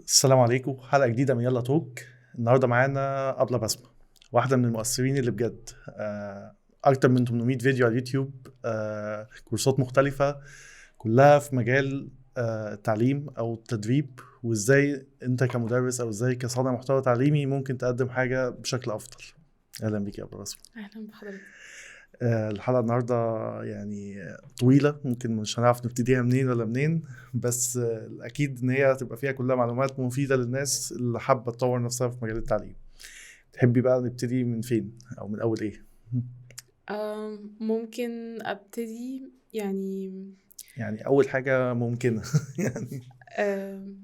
السلام عليكم، حلقة جديدة من يلا توك. النهاردة معانا أبلة بسمة، واحدة من المؤثرين اللي بجد أكتر من 800 فيديو على اليوتيوب، كورسات مختلفة كلها في مجال التعليم أو التدريب، وإزاي أنت كمدرس أو إزاي كصانع محتوى تعليمي ممكن تقدم حاجة بشكل أفضل. أهلا بيك يا أبلة بسمة. اهلا بحضرتك. الحلقة النهاردة يعني طويلة، ممكن مش هنعرف نبتديها منين ولا منين، بس أكيد إن هي هتبقى فيها كلها معلومات مفيدة للناس اللي حابة تطور نفسها في مجال التعليم. تحبي بقى نبتدي من فين أو من أول إيه؟ ممكن ابتدي يعني أول حاجة ممكنة يعني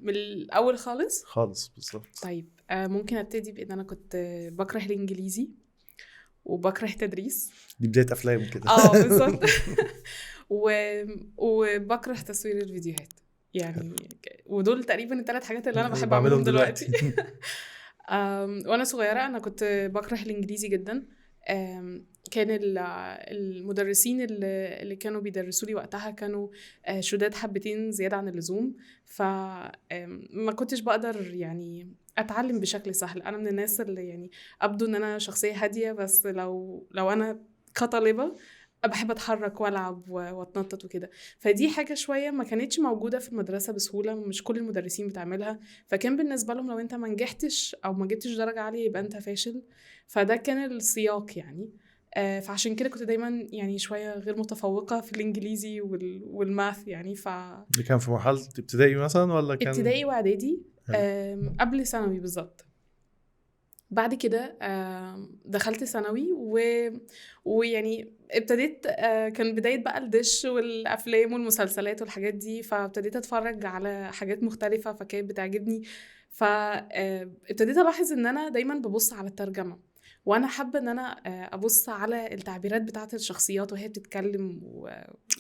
من الاول خالص. خالص بالظبط. طيب، ممكن ابتدي بان انا كنت بكره الانجليزي وبكره التدريس. دي بداية أفلام كده. بالظبط. و... وبكره تصوير الفيديوهات يعني. ودول تقريبا الثلاث حاجات اللي انا اللي بحب بعملهم اعملهم دلوقتي. دلوقتي. وانا صغيره انا كنت بكره الانجليزي جدا. كان المدرسين اللي كانوا بيدرسوا لي وقتها كانوا شداد حبتين زياده عن اللزوم. فما كنتش بقدر يعني اتعلم بشكل سهل. انا من الناس اللي يعني ابدو ان انا شخصيه هاديه، بس لو انا كطالبه بحب اتحرك والعب واتنطط وكده. فدي حاجه شويه ما كانتش موجوده في المدرسه بسهوله، مش كل المدرسين بتعملها. فكان بالنسبه لهم لو انت ما نجحتش او ما جبتش درجه عاليه يبقى انت فاشل. فده كان السياق يعني. فعشان كده كنت دايما يعني شويه غير متفوقه في الانجليزي والماث يعني. اللي كان في مرحلة ابتدائي مثلا ولا كان؟ ابتدائي واعدادي. حلو. قبل ثانوي بالظبط. بعد كده دخلت ثانوي ويعني ابتديت، كان بداية بقى الدش والأفلام والمسلسلات والحاجات دي، فابتديت أتفرج على حاجات مختلفة فكانت بتعجبني. فابتديت ألاحظ إن أنا دايما ببص على الترجمة، وأنا حابة إن أنا أبص على التعبيرات بتاعت الشخصيات وهي بتتكلم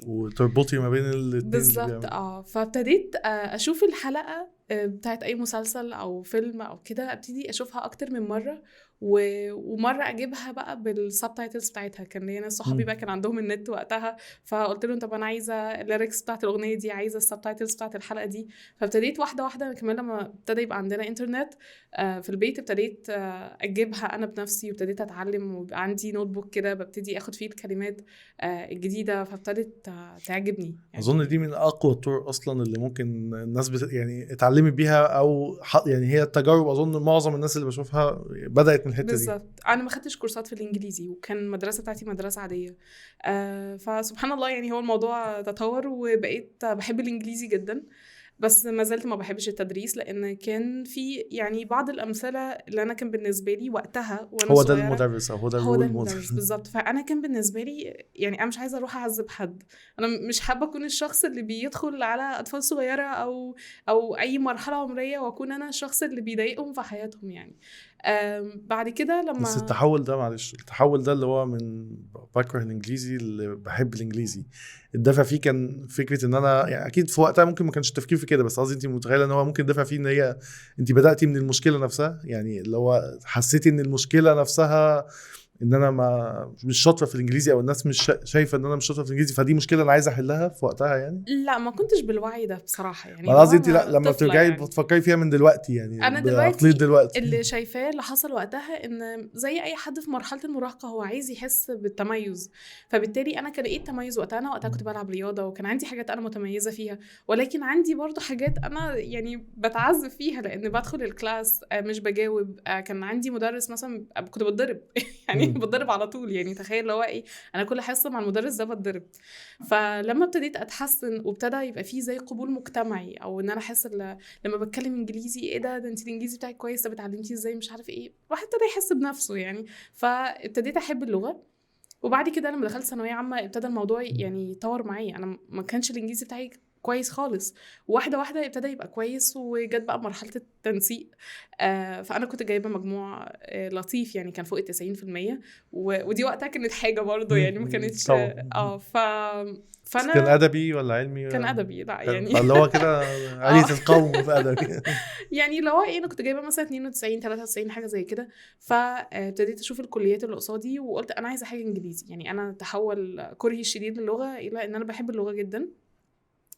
وتربطي ما بين الاتنين اللي بالظبط. بيعملوا. فابتديت اشوف الحلقه بتاعت اي مسلسل او فيلم او كده، ابتدي اشوفها اكتر من مره ومره اجيبها بقى بالسبتايتلز بتاعتها. كان ليا ناس صحابي بقى كان عندهم النت وقتها، فقلت لهم طب انا عايزه الليركس بتاعت الاغنيه دي، عايزه السبتايتلز بتاعت الحلقه دي. فابتديت واحده واحده كمان لما ابتدى يبقى عندنا انترنت في البيت، ابتديت اجيبها انا بنفسي وابتديت اتعلم، ويبقى عندي نوت بوك كده ببتدي اخد فيه الكلمات الجديده. فابتدت تعجبني اظن دي يعني. من اقوى الطرق اصلا اللي ممكن الناس يعني اتعلمت بيها او يعني هي التجارب. اظن معظم الناس اللي بشوفها بدأت من الحتة دي. بالظبط. انا ما خدتش كورسات في الانجليزي، وكان المدرسه بتاعتي مدرسه عاديه. فسبحان الله يعني هو الموضوع تطور وبقيت بحب الانجليزي جدا. بس ما زلت ما بحبش التدريس، لان كان في يعني بعض الامثله اللي انا كان بالنسبه لي وقتها وانا هو ده صغيره. المدرس او هو ده هو ده الرول موديل. المدرس بالظبط. فانا كان بالنسبه لي يعني انا مش عايزه اروح اعذب حد. انا مش حابه اكون الشخص اللي بيدخل على اطفال صغيره او اي مرحله عمريه واكون انا الشخص اللي بيضايقهم في حياتهم يعني. بعد كده بس لما التحول ده، معلش، التحول ده اللي هو من بكره الانجليزي اللي بحب الانجليزي، الدافع فيه كان فكره ان انا يعني اكيد في وقتها ممكن ما كانش التفكير في كده، بس قصدي انت متخيله ان هو ممكن الدافع فيه ان هي انت بداتي من المشكله نفسها، يعني اللي هو حسيتي ان المشكله نفسها ان انا مش شاطره في الانجليزي، او الناس مش شايفه ان انا مش شاطره في الانجليزي، فدي مشكله انا عايز احلها في وقتها يعني. لا، ما كنتش بالوعي ده بصراحه يعني، ما اللي هو قصدي انت لا، انا لما طفله بترجعي يعني. بتفكري فيها من دلوقتي يعني انا بعقليه دلوقتي دلوقتي. اللي شايفاه اللي حصل وقتها ان زي اي حد في مرحله المراهقه هو عايز يحس بالتميز. فبالتالي انا كان ايه التميز وقتها؟ انا وقتها كنت بلعب رياضه وكان عندي حاجات انا متميزه فيها، ولكن عندي برضو حاجات انا يعني بتعذب فيها لان بدخل الكلاس مش بجاوب. كان عندي مدرس مثلا كنت بتضرب يعني بتضرب على طول يعني. تخيل لو ايه، انا كل حصه مع المدرس ده بتضرب. فلما ابتديت اتحسن وابتدى يبقى فيه زي قبول مجتمعي، او ان انا احس لما بتكلم انجليزي ايه ده انت الانجليزي بتاعك كويس، طب اتعلمتيه ازاي، مش عارف ايه، الواحد ابتدى يحس بنفسه يعني. فابتديت احب اللغه. وبعد كده لما دخلت ثانويه عامه ابتدى الموضوع يعني يطور معايا. انا ما كانش الانجليزي بتاعي كويس خالص. واحده واحده ابتدى يبقى كويس، وجت بقى مرحله التنسيق. فانا كنت جايبه مجموع لطيف يعني، كان فوق 90%. ودي وقتها كانت حاجه برضو يعني ما كانتش طبعا. كان فانا ادبي ولا علمي؟ كان ادبي لا حلو، يعني. اللي هو كده اه علية القوم في ادبي. يعني لو ايه، انا كنت جايبه مثلا 92 93 حاجه زي كده. فابتديت اشوف الكليات اللي قصادي وقلت انا عايزه حاجه انجليزي يعني. انا تحول كرهي الشديد للغه الى ان انا بحب اللغه جدا.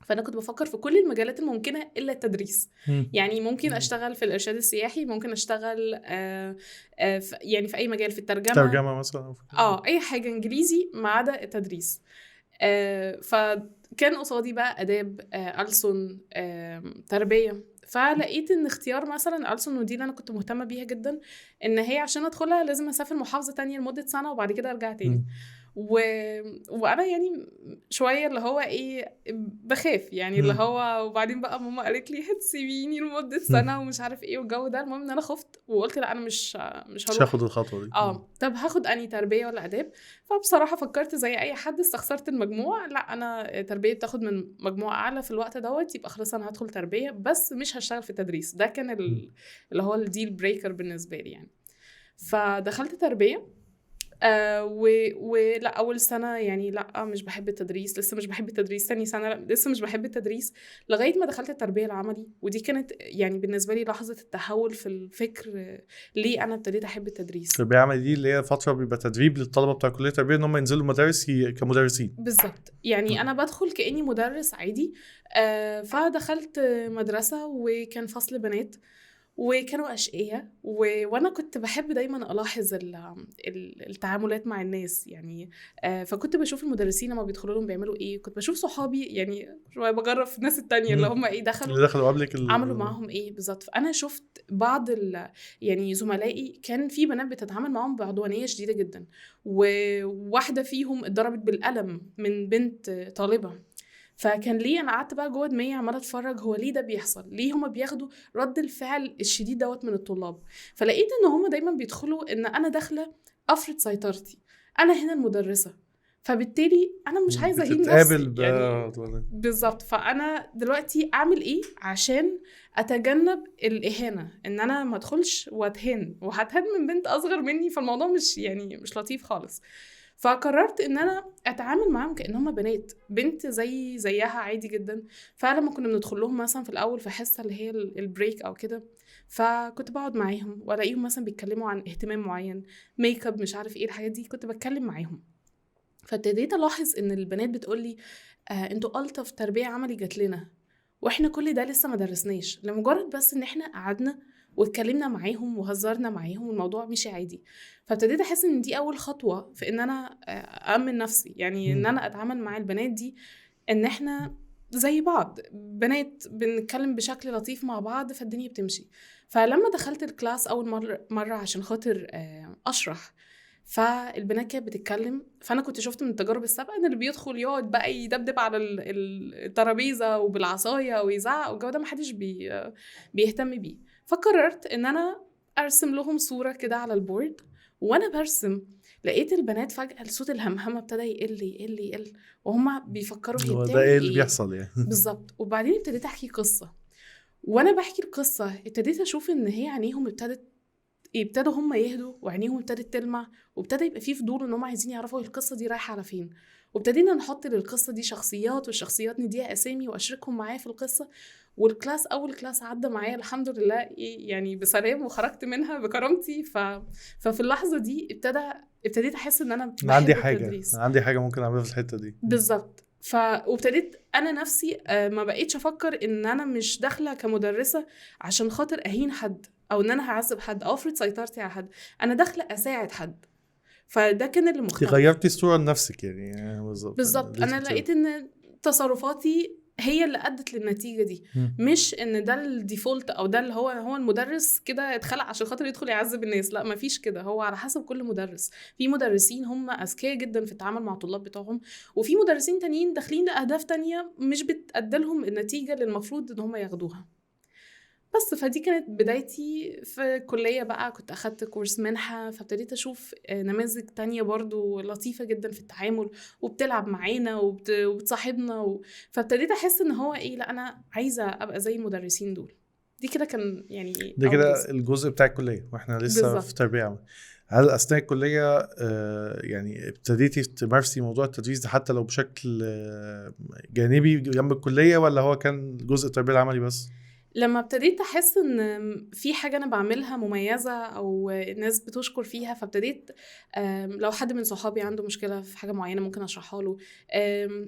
فانا كنت بفكر في كل المجالات الممكنه الا التدريس. مم. يعني ممكن اشتغل في الارشاد السياحي، ممكن اشتغل يعني في اي مجال، في الترجمه، ترجمة مثلا أو في كده. اي حاجه انجليزي ما عدا التدريس. فكان قصادي بقى اداب، ألسن، تربيه. فلقيت ان اختيار مثلا ألسن، ودي اللي انا كنت مهتمه بيها جدا، ان هي عشان ادخلها لازم اسافر محافظه تانية لمده سنه وبعد كده ارجع تاني. مم. وانا يعني شويه اللي هو ايه، بخاف يعني اللي مم. هو. وبعدين بقى ماما قالت لي هتسيبيني لمده سنه ومش عارف ايه والجو ده. المهم ان انا خفت وقلت لا، انا مش مش هاخد هروح. الخطوة دي. مم. طب هاخد اني تربيه ولا اداب؟ فبصراحه فكرت زي اي حد، استخسرت المجموع. لا، انا تربيه بتاخد من مجموع اعلى في الوقت دوت، يبقى خلاص انا هدخل تربيه بس مش هشتغل في التدريس. ده كان اللي هو الديل بريكر بالنسبه لي يعني. فدخلت تربيه. ولا اول سنه يعني لا مش بحب التدريس، لسه مش بحب التدريس. تاني سنه لا لسه مش بحب التدريس، لغايه ما دخلت التربيه العملي. ودي كانت يعني بالنسبه لي لحظه التحول في الفكر، ليه انا ابتديت احب التدريس. التربية العملية دي اللي هي فترة بيبقى تدريب للطلبة بتاع كلية التربية ان هم ينزلوا مدارس كمدرسين. بالظبط، يعني انا بدخل كاني مدرس عادي. فدخلت مدرسه وكان فصل بنات وكانوا أشقية وأنا كنت بحب دايما ألاحظ التعاملات مع الناس يعني. فكنت بشوف المدرسين لما بيدخلوا لهم بيعملوا إيه، كنت بشوف صحابي يعني شوية بجرب في الناس التانية اللي هم إيه دخلوا اللي دخلوا قبلك عملوا معاهم إيه بالظبط. فأنا شفت بعض يعني زملائي كان في بنات بتتعامل معاهم بعدوانية شديدة جدا، وواحدة فيهم اتضربت بالقلم من بنت طالبة. فكان ليه انا قعدت بقى جوه دماغي عماله اتفرج هو ليه ده بيحصل، ليه هما بياخدوا رد الفعل الشديد دوت من الطلاب. فلقيت ان هما دايما بيدخلوا ان انا داخله افرض سيطرتي، انا هنا المدرسه، فبالتالي انا مش عايزه اهين بتتقابل نفسي يعني. بالظبط. فانا دلوقتي اعمل ايه عشان اتجنب الاهانه، ان انا ما ادخلش واتهان وهتهان من بنت اصغر مني، فالموضوع مش لطيف خالص. فقررت ان انا اتعامل معاهم كأن هم بنات، بنت زيها عادي جدا. فلما كنا بندخل لهم مثلا في الاول في حصه اللي هي البريك او كده، فكنت بقعد معاهم والاقيهم مثلا بيتكلموا عن اهتمام معين، ميك اب، مش عارف ايه الحاجات دي، كنت بتكلم معاهم. فابتديت الاحظ ان البنات بتقولي انتوا ألطف تربيه عملي جات لنا، واحنا كل ده لسه ما درسناش، لمجرد بس ان احنا قعدنا واتكلمنا معاهم وهزرنا معاهم والموضوع مشي عادي. فابتديت احس ان دي اول خطوه في ان انا أأمن نفسي، يعني ان انا اتعامل مع البنات دي ان احنا زي بعض، بنات بنتكلم بشكل لطيف مع بعض فالدنيا بتمشي. فلما دخلت الكلاس اول مره عشان خاطر اشرح، فالبنات كانت بتتكلم، فانا كنت شفت من التجارب السابقه ان اللي بيدخل يقعد بقى يدبدب على الترابيزه وبالعصايه ويزعق والجو ده محدش بيهتم بيه. فقررت ان انا ارسم لهم صوره كده على البورد. وانا برسم لقيت البنات فجاه صوت الهمهمه ابتدى يقل وهما بيفكروا هي هو ده بتعمل ايه اللي ايه بيحصل يعني؟ بالظبط. وبعدين ابتديت احكي قصه، وانا بحكي القصه ابتديت اشوف ان هي عينيهم ابتدوا هم يهدوا وعينيهم ابتدت تلمع، وابتدى يبقى فيه فضول ان هم عايزين يعرفوا القصه دي رايحه على فين. وابتدينا نحط للقصه دي شخصيات، والشخصيات نديها اسامي واشركهم معايا في القصه. والكلاس اول كلاس عدى معايا الحمد لله يعني بسلام، وخرجت منها بكرامتي. ففي اللحظه دي ابتديت احس ان انا بحب التدريس. عندي حاجه ممكن اعملها في الحته دي. بالظبط. وابتديت انا نفسي ما بقيتش افكر ان انا مش داخله كمدرسه عشان خاطر اهين حد او ان انا هعذب حد او افرض سيطرتي على حد، انا داخله اساعد حد. فده كان اللي مختلف. غيرتي الصوره لنفسك يعني بالظبط. انا لقيت ان تصرفاتي هي اللي ادت للنتيجه دي، مش ان ده الديفولت او ده اللي هو المدرس كده اتخلق عشان خاطر يدخل يعذب الناس. لا، مفيش كده. هو على حسب كل مدرس. في مدرسين هم اذكياء جدا في التعامل مع الطلاب بتوعهم، وفي مدرسين تانيين داخلين لاهداف تانية مش بتأدي لهم النتيجه اللي المفروض ان هم ياخدوها. بس فدي كانت بدايتي في الكلية بقى. كنت أخدت كورس منحة، فابتديت أشوف نماذج تانية برضو لطيفة جدا في التعامل وبتلعب معانا وبتصاحبنا فابتديت أحس إن هو إيه، لا أنا عايزة أبقى زي المدرسين دول. دي كده كان يعني ده كده الجزء بتاع الكلية واحنا لسه بالزبط. في تربية عمل. هل أثناء الكلية يعني ابتديتي تمارسي موضوع التدريس ده حتى لو بشكل جانبي جنب الكلية، ولا هو كان جزء التربية العملي بس؟ لما ابتديت احس ان في حاجه انا بعملها مميزه او الناس بتشكر فيها، فابتديت لو حد من صحابي عنده مشكله في حاجه معينه ممكن اشرحها له.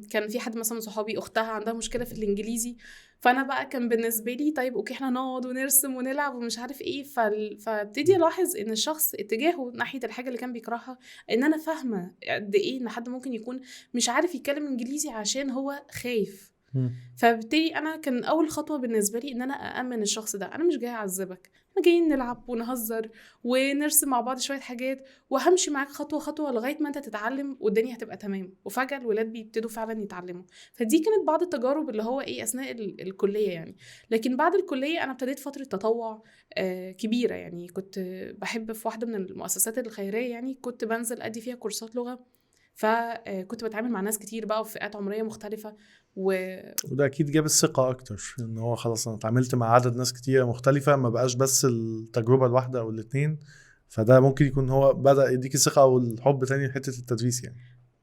كان في حد مثلا من صحابي اختها عندها مشكله في الانجليزي، فانا بقى كان بالنسبه لي طيب اوكي احنا نقعد ونرسم ونلعب ومش عارف ايه. فابتدي الاحظ ان الشخص اتجاهه ناحيه الحاجه اللي كان بيكرهها ان انا فاهمه قد ايه ان حد ممكن يكون مش عارف يتكلم انجليزي عشان هو خايف. فبالتالي انا كان اول خطوه بالنسبه لي ان انا اامن الشخص ده، انا مش جاي اعذبك، احنا جايين نلعب ونهزر ونرسم مع بعض شويه حاجات، وهمشي معاك خطوه خطوه لغايه ما انت تتعلم والدنيا هتبقى تمام. وفجاه الولاد بيبتدوا فعلا يتعلموا. فدي كانت بعض التجارب اللي هو ايه اثناء الكليه يعني. لكن بعد الكليه انا ابتديت فتره تطوع كبيره يعني. كنت بحب في واحده من المؤسسات الخيريه يعني، كنت بنزل ادي فيها كورسات لغه، فكنت بتعامل مع ناس كتير بقى وفئات عمريه مختلفه وده اكيد جاب الثقه اكتر، ان هو خلاص انا اتعاملت مع عدد ناس كتير مختلفه، ما بقاش بس التجربه الواحده او الاثنين. فده ممكن يكون هو بدا يديك الثقه او الحب تاني لحته التدريس يعني.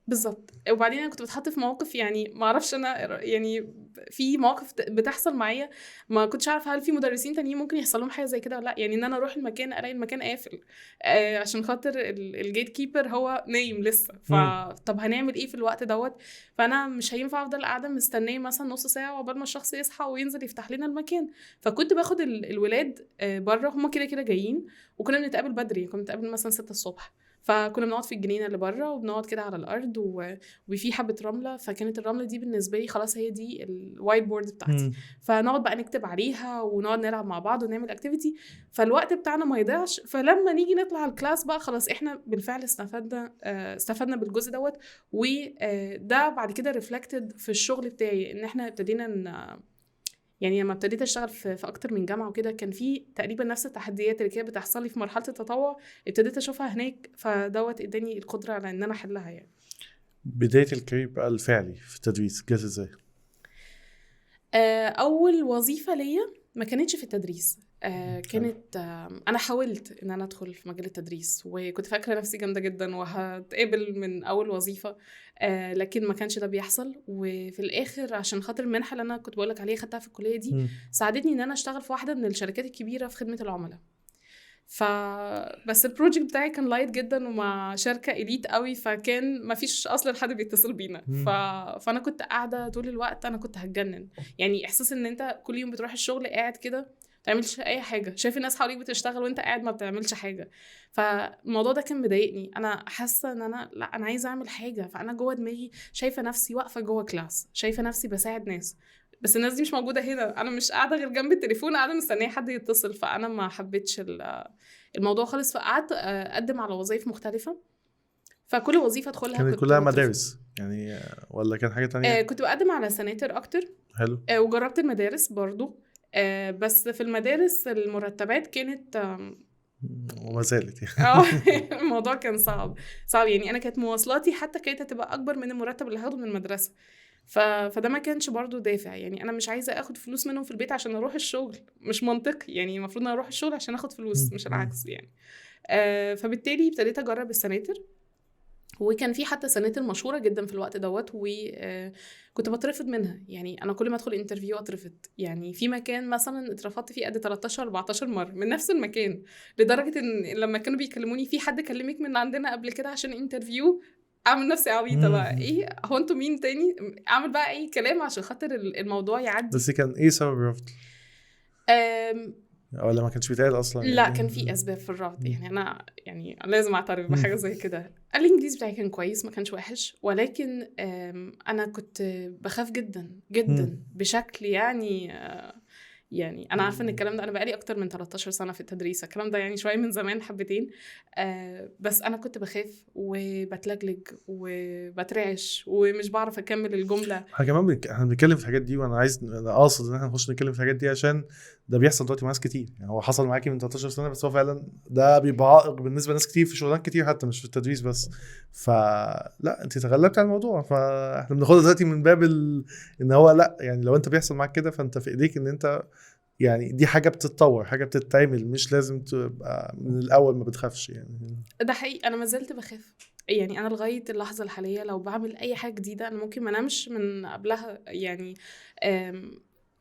بالظبط. وبعدين انا كنت بتحط في مواقف يعني ما اعرفش انا يعني، في مواقف بتحصل معايا ما كنتش عارفه هل في مدرسين تانيين ممكن يحصل لهم حاجه زي كده ولا لا. يعني ان انا اروح المكان الاقي المكان قافل عشان خاطر الجيت كيبر هو نايم لسه. فطب هنعمل ايه في الوقت دوت؟ فانا مش هينفع افضل قاعده مستنيه مثلا نص ساعه عقبال ما الشخص يصحى وينزل يفتح لنا المكان. فكنت باخد الولاد بره، هم كده كده جايين، وكنا بنتقابل بدري، كنا بنتقابل مثلا 6 الصبح. فكنا بنقعد في الجنينه اللي بره وبنقعد كده على الارض وفي حبه رمله، فكانت الرمله دي بالنسبه لي خلاص هي دي الوايت بورد بتاعتي. فنقعد بقى نكتب عليها ونقعد نلعب مع بعض ونعمل اكتيفيتي، فالوقت بتاعنا ما يضيعش. فلما نيجي نطلع الكلاس بقى خلاص احنا بالفعل استفدنا بالجزء دوت. وده بعد كده ريفلكتد في الشغل بتاعي، ان احنا ابتدينا يعني لما ابتديت اشتغل في اكتر من جامعه وكده، كان في تقريبا نفس التحديات اللي كانت بتحصل لي في مرحله التطوع ابتديت اشوفها هناك، فدوت اداني القدره على ان انا احلها يعني. بدايه الكارير بقى الفعلي في التدريس جت ازاي؟ اول وظيفه ليا ما كانتش في التدريس. كانت انا حاولت ان انا ادخل في مجال التدريس، وكنت فاكره نفسي جامده جدا وهتقبل من اول وظيفه، لكن ما كانش ده بيحصل. وفي الاخر عشان خاطر المنحه اللي انا كنت بقولك عليها خدتها في الكليه دي ساعدتني ان انا اشتغل في واحده من الشركات الكبيره في خدمه العملاء. بس البروجكت بتاعي كان لايت جدا ومع شركه اليت قوي، فكان ما فيش اصلا حد بيتصل بينا. فانا كنت قاعده طول الوقت، انا كنت هتجنن يعني. احساس ان انت كل يوم بتروح الشغل قاعد كده ما بتعملش اي حاجه، شايف الناس حواليك بتشتغل وانت قاعد ما بتعملش حاجه. فالموضوع ده كان مضايقني، انا حاسه ان انا لا انا عايزه اعمل حاجه. فانا جوه دماغي شايفه نفسي واقفه جوه كلاس، شايفه نفسي بساعد ناس، بس الناس دي مش موجوده هنا، انا مش قاعده غير جنب التليفون قاعده مستنيه حد يتصل. فانا ما حبيتش الموضوع خالص. فقعدت اقدم على وظائف مختلفه، فكل وظيفه ادخلها كانت كنت كلها بترفض. مدارس يعني ولا كان حاجه تانية؟ كنت بقدم على سناتر اكتر. حلو. وجربت المدارس برضو. بس في المدارس المرتبات كانت وما زالت يعني. الموضوع كان صعب يعني. انا كانت مواصلاتي حتى كانت هتبقى اكبر من المرتب اللي هاخده من المدرسه. فده ما كانش برضو دافع يعني. انا مش عايزه اخد فلوس منهم في البيت عشان اروح الشغل، مش منطقي يعني. المفروض ان انا اروح الشغل عشان اخد فلوس مش العكس يعني. فبالتالي ابتديت اجرب السناتر، وكان في حتى سناتر مشهوره جدا في الوقت دوت، وكنت بترفض منها يعني. انا كل ما ادخل انترفيو اترفض يعني. في مكان مثلا اترفضت فيه قد 13 14 مره من نفس المكان، لدرجه ان لما كانوا بيكلموني في حد كلمك من عندنا قبل كده عشان انترفيو، اعمل نفسي عبيطه بقى ايه هو انتوا مين تاني، اعمل بقى اي كلام عشان خاطر الموضوع يعدي. بس كان ايه سبب الرفض؟ ولا ما كانش بيتقال اصلا لا يعني؟ كان في اسباب في الرفض يعني. انا يعني لازم اعترف بحاجه زي كده. الانجليزي بتاعي كان كويس ما كانش وحش، ولكن انا كنت بخاف جدا جدا بشكل يعني انا عارفه ان الكلام ده انا بقالي اكتر من 13 سنه في التدريس، الكلام ده يعني شويه من زمان حبتين. بس انا كنت بخاف وبتلجلج وبترعش ومش بعرف اكمل الجمله. احنا كمان احنا بنتكلم في الحاجات دي، وانا قاصد ان احنا نخش نتكلم في الحاجات دي عشان ده بيحصل دلوقتي مع ناس كتير يعني. هو حصل معاكي من 13 سنه، بس هو فعلا ده بيبقى عائق بالنسبه لناس كتير في شغلات كتير حتى مش في التدريس بس. فلا انت تغلبتي على الموضوع، فاحنا بناخدها دلوقتي من باب ان هو لا يعني لو انت بيحصل معاك كده فانت في ايديك ان انت يعني دي حاجه بتتطور، حاجه بتتعمل، مش لازم تبقى من الاول ما بتخافش يعني. ده حقيقي انا ما زلت بخاف يعني. انا لغايه اللحظه الحاليه لو بعمل اي حاجه جديده انا ممكن ما انامش من قبلها يعني.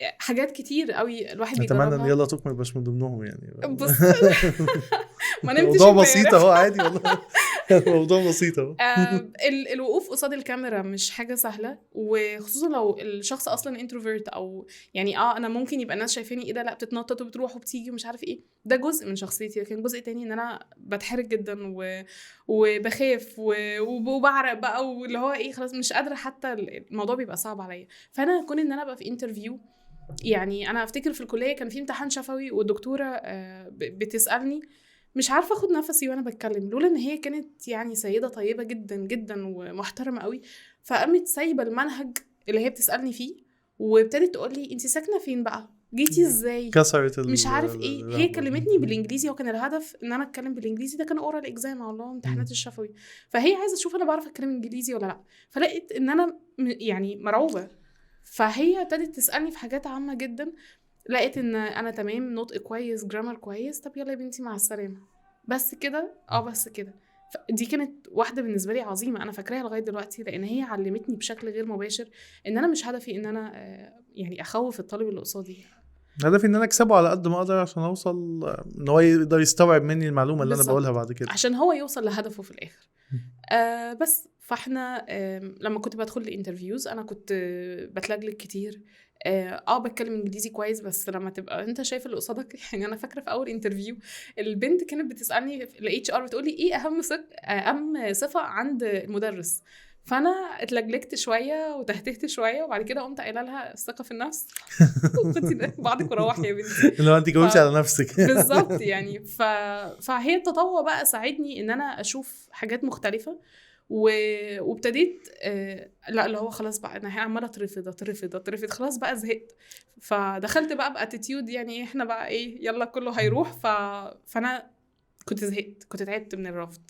حاجات كتير قوي الواحد اتمنى ان بيجربها. يلا توك ما يبقاش من ضمنهم يعني. بص ما نمتش موضوع امبارح. بسيط اهو عادي والله. موضوع بسيط اهو. الوقوف قصاد الكاميرا مش حاجة سهلة، وخصوصا لو الشخص اصلا انتروفيرت، او يعني انا ممكن يبقى الناس شايفيني ايه ده، لا بتتنطط وبتروح وبتيجي ومش عارف ايه، ده جزء من شخصيتي. لكن جزء تاني ان انا بتحرك جدا وبخاف وبعرق بقى، واللي هو ايه خلاص مش قادرة، حتى الموضوع بيبقى صعب عليا. فانا كون ان انا ابقى في انترفيو، يعني انا افتكر في الكلية كان في امتحان شفوي والدكتورة بتسألني، مش عارفه اخد نفسي وانا بتكلم، لولا ان هي كانت يعني سيده طيبه جدا جدا ومحترمه قوي. فقامت سايبه المنهج اللي هي بتسالني فيه، وابتدت تقول لي انت ساكنه فين بقى، جيتي ازاي، كسرت مش عارف ايه. هي الرهبة. كلمتني بالانجليزي، وكان الهدف ان انا اتكلم بالانجليزي، ده كان اورال اكزام او اللي هو امتحانات الشفوي. فهي عايزه تشوف انا بعرف اتكلم انجليزي ولا لا. فلقيت ان انا يعني مرعوبه، فهي ابتدت تسالني في حاجات عامه جدا. لقيت ان انا تمام، نطق كويس، جرامر كويس، طب يلا يا بنتي مع السلامه. بس كده، بس كده. دي كانت واحده بالنسبه لي عظيمه، انا فاكراها لغايه دلوقتي، لان هي علمتني بشكل غير مباشر ان انا مش هدفي ان انا يعني اخوف الطالب اللي قصادي. هدفي ان انا اكسبه على قد ما اقدر عشان اوصل ان هو يقدر يستوعب مني المعلومه اللي انا بالظبط، بقولها بعد كده، عشان هو يوصل لهدفه في الاخر. بس فاحنا لما كنت بدخل الانترفيوز انا كنت بتلجلج كتير. بتكلم انجليزي كويس، بس لما تبقى انت شايف اللي قصادك يعني انا فاكره في اول انترفيو البنت كانت بتسالني الاتش ار، بتقولي ايه اهم صفه عند المدرس. فانا اتلجلجت شويه وتهتهت شويه، وبعد كده قمت قايله لها الثقه في النفس. وخدي بعدك وروحي يا بنتي. لو انت جاوبتي على نفسك. بالظبط يعني. فهي التطوع بقى ساعدني ان انا اشوف حاجات مختلفه، وابتديت لا اللي هو خلاص بقى انا عماله اترفض، خلاص بقى زهقت. فدخلت بقى باتيتيود يعني احنا بقى ايه، يلا كله هيروح. فانا كنت زهقت، كنت تعبت من الرفض.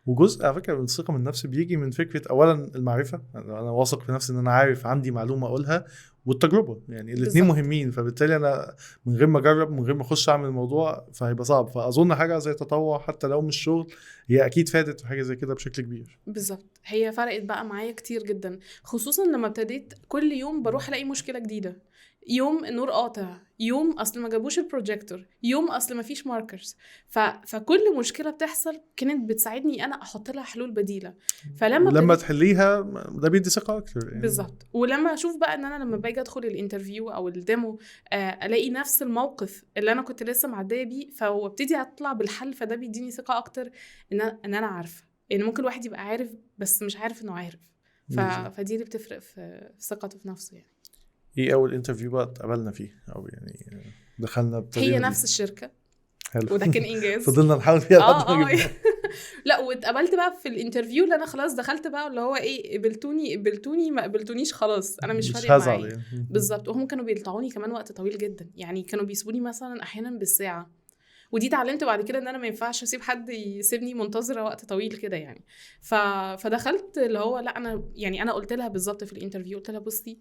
وجزء على فكره من الثقه من النفس بيجي من فكره اولا المعرفه، انا واثق في نفسي ان انا عارف عندي معلومه اقولها، والتجربه، يعني الاثنين بالظبط. مهمين. فبالتالي انا من غير ما اجرب، من غير ما اخش اعمل الموضوع، فهيبقى صعب. فاظن حاجه زي تطوع حتى لو مش شغل، هي اكيد فادت في حاجه زي كده بشكل كبير. بالظبط، هي فرقت بقى معايا كتير جدا، خصوصا لما ابتديت كل يوم بروح الاقي مشكله جديده. يوم النور قاطع، يوم اصل ما جابوش البروجيكتور، يوم اصل ما فيش ماركرز. فكل مشكله بتحصل كانت بتساعدني انا احط لها حلول بديله. فلما ولما ابتديت تحليها ده بيدي ثقه اكتر يعني. بالظبط. ولما اشوف بقى ان انا لما باجي ادخل الانترفيو او الديمو الاقي نفس الموقف اللي انا كنت لسه معديه بيه، فابتدي اطلع بالحل، فده بيديني ثقه اكتر ان انا عارفه. يعني ممكن الواحد يبقى عارف بس مش عارف انه عارف. فدي اللي بتفرق في ثقته في نفسه يعني. ايه اول انترفيو بقى اتقابلنا فيه، او يعني دخلنا هي ابتدينا نفس بيه؟ الشركه، حلو. وده كان انجاز. فضلنا نحاول فيها لحد ما جبنا. لا، واتقبلت بقى في الانترفيو اللي انا خلاص دخلت بقى اللي هو ايه، قبلتوني ما قبلتونيش خلاص انا مش فارق هزعل معايا. يعني. بالظبط. وهم كانوا بيلطعوني كمان وقت طويل جدا، يعني كانوا بيسيبوني مثلا احيانا بالساعه. ودي اتعلمت بعد كده ان انا ما ينفعش اسيب حد يسيبني منتظره وقت طويل كده يعني. فدخلت اللي هو لا، انا قلت لها بالظبط في الانترفيو، قلت لها بصي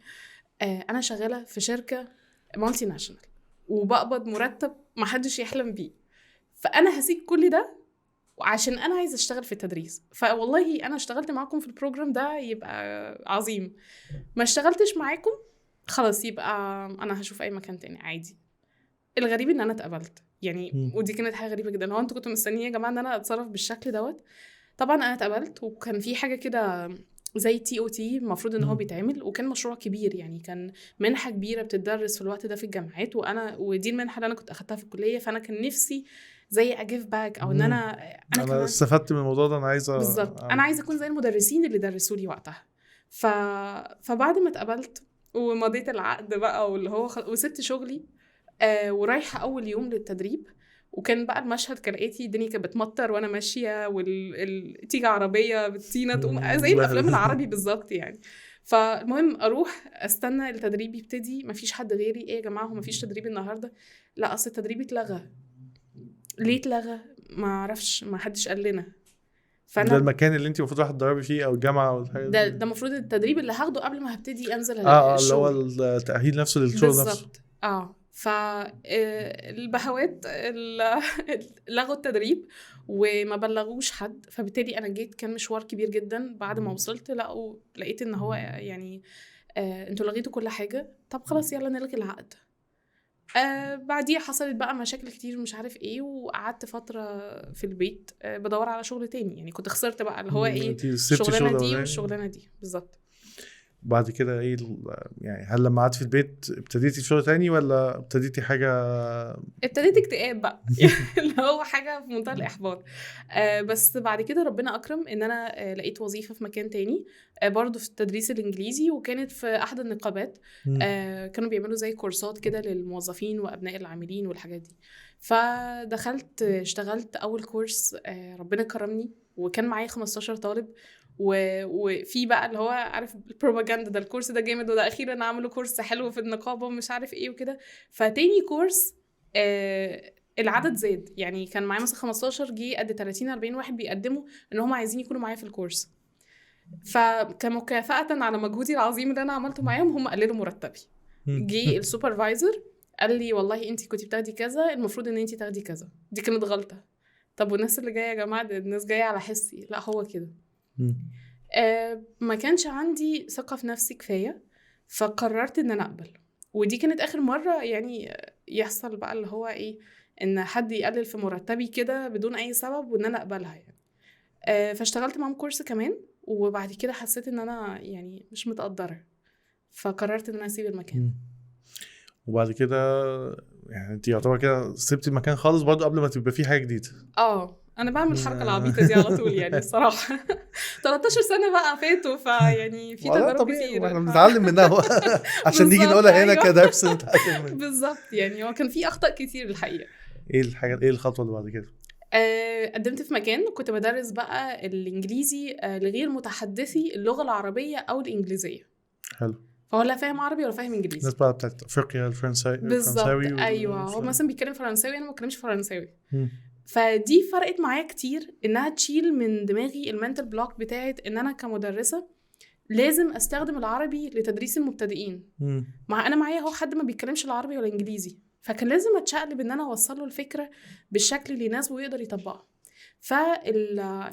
انا شغاله في شركه مالتي ناشونال وبقبض مرتب ما حدش يحلم بيه، فانا هسيب كل ده وعشان انا عايزه اشتغل في التدريس. فوالله انا اشتغلت معاكم في البروجرام ده يبقى عظيم، ما اشتغلتش معاكم خلاص يبقى انا هشوف اي مكان تاني عادي. الغريب ان انا اتقبلت يعني، ودي كانت حاجه غريبه جدا. هو انتوا كنتوا مستنيين يا جماعه ان انا اتصرف بالشكل دوت؟ طبعا انا اتقبلت، وكان في حاجه كده زي TOT المفروض ان هو بيتعمل، وكان مشروع كبير يعني، كان منحه كبيره بتدرس في الوقت ده في الجامعات، ودي المنحه اللي انا كنت اخدتها في الكليه. فانا كان نفسي زي اجيف باك، او ان انا كمان استفدت من الموضوع ده، انا عايزه بالظبط انا عايزه اكون زي المدرسين اللي درسوا لي وقتها. فبعد ما اتقبلت ومضيت العقد بقى واللي هو وسبت شغلي ورايحه اول يوم للتدريب. وكان بقى المشهد كالاتي، الدنيا كانت بتمطر وانا ماشيه تيجي عربيه بالطينه تقوم زي الافلام العربي بالظبط يعني. فالمهم اروح استنى التدريب يبتدي، مفيش حد غيري. ايه يا جماعه هو مفيش تدريب النهارده؟ لا اصل التدريب اتلغى. ليه اتلغى؟ ما اعرفش، ما حدش قال لنا. ده المكان اللي انت المفروض راح تدربي فيه او الجامعه او الحاجه ده دي؟ المفروض التدريب اللي هاخده قبل ما هبتدي انزل اللي هو الشغل. التاهيل نفسه للشغل نفسه. بالظبط. البهوات لغوا التدريب وما بلغوش حد. فبالتالي انا جيت، كان مشوار كبير جدا. بعد ما وصلت لقيت ان هو يعني انتوا لغيتوا كل حاجه، طب خلاص يلا نلغي العقد. بعديها حصلت بقى مشاكل كتير مش عارف ايه، وقعدت فتره في البيت بدور على شغل تاني. يعني كنت خسرت بقى اللي هو ايه انتي سبتي الشغلانه شغل دي أولاني. والشغلانه دي بالظبط. بعد كده ايه يعني هل لما قعدت في البيت ابتديتي شغل تاني ولا ابتديتي حاجة؟ ابتديت اكتئاب بقى اللي هو حاجه في منتهى الاحباط. بس بعد كده ربنا اكرم ان انا لقيت وظيفه في مكان تاني برضو في التدريس الانجليزي، وكانت في احد النقابات. كانوا بيعملوا زي كورسات كده للموظفين وابناء العاملين والحاجات دي. فدخلت اشتغلت اول كورس، ربنا كرمني وكان معايا 15 طالب. وفي بقى اللي هو عارف البروباجندا ده الكورس ده جامد، وده اخيرا عملوا كورس حلو في النقابه ومش عارف ايه وكده. فتاني كورس العدد زاد، يعني كان معايا مثلا 15 جه قد 30 40 واحد بيقدموا ان هم عايزين يكونوا معايا في الكورس. فكمكافأة على مجهودي العظيم اللي انا عملته معاهم هم قللوا مرتبي. جه السوبرفايزر قال لي والله انت كنتي بتاخدي كذا، المفروض ان انت تاخدي كذا، دي كانت غلطه. طب والناس اللي جايه يا جماعه الناس جايه على حسي، لا هو كده. ما كانش عندي ثقه في نفسي كفايه، فقررت ان انا اقبل. ودي كانت اخر مره يعني يحصل بقى اللي هو ايه ان حد يقلل في مرتبي كده بدون اي سبب وان انا اقبلها يعني. فاشتغلت معاهم كورس كمان، وبعد كده حسيت ان انا يعني مش متقدره، فقررت ان انا اسيب المكان. وبعد كده يعني انت يعتبر كده سبتي المكان خالص برضو قبل ما تبقى فيه حاجه جديده. انا بعمل الحركه العبيطه دي على طول يعني الصراحه 13 سنه بقى فاتوا، فيعني في تجارب كتير واحنا بنتعلم منها عشان نيجي نقولها هنا أيوة. كدرس نتعلم منه. بالظبط، يعني هو كان في اخطاء كتير الحقيقه. ايه الخطوه اللي بعد كده؟ قدمت في مكان كنت بدرس بقى الانجليزي لغير متحدثي اللغه العربيه او الانجليزيه. حلو. فهو لا فاهم عربي ولا فاهم انجليزي. الناس بقى بتاعت افريقيا الفرنساوي بالظبط ايوه، هو مثلا بيتكلم فرنساوي انا ما بتكلمش فرنساوي. م. فدي فرقت معايا كتير انها تشيل من دماغي المنتال بلوك بتاعت ان انا كمدرسه لازم استخدم العربي لتدريس المبتدئين. مع انا معايا هو حد ما بيتكلمش العربي ولا انجليزي، فكان لازم اتشقلب ان انا اوصل له الفكره بالشكل اللي يناسبه ويقدر يطبقها.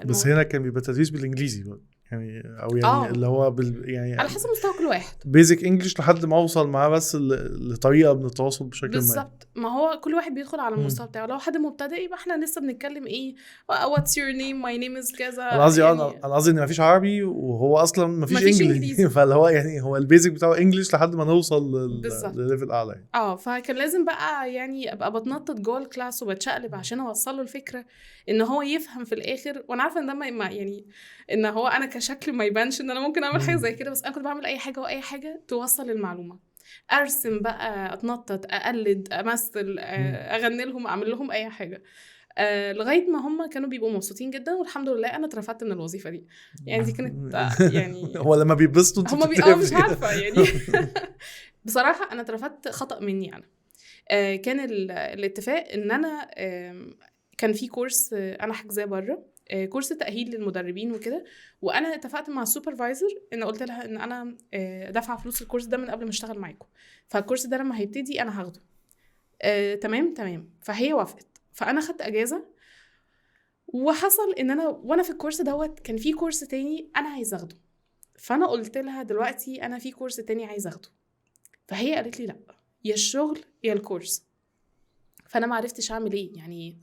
بس هنا كان بيبقى تدريس بالانجليزي يعني او يعني اللي هو يعني على حسب مستوى كل واحد بيزك انجلش لحد ما اوصل معاه بس لطريقه من التواصل بشكل بالظبط. ما هو كل واحد بيدخل على المستوى بتاعه. لو حد مبتدئ يبقى احنا لسه بنتكلم ايه what's your name my name is كذا. انا قصدي يعني انا قصدي ان مفيش عربي وهو اصلا مفيش انجليزي فاللي هو يعني هو البيزك بتاعه انجلش لحد ما نوصل لليفل اعلى. فكان لازم بقى يعني ابقى بتنطط جوه الكلاس وبتشقلب عشان اوصل له الفكره ان هو يفهم في الاخر. وانا عارفه ان ده ما يعني ان هو انا كشكل ما يبانش ان انا ممكن اعمل حاجه زي كده، بس انا كنت بعمل اي حاجه واي حاجه توصل المعلومه. ارسم بقى، اتنطط، اقلد، امثل، اغني لهم، اعمل لهم اي حاجه. لغايه ما هم كانوا بيبقوا مبسوطين جدا، والحمد لله انا اترفدت من الوظيفه دي. يعني دي كانت يعني هو لما بيبسطوا هم مش عارفه يعني بصراحه انا اترفدت خطأ مني انا. كان الاتفاق ان انا كان في كورس انا حاجزاه بره، كورس تأهيل للمدربين وكده، وانا اتفقت مع السوبرفايزر ان قلت لها ان انا دافعه فلوس الكورس ده من قبل ما اشتغل معاكم، فالكورس ده لما هيبتدي انا هاخده. تمام. فهي وافقت، فانا خدت اجازه. وحصل ان وانا في الكورس دوت كان في كورس تاني انا عايز اخده، فانا قلت لها دلوقتي انا في كورس تاني عايز اخده. فهي قالت لي لا، يا الشغل يا الكورس. فانا ما عرفتش اعمل ايه. يعني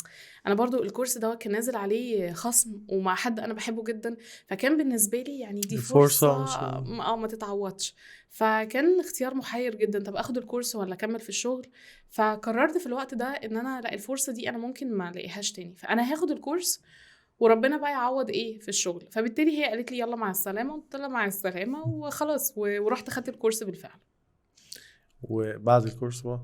انا برضو الكورس ده كان نازل عليه خصم ومع حد انا بحبه جدا، فكان بالنسبه لي يعني دي فرصه ما تتعوضش. فكان اختيار محير جدا، طب اخد الكورس ولا اكمل في الشغل. فقررت في الوقت ده ان انا لا، الفرصه دي انا ممكن ما الاقيهاش تاني، فانا هاخد الكورس وربنا بقى يعوض ايه في الشغل. فبالتالي هي قالت لي يلا مع السلامه، قلت لها مع السلامه وخلاص، ورحت خدت الكورس بالفعل. وبعد الكورس بقى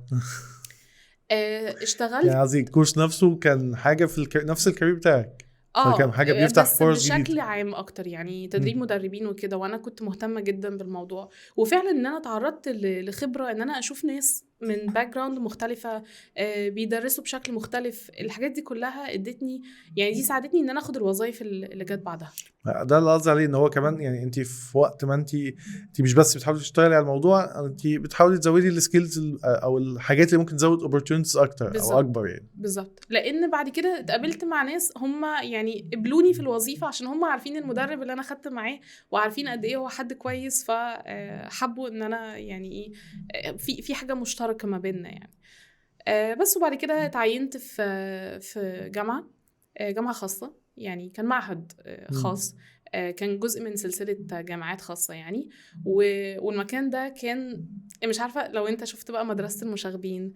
اشتغلت يعني قصدي الكورس نفسه كان حاجه في نفس الكارير بتاعك، فكان حاجه بيفتح فرص جديده بشكل عام اكتر، يعني تدريب مدربين وكده، وانا كنت مهتمه جدا بالموضوع. وفعلا ان انا تعرضت لخبره ان انا اشوف ناس من باك جراوند مختلفه، بيدرسوا بشكل مختلف. الحاجات دي كلها ادتني يعني دي ساعدتني ان انا اخد الوظائف اللي جت بعدها. ده اللي قصدي عليه، ان هو كمان يعني انت في وقت ما انت مش بس بتحاولي تشتغلي على الموضوع، انت بتحاولي تزودي السكيلز او الحاجات اللي ممكن تزود opportunities اكتر بالظبط. او اكبر يعني. بالظبط، لان بعد كده اتقابلت مع ناس هم يعني قبلوني في الوظيفه عشان هم عارفين المدرب اللي انا خدت معاه وعارفين قد ايه هو حد كويس، فحبوا ان انا يعني ايه في حاجه مشتركه ما بيننا يعني. بس وبعد كده اتعينت في جامعه خاصه، يعني كان معهد خاص، كان جزء من سلسله جامعات خاصه يعني. والمكان ده كان مش عارفه لو انت شفت بقى مدرسه المشاغبين،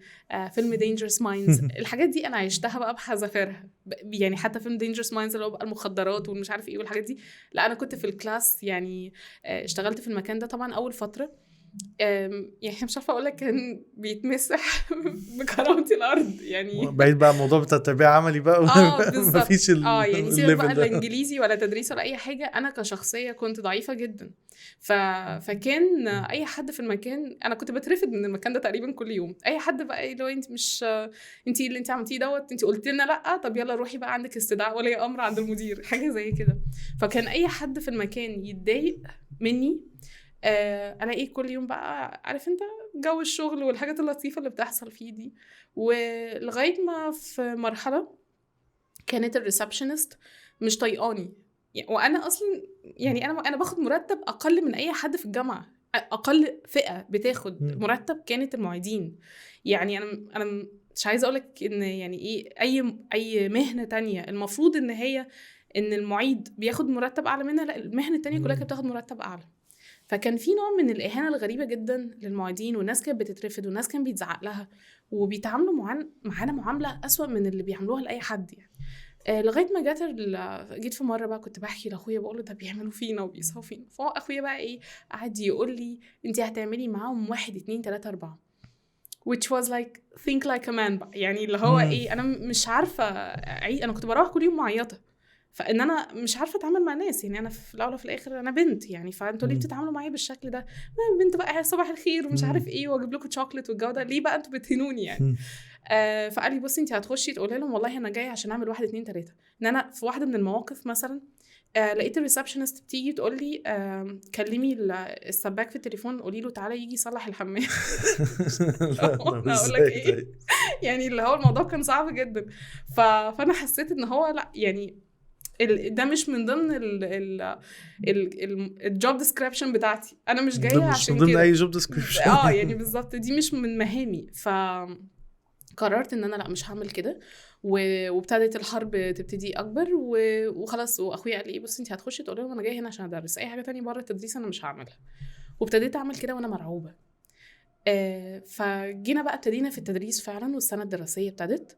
فيلم Dangerous Minds، الحاجات دي انا عشتها بقى بحذافيرها. يعني حتى فيلم Dangerous Minds اللي هو بقى المخدرات والمش عارف ايه والحاجات دي، لا انا كنت في الكلاس يعني. اشتغلت في المكان ده طبعا اول فتره، يعني مش عارفه اقول لك كان بيتمسح بكرامتي الارض يعني. بعيد بقى الموضوع بتاع التربيه عملي بقى. بالظبط. مفيش يعني سيبك بقى ده. الانجليزي ولا تدريس ولا اي حاجه، انا كشخصيه كنت ضعيفه جدا. فكان اي حد في المكان، انا كنت بترفض من المكان ده تقريبا كل يوم. اي حد بقى ايه لو انت مش انت اللي انت عملتيه دوت، انت قلت لنا لا، طب يلا روحي بقى عندك استدعاء ولي امر عند المدير، حاجه زي كده. فكان اي حد في المكان يتضايق مني، الاقي كل يوم بقى عارف انت جو الشغل والحاجات اللطيفه اللي بتحصل فيه دي. ولغايه ما في مرحله كانت الريسبشنست مش طايقاني، وانا اصلا يعني انا باخد مرتب اقل من اي حد في الجامعه. اقل فئه بتاخد مرتب كانت المعيدين. يعني انا مش عايزه اقولك ان يعني ايه اي مهنه تانية المفروض ان المعيد بياخد مرتب اعلى منها، لا المهنه التانية كلها كانت بتاخد مرتب اعلى. فكان في نوع من الإهانة الغريبة جدا للمعيدين، والناس كانت بتترفض والناس كان بيتزعق لها، وبيتعاملوا معانا معاملة أسوأ من اللي بيعملوها لأي حد يعني. لغاية ما جيت في مرة بقى كنت بحكي لأخويا، بقوله ده بيعملوا فينا وبيسهوا فينا. فهو أخويا بقى إيه قعد يقول لي أنتي هتعملي معاهم 1 2 3 4، which was like think like a man بقى. يعني اللي هو إيه أنا مش عارفة أنا كنت بروح كل يوم معيطة، فان انا مش عارفه اتعامل مع الناس. يعني انا في الاول وفي الاخر انا بنت يعني، فانتوا ليه بتتعاملوا معايا بالشكل ده؟ انا بنت بقى صباح الخير ومش عارف ايه واجيب لكم شوكليت والجو ده، ليه بقى انتوا بتهنوني يعني؟ فقال لي بصي انت هتخشي تقولي لهم والله انا جايه عشان اعمل 1 2 3. ان انا في واحده من المواقف مثلا لقيت الريسبشنست بتيجي تقول لي كلمي السباك في التليفون قولي له تعالى يجي يصلح الحمام. انا اقول لك ايه يعني اللي هو الموضوع كان صعب جدا. فانا حسيت ان هو لا يعني ده مش من ضمن الجوب ديسكريبشن بتاعتي. انا مش جايه عشان كده، مش من ضمن اي جوب ديسكريبشن. يعني بالظبط دي مش من مهامي. فقررت ان انا لا مش هعمل كده، وابتدت الحرب تبتدي اكبر وخلاص. واخويا قال لي بص انت هتخشي تقولي لهم انا جايه هنا عشان ادرس، اي حاجه تانية بره التدريس انا مش هعملها. وابتديت اعمل كده وانا مرعوبه. فجينا بقى ابتدينا في التدريس فعلا، والسنه الدراسيه ابتدت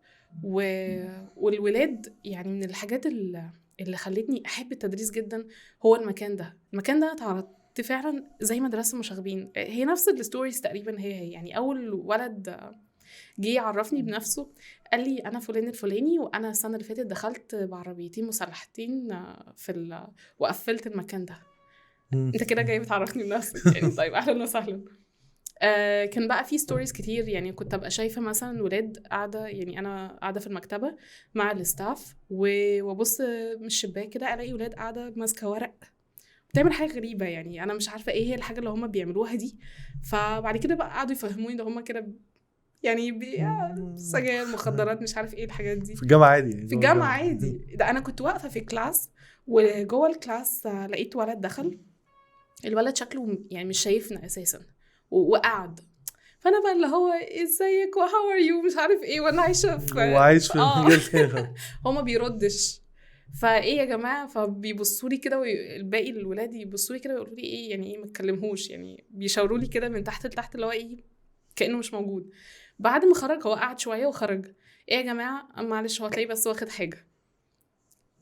والولاد يعني من الحاجات اللي خلتني احب التدريس جدا هو المكان ده اتعرضت فعلا زي مدرسه المشاغبين. هي نفس الستوريز تقريبا، هي يعني اول ولد جه يعرفني بنفسه قال لي انا فلان الفلاني، وانا السنه اللي فاتت دخلت بعربيتين مسلحتين وقفلت المكان ده. انت كده جاي بتعرفني بنفسك يعني؟ طيب اهلا وسهلا. كان بقى في ستوريز كتير. يعني كنت ابقى شايفه مثلا ولاد قاعده، يعني انا قاعده في المكتبه مع الستاف وابص من الشباك كده الاقي ولاد قاعده ماسكه ورق بتعمل حاجه غريبه. يعني انا مش عارفه ايه هي الحاجه اللي هم بيعملوها دي. فبعد كده بقى قعدوا يفهموني ده هم كده يعني سجاير مخدرات مش عارف ايه الحاجات دي في الجامعه عادي. في الجامعه عادي. ده انا كنت واقفه في كلاس وجوه الكلاس لقيت ولد دخل. الولد شكله يعني مش شايفنا اساسا وقعد. فانا بقى اللي هو ازيك وهاو ار يو مش عارف ايه، وانا عايشه في وعايش في هو ما بيردش. فايه يا جماعه؟ فبيبصوا لي كده والباقي الولاد يبصوا لي كده ويقولوا لي ايه يعني ايه ما تكلمهوش، يعني بيشاوروا لي كده من تحت لتحت اللي هو ايه كانه مش موجود. بعد ما خرج هو قعد شويه وخرج. ايه يا جماعه معلش هو تلاقيه بس واخد حاجه.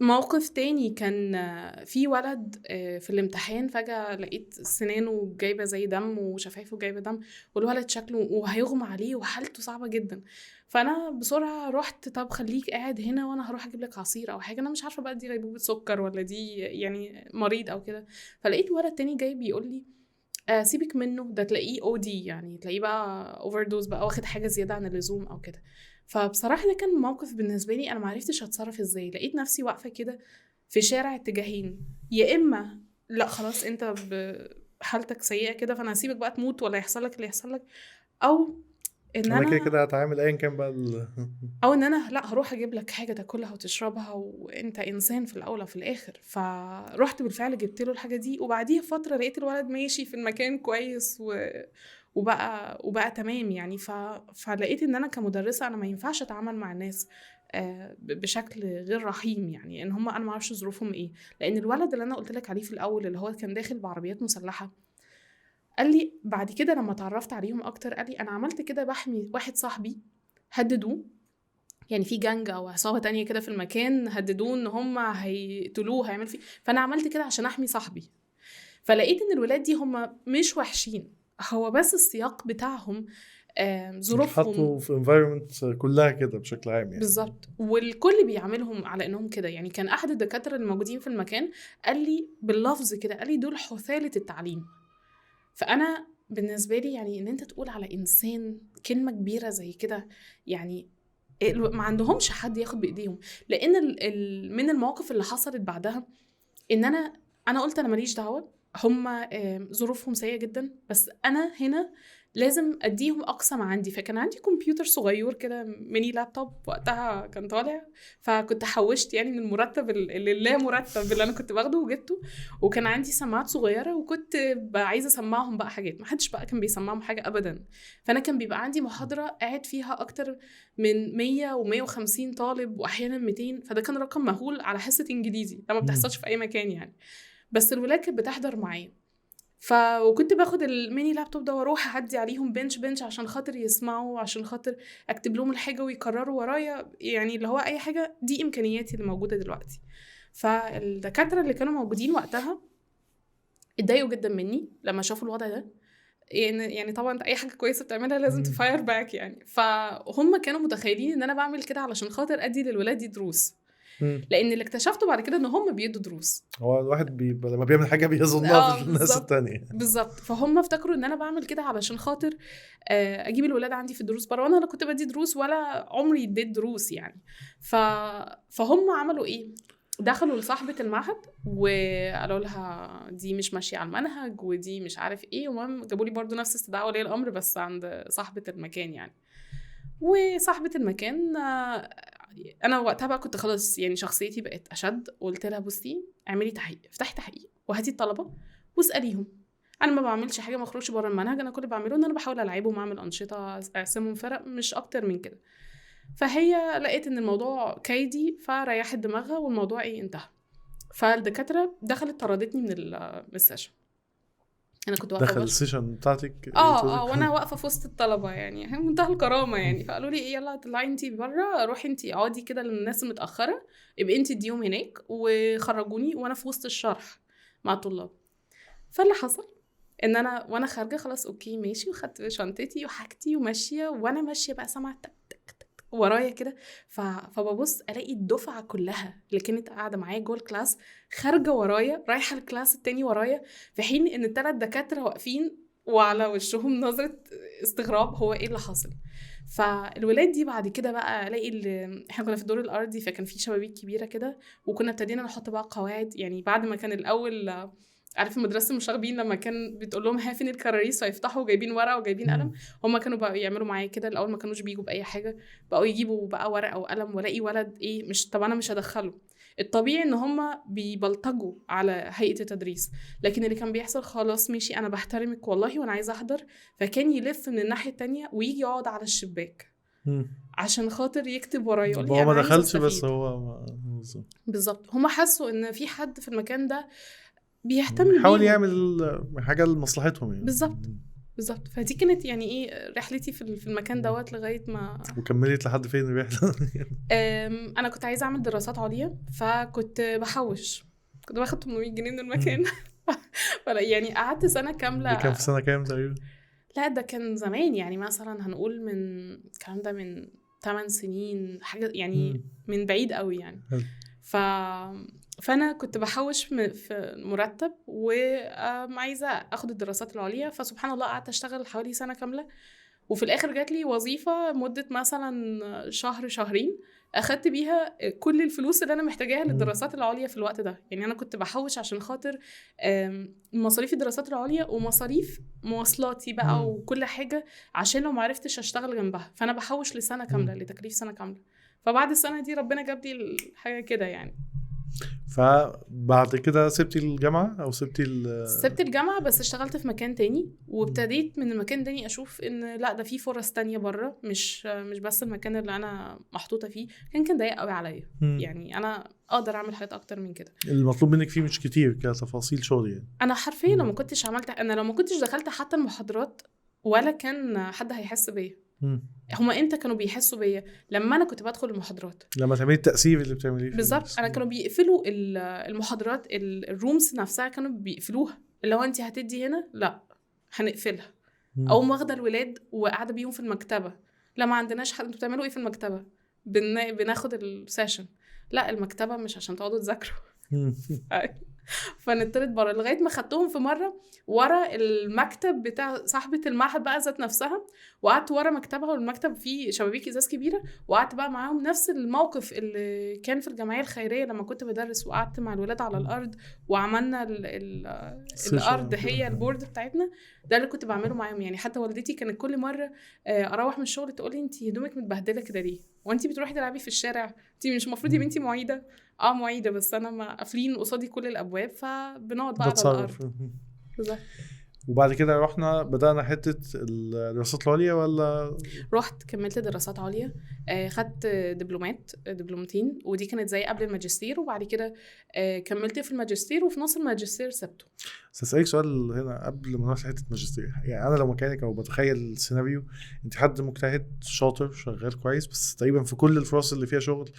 موقف تاني كان في ولد في الامتحان فجأة لقيت سنانه جايبة زي دم وشفايفه جايبة دم، والولد شكله وهيغمى عليه وحالته صعبة جدا. فأنا بسرعة رحت طب خليك قاعد هنا وأنا هروح أجيب لك عصير أو حاجة. أنا مش عارفة بقى دي غيبوبة سكر ولا دي يعني مريض أو كده. فلقيت ولد تاني جاي بيقول لي سيبك منه، ده تلاقيه OD يعني، تلاقيه بقى اوفردوز بقى، واخد حاجه زياده عن اللزوم او كده. فبصراحه ده كان موقف بالنسبه لي انا معرفتش اتصرف ازاي. لقيت نفسي واقفه كده في شارع اتجاهين، يا اما لا خلاص انت بحالتك سيئه كده فانا هسيبك بقى تموت ولا يحصل لك اللي يحصل لك، او ان انا كده انا كده هتعامل ايا كان بقى او ان انا لا هروح اجيب لك حاجه تاكلها وتشربها، وانت انسان في الاول وفي الاخر. فرحت بالفعل جبت له الحاجه دي، وبعديها فتره لقيت الولد ماشي في المكان كويس وبقى تمام يعني. فلقيت ان انا كمدرسه انا ما ينفعش اتعامل مع الناس بشكل غير رحيم يعني، ان هم انا ما اعرفش ظروفهم ايه. لان الولد اللي انا قلت لك عليه في الاول اللي هو كان داخل بعربيات مسلحه، قال لي بعد كده لما اتعرفت عليهم اكتر، قال لي انا عملت كده بحمي واحد صاحبي، هددوه يعني في جانج او عصابه تانية كده في المكان، هددوه ان هم هيقتلوه هيعملوا فيه، فانا عملت كده عشان احمي صاحبي. فلقيت ان الولاد دي هم مش وحشين، هو بس السياق بتاعهم ظروفهم اتحطوا في environment كلها كده بشكل عام يعني. بالظبط، والكل بيعملهم على انهم كده يعني. كان احد الدكاتره الموجودين في المكان قال لي باللفظ كده، قال لي دول حثاله التعليم. فانا بالنسبه لي يعني ان انت تقول على انسان كلمه كبيره زي كده يعني، ما عندهمش حد ياخد بايديهم. لان من المواقف اللي حصلت بعدها ان انا قلت انا ماليش دعوه، هم ظروفهم سيئه جدا، بس انا هنا لازم اديهم اقصى ما عندي. فكان عندي كمبيوتر صغير كده ميني لابتوب وقتها كان طالع، فكنت حوشت يعني من المرتب اللي لا مرتب اللي انا كنت باخده وجبته. وكان عندي سماعات صغيره وكنت عايزه اسمعهم بقى حاجات، ما حدش بقى كان بيسمعهم حاجه ابدا. فانا كان بيبقى عندي محاضره قاعد فيها اكتر من 100 و150 طالب واحيانا 200، فده كان رقم مهول على حصه انجليزي، ده ما بتحصلش في اي مكان يعني. بس الولاد كانت بتحضر معايا، وكنت باخد الميني لابتوب ده واروح اعدي عليهم بنش عشان خاطر يسمعوا، عشان خاطر اكتب لهم الحاجه ويكرروا ورايا يعني، اللي هو اي حاجه دي امكانياتي اللي موجوده دلوقتي. فالدكاتره اللي كانوا موجودين وقتها اتضايقوا جدا مني لما شافوا الوضع ده. يعني طبعا اي حاجه كويسه بتعملها لازم تفاير باك يعني. فهم كانوا متخيلين ان انا بعمل كده علشان خاطر ادي للولاد دي دروس، لان اللي اكتشفته بعد كده ان هم بيدوا دروس. هو الواحد لما بيعمل حاجه بيظنها في الناس التانية. بالظبط. فهم افتكروا ان انا بعمل كده علشان خاطر اجيب الولاد عندي في الدروس بره، وانا لا كنت بدي دروس ولا عمري اديت دروس يعني. فهم عملوا ايه؟ دخلوا لصاحبة المعهد وقالوا لها دي مش ماشية على المنهج ودي مش عارف ايه، ومهم جابوا لي برضو نفس استدعاء ولي الامر بس عند صاحبة المكان يعني. وصاحبة المكان انا وقتها بقى كنت خلاص يعني شخصيتي بقت اشد، قلت لها بصي اعملي تحقيق، افتحي تحقيق وهاتي الطلبه واساليهم. انا ما بعملش حاجه مخروجش بره المنهج، انا كل اللي بعمله ان انا بحاول العبهم واعمل انشطه اقسمهم فرق مش اكتر من كده. فهي لقيت ان الموضوع كيدي فريحت دماغها والموضوع انتهى. فالدكاتره دخلت طردتني من السيشن. انا كنت واقفه دخل السيشن بتاعتك وانا واقفه في وسط الطلبه يعني منتهى الكرامه يعني. فقالوا لي ايه يلا طلعي انتي بره، روحي انتي اقعدي كده للناس المتاخره، يبقى انتي اديهم هناك، وخرجوني وانا في وسط الشرح مع الطلاب. فاللي حصل ان وانا خارجه خلاص اوكي ماشي، وخدت شنطتي وحاجتي وماشيه، وانا ماشيه بقى سمعت تك تك تك ورايا كده. فببص الاقي الدفعه كلها اللي كانت قاعده معايا جوه الكلاس خارجه ورايا رايحه الكلاس التاني ورايا، في حين ان الثلاث دكاتره واقفين وعلى وشهم نظره استغراب هو ايه اللي حاصل. فالولاد دي بعد كده بقى الاقي احنا كنا في الدور الارضي، فكان في شبابيك كبيره كده، وكنا ابتدينا نحط بقى قواعد يعني. بعد ما كان الاول عارف مدرسة المشاغبين لما كان بتقول لهم ها فين الكراريس فيفتحوا جايبين ورقه وجايبين قلم، هم كانوا بقى يعملوا معايا كده. الاول ما كانوش بيجوا باي حاجه، بقوا يجيبوا بقى ورقه وقلم، والاقي ولد مش طب انا مش هدخله. الطبيعي ان هم بيبلطجوا على هيئه التدريس، لكن اللي كان بيحصل خلاص ماشي انا بحترمك والله وانا عايزه احضر، فكان يلف من الناحيه التانية ويجي يقعد على الشباك عشان خاطر يكتب ورايا يقول لي هو انا ما عايزه دخلش استفيد. بس هو بالظبط هم حسوا ان في حد في المكان ده بيهتم بيحاول بيهم، يعمل حاجه لمصلحتهم يعني. بالظبط. فدي كانت يعني رحلتي في المكان دوت لغايه ما وكملت لحد فين الرحله؟ انا كنت عايزه اعمل دراسات عليا، فكنت بحوش، كنت باخد 800 جنيه من المكان يعني قعدت سنه كامله. دي كان في سنه كام تقريبا؟ لا ده كان زمان يعني، مثلا هنقول من الكلام ده من 8 سنين حاجه يعني من بعيد قوي يعني. فانا كنت بحوش في مرتب وعايزه اخد الدراسات العليا. فسبحان الله قعدت اشتغل حوالي سنه كامله، وفي الاخر جات لي وظيفه مده مثلا شهر شهرين اخدت بيها كل الفلوس اللي انا محتاجاها للدراسات العليا في الوقت ده. يعني انا كنت بحوش عشان خاطر مصاريف الدراسات العليا ومصاريف مواصلاتي بقى وكل حاجه، عشان لو معرفتش اشتغل جنبها. فانا بحوش لسنه كامله، لتكليف سنه كامله. فبعد السنه دي ربنا جاب لي الحاجه كده يعني. فبعد كده سبتي الجامعة او سبتي سبت الجامعة بس اشتغلت في مكان تاني، وابتديت من المكان تاني اشوف ان لا ده في فرص تانية بره، مش بس المكان اللي انا محطوطة فيه كان ضيق قوي عليا. يعني انا اقدر اعمل حاجات اكتر من كده. المطلوب منك فيه مش كتير كتفاصيل شغل يعني. انا حرفيا لو ما كنتش عملت، انا لو ما كنتش دخلت حتى المحاضرات ولا كان حد هيحس بيا. هما امتى كانوا بيحسوا بيا؟ لما انا كنت بدخل المحاضرات، لما تعملي التأثير اللي بتعمليه بالظبط. انا كانوا بيقفلوا المحاضرات، الرومز نفسها كانوا بيقفلوها. اللي هو انت هتدي هنا، لا هنقفلها. او واخده الولاد وقاعده بيهم في المكتبه، لا ما عندناش حد، انتوا بتعملوا ايه في المكتبه؟ بناخد السيشن. لا المكتبه مش عشان تقعدوا تذاكروا. فنطرد بره لغايه ما خدتهم في مره ورا المكتب بتاع صاحبه المعهد بقى ذات نفسها، وقعدت ورا مكتبها، والمكتب فيه شبابيك ازاز كبيره، وقعدت بقى معاهم نفس الموقف اللي كان في الجمعيه الخيريه لما كنت بدرس، وقعدت مع الولاد على الارض وعملنا الارض هي البورد بتاعتنا. ده اللي كنت بعمله معاهم. يعني حتى والدتي كانت كل مره اروح من الشغل تقول لي انت هدومك متبهدله كده ليه؟ وانت بتروحي تلعبي في الشارع؟ انت مش المفروض يا بنتي معيده؟ معيده، بس انا ما قافلين قصادي كل الابواب، فبنقعد بقى على الارض. بالظبط. وبعد كده بدأنا حتة الدراسات العليا ولا؟ رحت كملت دراسات عليا، خدت دبلومتين، ودي كانت زي قبل الماجستير. وبعد كده كملت في الماجستير، وفي نص الماجستير سبته. سأسألك سؤال هنا قبل ما نروح لحتة ماجستير. يعني أنا لو مكانك أو بتخيل السيناريو، أنت حد مجتهد شاطر شغال كويس، بس تقريبا في كل الفرص اللي فيها شغل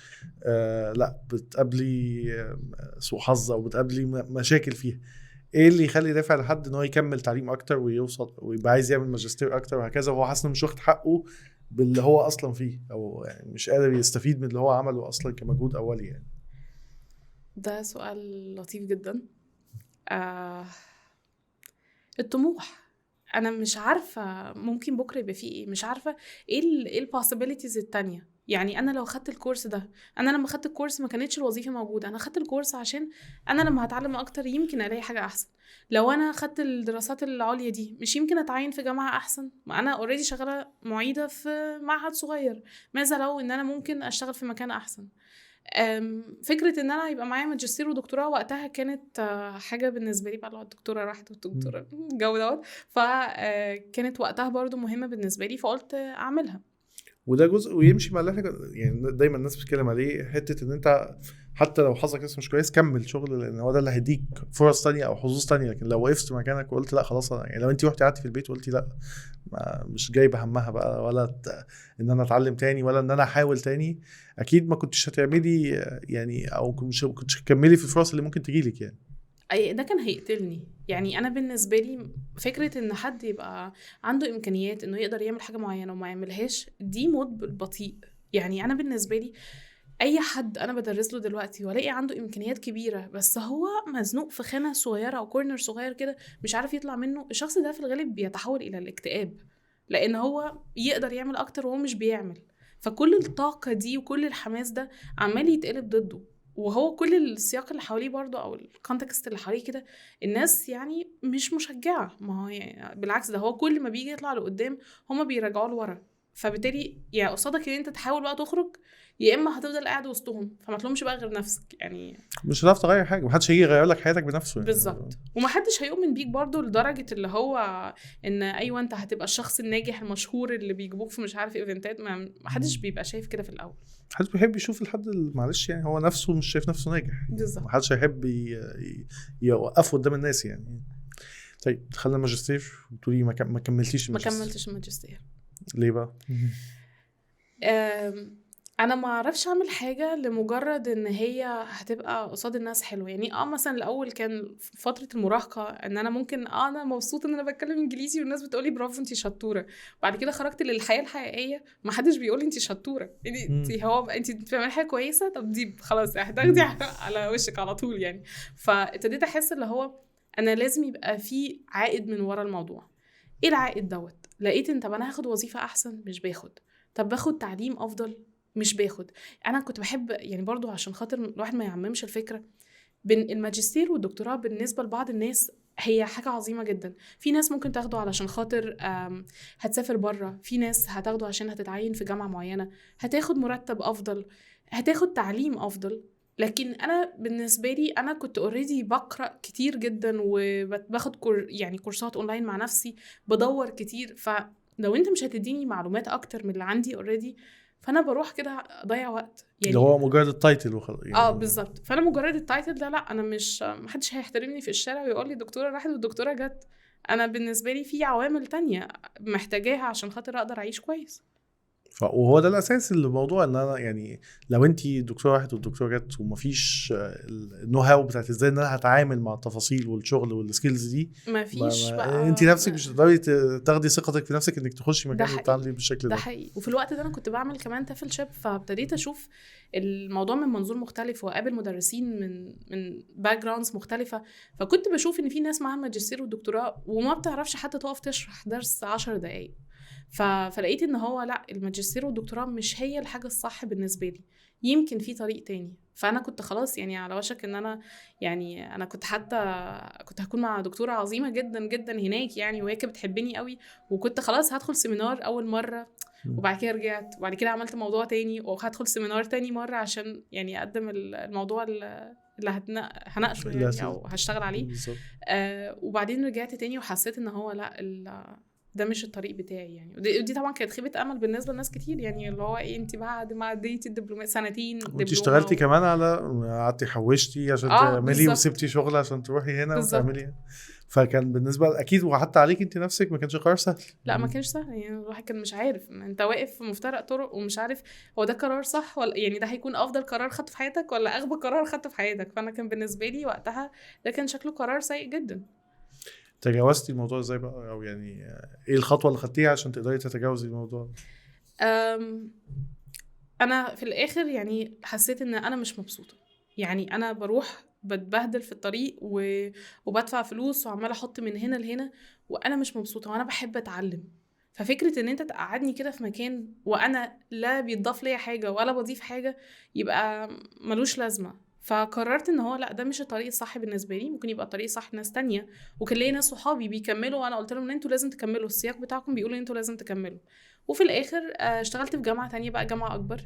لا بتقابلي سوء حظ أو بتقابلي مشاكل فيها. ايه اللي يخلي دافع لحد ان هو يكمل تعليم اكتر ويوصل ويبقى عايز يعمل ماجستير اكتر وهكذا، وهو حاسس انه مش واخد حقه باللي هو اصلا فيه، او يعني مش قادر يستفيد من اللي هو عمله اصلا كمجهود اولي يعني؟ ده سؤال لطيف جدا. الطموح. انا مش عارفه ممكن بكره يبقى فيه ايه، مش عارفه ايه البوسيبيليتيز التانية. يعني انا لو خدت الكورس ده، انا لما خدت الكورس ما كانتش الوظيفه موجوده، انا خدت الكورس عشان انا لما هتعلم اكتر يمكن الاقي حاجه احسن. لو انا خدت الدراسات العليا دي مش يمكن اتعين في جامعه احسن؟ ما انا اوريدي شغاله معيده في معهد صغير، ماذا لو ان انا ممكن اشتغل في مكان احسن؟ فكرة ان انا يبقى معايا ماجستير ودكتوراه وقتها كانت حاجة بالنسبة لي بقى. لو الدكتورة راحت والدكتورة الجو دوت، فكانت وقتها برضو مهمة بالنسبة لي، فقلت اعملها. وده جزء ويمشي مع اللي احنا يعني دايما الناس بتتكلم عليه، حته ان انت حتى لو حظك لسه مش كويس كمل شغل، لان هو ده اللي هيديك فرص تانية او حظوظ تانية. لكن لو وقفت مكانك وقلت لا خلاص، يعني لو انت رحتي قعدتي في البيت وقلتي لا مش جايبه همها بقى، ولا ان انا اتعلم تاني، ولا ان انا احاول تاني، اكيد ما كنتش هتعملي يعني، او كنتش هتكملي في الفرص اللي ممكن تجيلك يعني. ده كان هيقتلني. يعني انا بالنسبه لي فكره ان حد يبقى عنده امكانيات انه يقدر يعمل حاجه معينه وما يعملهاش، دي موت بالبطيء. يعني انا بالنسبه لي اي حد انا بدرس له دلوقتي والاقي عنده امكانيات كبيره بس هو مزنوق في خانه صغيره او كورنر صغير كده مش عارف يطلع منه، الشخص ده في الغالب بيتحول الى الاكتئاب، لان هو يقدر يعمل اكتر وهو مش بيعمل. فكل الطاقه دي وكل الحماس ده عمال يتقلب ضده، وهو كل السياق اللي حواليه برضو او الكونتكست اللي حواليه كده الناس يعني مش مشجعه. ما هو يعني بالعكس، ده هو كل ما بيجي يطلع لقدام هما بيرجعوا لورا. فبالتالي يعني قصادك ان انت تحاول بقى تخرج، يا اما هتفضل قاعد وسطهم فما تلومش بقى غير نفسك. يعني مش هتعرف تغير حاجه، محدش هيجي يغير لك حياتك بنفسه يعني. بالظبط. ومحدش هيؤمن بيك برضو لدرجه اللي هو ان ايوه انت هتبقى الشخص الناجح المشهور اللي بيجيبوك في مش عارف ايفنتات. ما حدش بيبقى شايف كده في الاول. محدش بيحب يشوف الحد معلش يعني هو نفسه مش شايف نفسه ناجح. بالظبط. محدش هيحب يوقفه قدام الناس يعني. طيب دخلنا الماجستير وتقولي ما كملتيش الماجستير. ما كملتش الماجستير. ليه بقى؟ انا ما اعرفش اعمل حاجه لمجرد ان هي هتبقى قصاد الناس حلوه. يعني مثلا الاول كان في فتره المراهقه ان انا ممكن انا مبسوطه ان انا بتكلم انجليزي والناس بتقولي برافو انت شطوره. بعد كده خرجت للحياه الحقيقيه ما حدش بيقول انت شطوره، انت هو انت بتعملي حاجه كويسه، طب دي خلاص هتاخدي على وشك على طول يعني. فابتديت احس اللي هو انا لازم يبقى في عائد من ورا الموضوع. ايه العائد دوت؟ لقيت ان طب انا هاخد وظيفه احسن، مش باخد. طب باخد تعليم افضل، مش باخد. انا كنت بحب يعني برضو عشان خاطر الواحد ما يعممش الفكره، بين الماجستير والدكتوراه بالنسبه لبعض الناس هي حاجه عظيمه جدا. في ناس ممكن تاخده علشان خاطر هتسافر بره، في ناس هتاخده عشان هتتعين في جامعه معينه، هتاخد مرتب افضل، هتاخد تعليم افضل. لكن انا بالنسبه لي انا كنت اوريدي بقرا كتير جدا وباخد يعني كورسات اونلاين مع نفسي، بدور كتير. فلو انت مش هتديني معلومات اكتر من اللي عندي اوريدي، فانا بروح كده اضيع وقت اللي يعني. هو مجرد التايتل وخلاص يعني. بالظبط. فانا مجرد التايتل ده لا، انا مش محدش هيحترمني في الشارع ويقول لي دكتوره راحت والدكتوره جت. انا بالنسبه لي في عوامل تانية محتاجاها عشان خاطر اقدر اعيش كويس. وهو ده الاساس الموضوع، ان انا يعني لو انت دكتوره واحد والدكتوره جت ومفيش النو هاو بتاعت ازاي ان انا هتعامل مع التفاصيل والشغل والسكيلز دي، مفيش بقى. انت نفسك مش هتقدري تاخدي ثقتك في نفسك انك تخشي ده مكان حقيقي، وتتعاملي بالشكل ده ده. حقيقي. وفي الوقت ده انا كنت بعمل كمان تافل شيب، فابتديت اشوف الموضوع من منظور مختلف واقابل مدرسين من باك جراوندز مختلفه. فكنت بشوف ان في ناس معاها ماجستير ودكتوراه وما بتعرفش حتى تقف تشرح درس 10 دقايق. فلقيت ان هو لا، الماجستير والدكتوراه مش هي الحاجه الصح بالنسبه لي، يمكن في طريق تاني. فانا كنت خلاص يعني على وشك ان انا يعني انا كنت كنت هكون مع دكتوره عظيمه جدا جدا هناك يعني، وهي كانت بتحبني قوي، وكنت خلاص هدخل سيمينار اول مره، وبعد كده رجعت، وبعد كده عملت موضوع تاني وهدخل سيمينار تاني مره عشان يعني اقدم الموضوع اللي هناقشه يعني او هشتغل عليه. وبعدين رجعت تاني وحسيت ان هو لا، ده مش الطريق بتاعي يعني. ودي طبعا كانت خيبه امل بالنسبه لناس كتير يعني، اللي هو ايه، انت بعد ما عديتي الدبلومات سنتين وانت اشتغلتي كمان على قعدتي حوشتي عشان تعملي وسبتي شغل عشان تروحي هنا وتعملي. فكان بالنسبه اكيد وحتى عليك انت نفسك ما كانش قرار سهل. لا ما كانش سهل يعني. الواحد كان مش عارف، انت واقف في مفترق طرق ومش عارف هو ده قرار صح ولا يعني ده هيكون افضل قرار خدته في حياتك ولا اغبى قرار خدته في حياتك. فانا كان بالنسبه لي وقتها ده كان شكله قرار سيء جدا. تجاوزتي الموضوع ازاي بقى، او يعني ايه الخطوه اللي خدتيها عشان تقدري تتجاوزي الموضوع؟ انا في الاخر يعني حسيت ان انا مش مبسوطه. يعني انا بروح بتبهدل في الطريق وبدفع فلوس وعماله احط من هنا لهنا وانا مش مبسوطه، وانا بحب اتعلم. ففكره ان انت تقعدني كده في مكان وانا لا بيتضاف لي حاجه ولا بضيف حاجه يبقى ملوش لازمه. فقررت ان هو لا، ده مش الطريق الصح بالنسبه لي، ممكن يبقى الطريق صح ناس تانية. وكان ليا ناس صحابي بيكملوا وانا قلت لهم ان انتوا لازم تكملوا، السياق بتاعكم بيقول ان انتوا لازم تكملوا. وفي الاخر اشتغلت في جامعه تانية بقى، جامعه اكبر.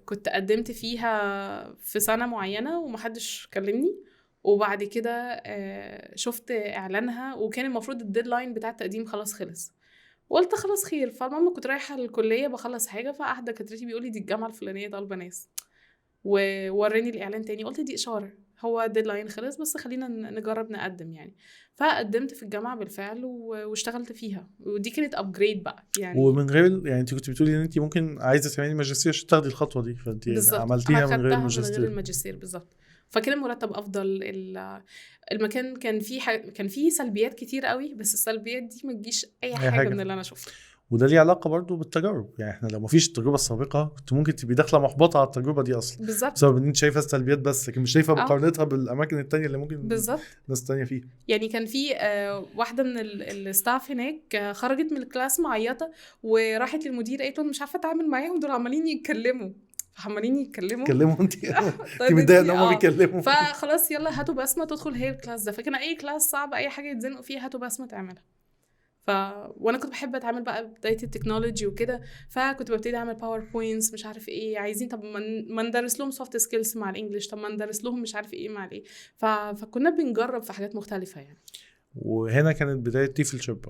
كنت قدمت فيها في سنه معينه ومحدش كلمني. وبعد كده شفت اعلانها وكان المفروض الديدلاين بتاع التقديم خلاص خلص، وقلت خلاص خير. فالمهم كنت رايحه الكليه بخلص حاجه، فاحد دكاترتي بيقول لي دي الجامعه الفلانيه طالبه ناس، ووريني الاعلان تاني. قلت دي اشاره، هو الديدلاين خلص بس خلينا نجرب نقدم يعني. فقدمت في الجامعه بالفعل واشتغلت فيها، ودي كانت ابجريد بقى يعني. ومن غير يعني انت كنت بتقولي ان انت ممكن عايزه تعملي ماجستير عشان تاخدي الخطوه دي، فانت يعني عملتيها من غير ماجستير. من غير الماجستير بالظبط. فكان المرتب افضل، المكان كان فيه سلبيات كتير قوي، بس السلبيات دي ما تجيش اي حاجه من اللي انا شفته. وده ليه علاقه برضو بالتجارب. يعني احنا لو ما فيش التجربه السابقه كنت ممكن تبقي داخله محبطه على التجربه دي اصلا، بالظبط، بسبب ان انت شايفه السلبيات بس، لكن مش شايفه مقارنتها بالاماكن التانية اللي ممكن بالظبط ناس تانية فيها. يعني كان في واحده من الستاف هناك خرجت من الكلاس معيطه وراحت للمدير قالت له مش عارفه اتعامل معاهم، دول عمالين يتكلموا انت متضايقه ان هم بيتكلموا. فخلاص يلا هاتوا بسمه تدخل هي الكلاس ده. فكان اي كلاس صعب، اي حاجه يتزنقوا فيها هاتوا بسمه تعملها. وانا كنت بحب اتعامل بقى بدايه التكنولوجي وكده، فكنت ببتدي اعمل باوربوينتس مش عارف ايه عايزين، طب ما ندرس لهم سوفت سكيلز مع الانجليش، طب ما ندرس لهم مش عارف ايه مع ايه. فكنا بنجرب في حاجات مختلفه يعني. وهنا كانت بدايه تيفل شيب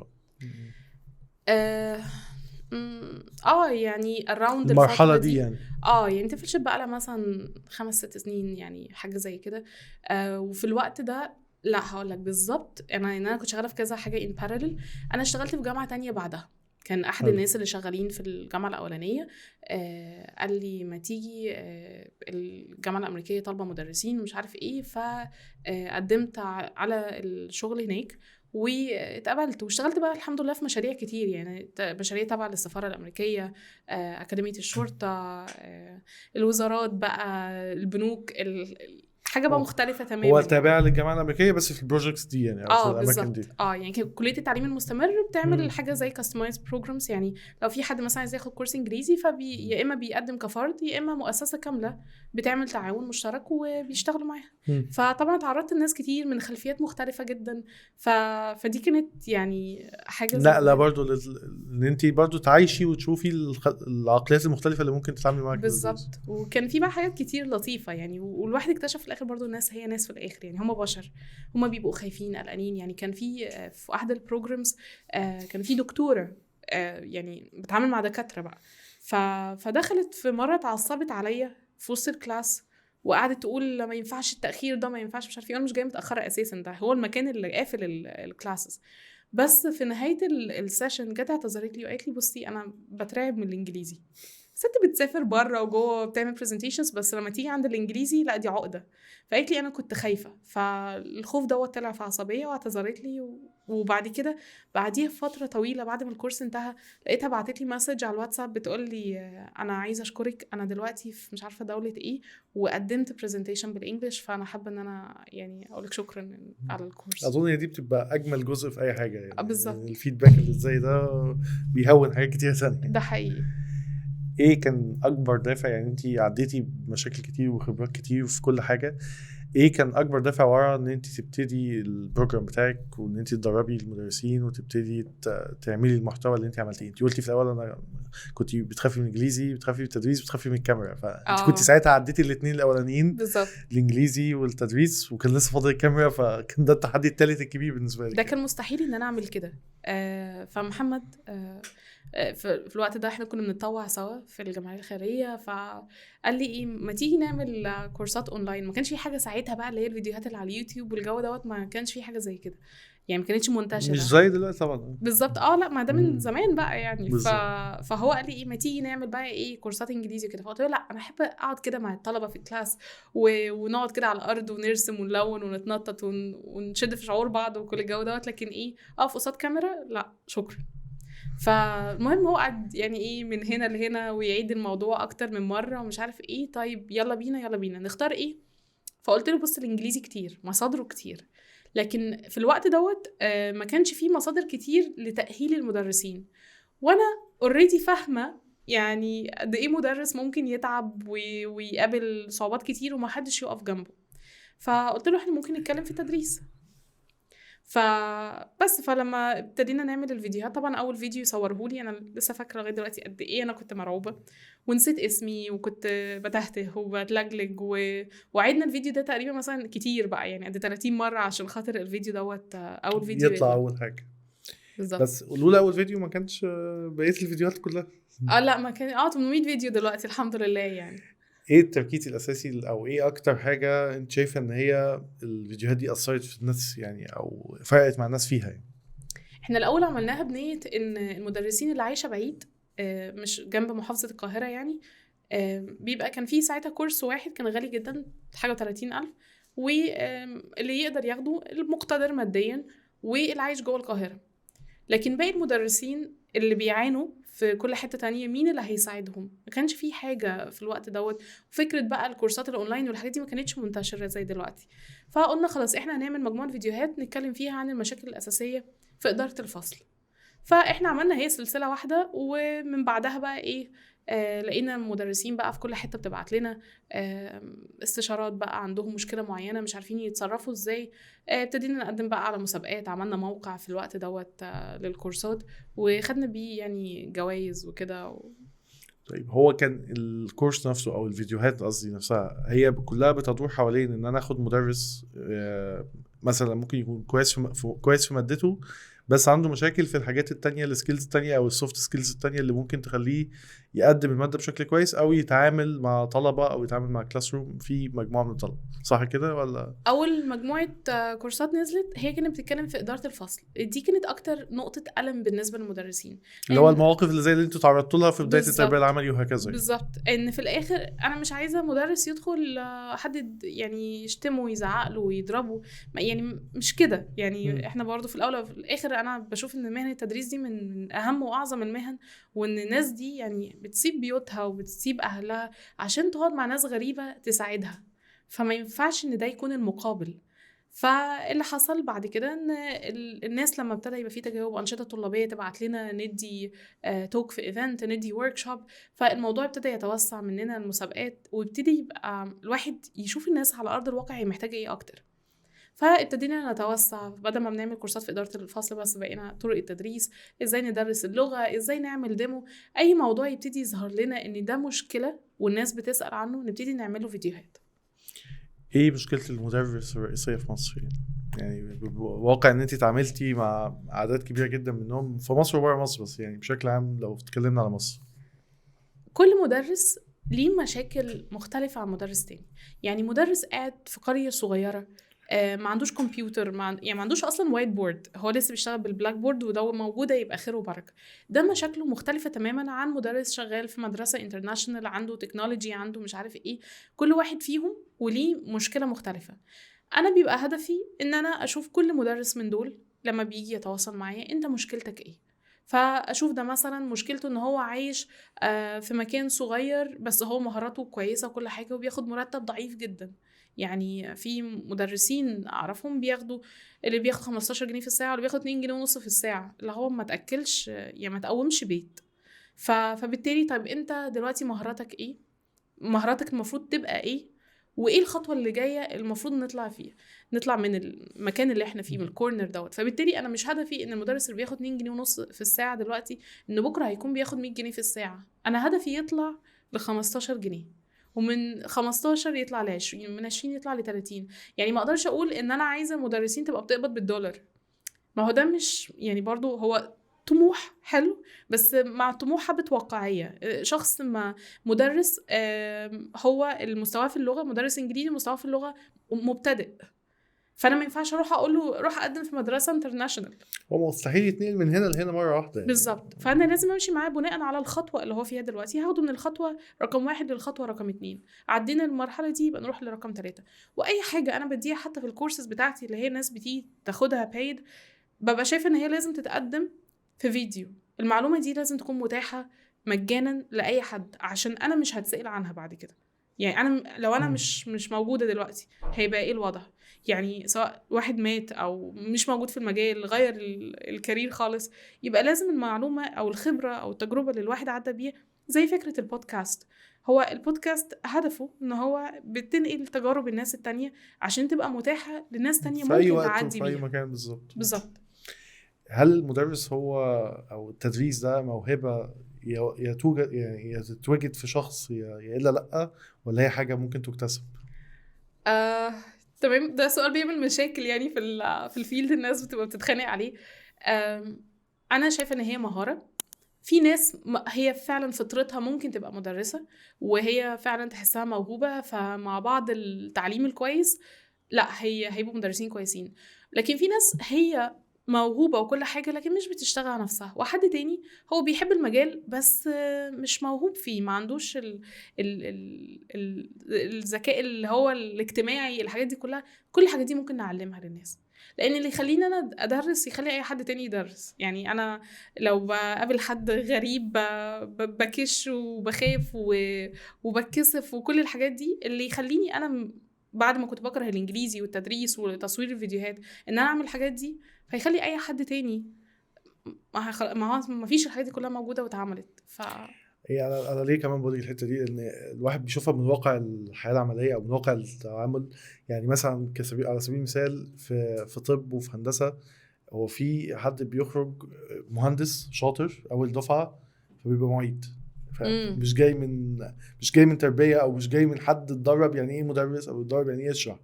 يعني around المرحله دي يعني. يعني تيفل شيب بقى لها مثلا 5-6 سنين يعني، حاجه زي كده. وفي الوقت ده لا هقول لك بالظبط، انا كنت شغاله في كذا حاجه in parallel. انا اشتغلت في جامعه تانية بعدها، كان احد حلو. الناس اللي شغالين في الجامعه الاولانيه قال لي ما تيجي الجامعه الامريكيه طالبه مدرسين ومش عارف ايه، فقدمت على الشغل هناك واتقبلت واشتغلت بقى الحمد لله في مشاريع كتير، يعني مشاريع تبع للسفاره الامريكيه، اكاديميه الشرطه، الوزارات بقى، البنوك، حاجه بقى مختلفه تماما. هو تابع للجامعه الامريكيه بس في البروجكتس دي يعني او في الاماكن دي. بالظبط. يعني كليه التعليم المستمر بتعمل حاجه زي كاستمايز بروجرامز، يعني لو في حد مثلا عايز ياخد كورس انجليزي يا اما بيقدم كفرد يا اما مؤسسه كامله بتعمل تعاون مشترك وبيشتغلوا معاها. فطبعا تعرضت لناس كتير من خلفيات مختلفه جدا، فدي كانت يعني حاجه لا برضو ان انت برضو تعيشي وتشوفي العقليات المختلفه اللي ممكن تتعاملي معاها. بالظبط. وكان في بقى حاجات كتير لطيفه يعني، والواحد اكتشف في الاخر برضو الناس هي ناس في الاخر، يعني هم بشر، هم بيبقوا خايفين قلقانين. يعني كان في احد البروجرامز كان في دكتوره يعني بتعامل مع دكاتره بقى، فدخلت في مره اتعصبت عليا في وسط الكلاس وقعدت تقول ما ينفعش التاخير ده، ما ينفعش مش عارفه ايه، انا مش جايه متاخره اساسا، ده هو المكان اللي قافل الكلاسز. بس في نهايه السيشن جت اعتذرت لي وقالت لي بصي انا بترعب من الانجليزي، ست بتسافر بره وجوه بتعمل برزنتيشنز بس لما تيجي عند الانجليزي لا دي عقده. فقالت لي انا كنت خايفه، فالخوف دوت طلع في عصبيه واعتذرت لي وبعد كده بعديها فتره طويله بعد ما الكورس انتهى لقيتها بعتت لي مسج على الواتساب بتقول لي انا عايزه اشكرك، انا دلوقتي في مش عارفه دوله ايه وقدمت برزنتيشن بالانجلش، فانا حابه ان انا يعني اقول لك شكرا على الكورس. اظن دي بتبقى اجمل جزء في اي حاجه يعني. بالظبط. الفيدباك اللي زي ده بيهون حاجات كتير ثانيه. ده حقيقي. ايه كان اكبر دافع؟ يعني انت عديتي بمشاكل كتير وخبرات كتير في كل حاجه، ايه كان اكبر دافع ورا ان انت تبتدي البروجرام بتاعك وان انت تدربي المدرسين وتبتدي تعملي المحتوى اللي انت عملتيه؟ انت قلتي في الاول انا كنت بتخافي من الانجليزي، بتخافي من التدريس، بتخافي من الكاميرا، فانت كنت ساعتها عديتي الاثنين الاولانيين بالظبط، الانجليزي والتدريس، وكان لسه فاضل الكاميرا، فكان ده التحدي الثالث الكبير بالنسبه لي. ده كان مستحيل ان انا اعمل كده. فمحمد في الوقت ده احنا كنا بنتطوع سوا في الجمعيه الخيريه، فقال لي ايه ما تيجي نعمل كورسات اونلاين. ما كانش في حاجه ساعتها بقى اللي هي الفيديوهات اللي على اليوتيوب والجو دوت، ما كانش في حاجه زي كده يعني، ما كانتش منتشره مش زي دلوقتي طبعا. بالظبط. لا ما ده من زمان بقى يعني. فهو قال لي ايه ما تيجي نعمل بقى ايه كورسات انجليزي كده. فقلت له لا انا احب اقعد كده مع الطلبه في الكلاس ونقعد كده على الارض ونرسم ونلون ونتنطط ونشد في شعور بعض وكل الجو دوت، لكن ايه في قصاد كاميرا لا شكرا. فالمهم هو قعد يعني ايه من هنا لهنا ويعيد الموضوع اكتر من مره ومش عارف ايه، طيب يلا بينا نختار ايه. فقلت له بص الانجليزي كتير مصادره كتير، لكن في الوقت دوت ما كانش فيه مصادر كتير لتأهيل المدرسين، وانا اوريدي فاهمه يعني قد ايه مدرس ممكن يتعب ويقابل صعوبات كتير ومحدش يقف جنبه. فقلت له احنا ممكن نتكلم في التدريس. فلما ابتدينا نعمل الفيديوهات، طبعا اول فيديو يصورهولي انا لسه فاكره لغايه دلوقتي قد ايه انا كنت مرعوبه ونسيت اسمي وكنت بتهته وبتلجلج وعيدنا الفيديو ده تقريبا مثلا كتير بقى يعني قد 30 مره عشان خاطر الفيديو دوت اول فيديو يطلع اول حاجه بالظبط. بس قولوا لي اول فيديو ما كانش بقيه الفيديوهات كلها. لا ما كان 800 فيديو دلوقتي الحمد لله يعني. ايه التركيز الاساسي او ايه اكتر حاجه انت شايفه ان هي الفيديوهات دي اثرت في الناس يعني او فرقت مع الناس فيها يعني؟ احنا الاول عملناها بنيه ان المدرسين اللي عايشه بعيد مش جنب محافظه القاهره يعني بيبقى كان في ساعتها كورس واحد كان غالي جدا حاجه 30,000 واللي يقدر ياخده المقتدر ماديا واللي عايش جوه القاهره، لكن باقي المدرسين اللي بيعانوا في كل حتة تانية مين اللي هيساعدهم؟ ما كانش في حاجة في الوقت دوت، وفكرة بقى الكورسات الأونلاين والحاجات دي ما كانتش منتشرة زي دلوقتي. فقلنا خلاص احنا هنعمل مجموعة فيديوهات نتكلم فيها عن المشاكل الأساسية في إدارة الفصل. فاحنا عملنا هي سلسلة واحدة، ومن بعدها بقى ايه لقينا المدرسين بقى في كل حتة بتبعت لنا استشارات بقى عندهم مشكلة معينة مش عارفين يتصرفوا ازاي. ابتدينا نقدم بقى على مسابقات، عملنا موقع في الوقت دوت للكورسات وخدنا بيه يعني جوائز وكده طيب هو كان الكورس نفسه او الفيديوهات قصدي نفسها هي كلها بتدور حوالين ان انا اخد مدرس مثلا ممكن يكون كويس في مادته بس عنده مشاكل في الحاجات التانية، السكيلز التانية او السوفت سكيلز التانية اللي ممكن تخليه يقدم المادة بشكل كويس او يتعامل مع طلبة او يتعامل مع كلاس روم في مجموعة من الطلبة. صح كده ولا؟ اول مجموعه كورسات نزلت هي كانت بتتكلم في اداره الفصل. دي كانت اكتر نقطه ألم بالنسبه للمدرسين، اللي هو المواقف اللي زي اللي انتوا تعرضتوا لها في بداية التربية العملي وهكذا. بالظبط، ان في الاخر انا مش عايزه مدرس يدخل حد يعني يشتمه ويزعق له ويضربه، يعني مش كده يعني. احنا برضو في الاول وفي الاخر انا بشوف ان مهنه التدريس دي من اهم واعظم المهن، وان الناس دي يعني بتسيب بيوتها وبتسيب اهلها عشان تقعد مع ناس غريبه تساعدها، فما ينفعش ان ده يكون المقابل. فاللي حصل بعد كده ان الناس لما ابتدى يبقى فيه تجاوب وانشطه طلابيه تبعت لنا ندي توك في ايفنت، ندي ورك شوب، فالموضوع ابتدى يتوسع مننا المسابقات، وابتدي يبقى الواحد يشوف الناس على ارض الواقع هي محتاجه ايه اكتر. فابتدينا نتوسع، بدل ما بنعمل كورسات في اداره الفصل بس بقينا طرق التدريس، ازاي ندرس اللغه، ازاي نعمل ديمو، اي موضوع يبتدي يظهر لنا ان ده مشكله والناس بتسال عنه نبتدي نعمله فيديوهات. ايه مشكلة المدرس الرئيسية في مصر يعني واقع ان انت اتعاملتي مع اعداد كبيرة جدا منهم في مصر وبره مصر، بس يعني بشكل عام لو اتكلمنا على مصر؟ كل مدرس ليه مشاكل مختلفة عن مدرس تاني. يعني مدرس قاعد في قرية صغيرة ما عندوش كمبيوتر، يعني ما عندوش اصلا وايت بورد، هو لسه بيشتغل بالبلاك بورد وده موجوده يبقى خير وبركه. ده مشاكله مختلفه تماما عن مدرس شغال في مدرسه انترناشونال عنده تكنولوجي عنده مش عارف ايه. كل واحد فيهم وليه مشكله مختلفه. انا بيبقى هدفي ان انا اشوف كل مدرس من دول لما بيجي يتواصل معايا انت مشكلتك ايه. فاشوف ده مثلا مشكلته ان هو عايش في مكان صغير بس هو مهاراته كويسه وكل حاجه وبياخد مرتب ضعيف جدا. يعني في مدرسين اعرفهم بياخدوا، اللي بياخد 15 جنيه في الساعه واللي بياخد 2 جنيه ونص في الساعه، اللي هو ما تاكلش يعني ما تقومش بيت. فبالتالي طيب انت دلوقتي مهاراتك ايه، مهاراتك المفروض تبقى ايه، وايه الخطوه اللي جايه المفروض نطلع فيها، نطلع من المكان اللي احنا فيه من الكورنر دوت. فبالتالي انا مش هدفي ان المدرس اللي بياخد 2 جنيه ونص في الساعه دلوقتي ان بكره هيكون بياخد 100 جنيه في الساعه. انا هدفي يطلع ل 15 جنيه، ومن 15 يطلع ل 20، من 20 يطلع ل 30. يعني ما اقدرش اقول ان انا عايزه المدرسين تبقى بتقبض بالدولار، ما هو ده مش يعني برضو هو طموح حلو، بس مع طموح حبة واقعية. شخص ما مدرس هو المستوى في اللغة مدرس انجليزي مستوى في اللغة مبتدئ، فانا ما ينفعش اروح اقول له روح اقدم في مدرسه انترناشونال، هو مستحيل يتنقل من هنا لهنا مره واحده يعني. بالظبط. فانا لازم امشي معاه بناء على الخطوه اللي هو فيها دلوقتي، هاخده من الخطوه رقم 1 للخطوه رقم 2، عدينا المرحله دي يبقى نروح لرقم 3. واي حاجه انا بديها حتى في الكورسز بتاعتي اللي هي الناس بتيجي تاخدها بايد، ببقى شايفه ان هي لازم تتقدم في فيديو. المعلومه دي لازم تكون متاحه مجانا لاي حد عشان انا مش هتسأل عنها بعد كده. يعني انا لو انا مش موجوده دلوقتي هيبقى ايه الوضع؟ يعني سواء واحد مات او مش موجود في المجال غير الكارير خالص، يبقى لازم المعلومه او الخبره او التجربه اللي الواحد عدى بيها. زي فكره البودكاست، هو البودكاست هدفه ان هو بتنقل تجارب الناس التانية عشان تبقى متاحه لناس تانية في اي ممكن وقت تعدي وفي اي بيها. مكان. بالظبط. هل المدرس هو او التدريس ده موهبه يتوجد يعني يتوجد في شخص يا الا لا، ولا هي حاجه ممكن تكتسب؟ تمام، ده سؤال بيعمل مشاكل يعني في الفيلد، الناس بتبقى بتتخانق عليه. انا شايفه ان هي مهاره. في ناس هي فعلا فطرتها ممكن تبقى مدرسه وهي فعلا تحسها موهوبه، فمع بعض التعليم الكويس لا هيبقوا مدرسين كويسين. لكن في ناس هي موهوبة وكل حاجة لكن مش بتشتغل على نفسها، وحد تاني هو بيحب المجال بس مش موهوب فيه، ما عندوش الذكاء اللي هو الاجتماعي. الحاجات دي كلها، كل الحاجات دي ممكن نعلمها للناس، لان اللي يخليني انا ادرس يخلي اي حد تاني يدرس. يعني انا لو بقابل حد غريب بكش وبخاف وبتكسف وكل الحاجات دي، اللي يخليني انا بعد ما كنت بكره الانجليزي والتدريس وتصوير الفيديوهات ان انا اعمل الحاجات دي، فيخلي اي حد تاني ما فيش الحاجات دي كلها موجوده واتعملت. هي انا ليه كمان بقول الحته دي، ان الواحد بيشوفها من واقع الحياه العمليه او من واقع التعامل. يعني مثلا على سبيل المثال في طب وفي هندسه، هو في حد بيخرج مهندس شاطر اول دفعه فبيبقى معيد، مش جاي من تربيه او مش جاي من حد اتدرب يعني ايه مدرس او اتدرب يعني ايه يشرح،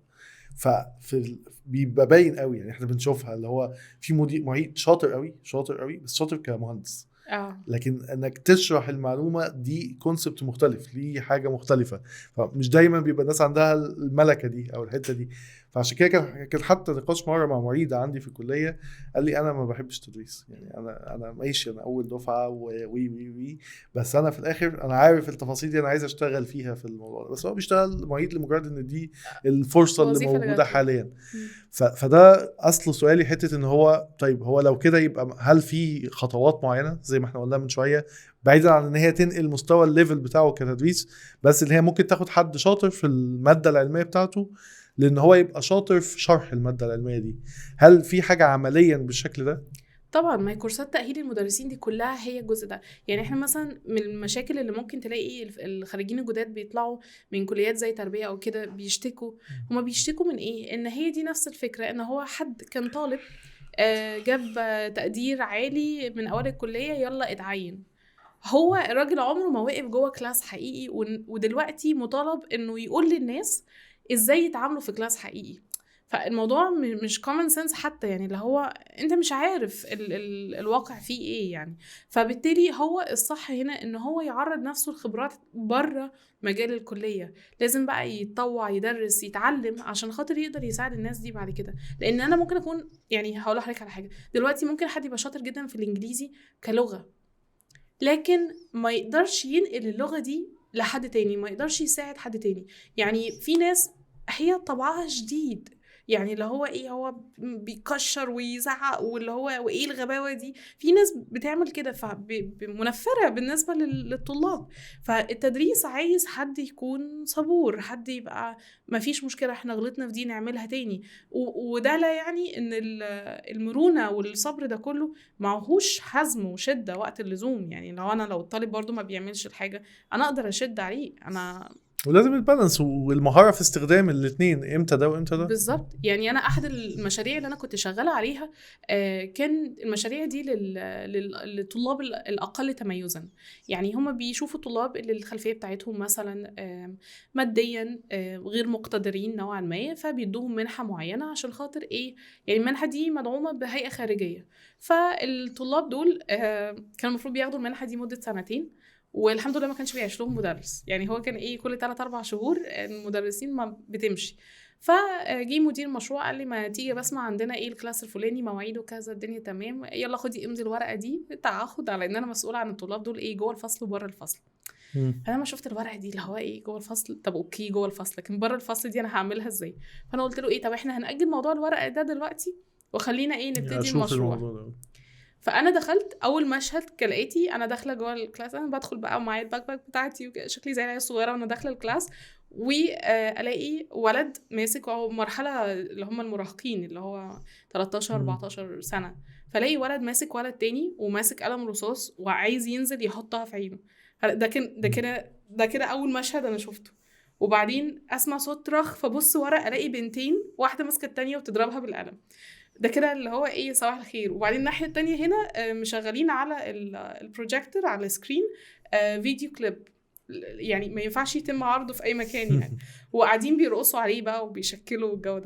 بيبقى باين قوي يعني احنا بنشوفها اللي هو في معيد شاطر قوي بس شاطر كمهندس لكن انك تشرح المعلومه دي كونسبت مختلف ليه حاجه مختلفه فمش دايما بيبقى الناس عندها الملكه دي او الحته دي فعشان كده كان حتى نقاش مره مع معيد عندي في الكليه قال لي انا ما بحبش تدريس يعني انا ماشي انا اول دفعه وي بس انا في الاخر انا عارف التفاصيل دي انا عايز اشتغل فيها في الموضوع بس هو بيشتغل معيد لمجرد ان دي الفرصه اللي موجوده حاليا فده اصل سؤالي حته ان هو طيب هو لو كده يبقى هل في خطوات معينه زي ما احنا قلنا من شويه بعيدا عن ان هي تنقل مستوى الليفل بتاعه كتدريس بس اللي هي ممكن تاخد حد شاطر في الماده العلميه بتاعته لان هو يبقى شاطر في شرح الماده العلميه دي هل في حاجه عمليا بالشكل ده؟ طبعا ما هي كورسات تأهيل المدرسين دي كلها هي الجزء ده يعني احنا مثلا من المشاكل اللي ممكن تلاقي الخريجين الجداد بيطلعوا من كليات زي تربية او كده بيشتكوا هما بيشتكوا من ايه ان هي دي نفس الفكرة ان هو حد كان طالب جاب تقدير عالي من اول الكلية يلا اتعين هو الراجل عمره ما وقف جوه كلاس حقيقي ودلوقتي مطالب انه يقول للناس ازاي يتعاملوا في كلاس حقيقي فالموضوع مش common sense حتى يعني اللي هو انت مش عارف الواقع فيه ايه يعني فبالتالي هو الصح هنا ان هو يعرض نفسه لخبرات بره مجال الكلية لازم بقى يتطوع يدرس يتعلم عشان خاطر يقدر يساعد الناس دي بعد كده لان انا ممكن اكون يعني هقول لحضرتك على حاجة دلوقتي ممكن حد يبقى شاطر جدا في الانجليزي كلغة لكن ما يقدرش ينقل اللغة دي لحد تاني ما يقدرش يساعد حد تاني يعني في ناس هي طبعها شديد يعني اللي هو ايه هو بيكشر ويزعق واللي هو وايه الغباوه دي في ناس بتعمل كده فمنفره بالنسبه للطلاب فالتدريس عايز حد يكون صبور حد يبقى ما فيش مشكله احنا غلطنا في دي نعملها تاني وده لا يعني ان المرونه والصبر ده كله معهوش حزم وشده وقت اللزوم يعني لو الطالب برضو ما بيعملش الحاجه انا اقدر اشد عليه انا ولازم البالانس والمهاره في استخدام الاثنين امتى ده وامتى ده بالظبط يعني انا احد المشاريع اللي انا كنت شغاله عليها كان المشاريع دي للطلاب الاقل تميزا يعني هم بيشوفوا الطلاب اللي الخلفيه بتاعتهم مثلا ماديا غير مقتدرين نوعا ما فبيدوهم منحه معينه عشان خاطر ايه يعني المنحه دي مدعومه بهيئه خارجيه فالطلاب دول كان المفروض بياخدوا المنحه دي مده 2 سنين والحمد لله ما كانش بيعيش لهم مدرس يعني هو كان ايه كل 3-4 شهور المدرسين ما بتمشي فجي مدير المشروع قال لي ما تيجي بسمع عندنا ايه الكلاس الفلاني مواعيده كذا الدنيا تمام يلا خدي امضي الورقه دي تعاقد على ان انا مسؤوله عن الطلاب دول ايه جوه الفصل وبره الفصل فانا ما شفت الورقه دي اللي هو ايه جوه الفصل طب اوكي جوه الفصل لكن بره الفصل دي انا هعملها ازاي فانا قلت له ايه طب احنا هنأجل موضوع الورقه ده دلوقتي وخلينا ايه نبتدي المشروع فانا دخلت اول مشهد كلقيتي انا داخله جوه الكلاس انا بدخل بقى ومعايا الباك باك بتاعتي وشكلي زي العيال الصغيره وانا داخله الكلاس والاقي ولد ماسك مرحله اللي هم المراهقين اللي هو 13-14 سنه فلاقي ولد ماسك ولد تاني وماسك قلم رصاص وعايز ينزل يحطها في عينه ده كده اول مشهد انا شفته وبعدين اسمع صوت رخ فبص ورا الاقي بنتين واحده ماسكه التانيه وبتضربها بالقلم ده كده اللي هو ايه صباح الخير وبعدين الناحيه التانية هنا مشغلين على البروجيكتور على السكرين فيديو كليب يعني ما ينفعش يتم عرضه في اي مكان يعني وقاعدين بيرقصوا عليه بقى وبيشكلوا الجو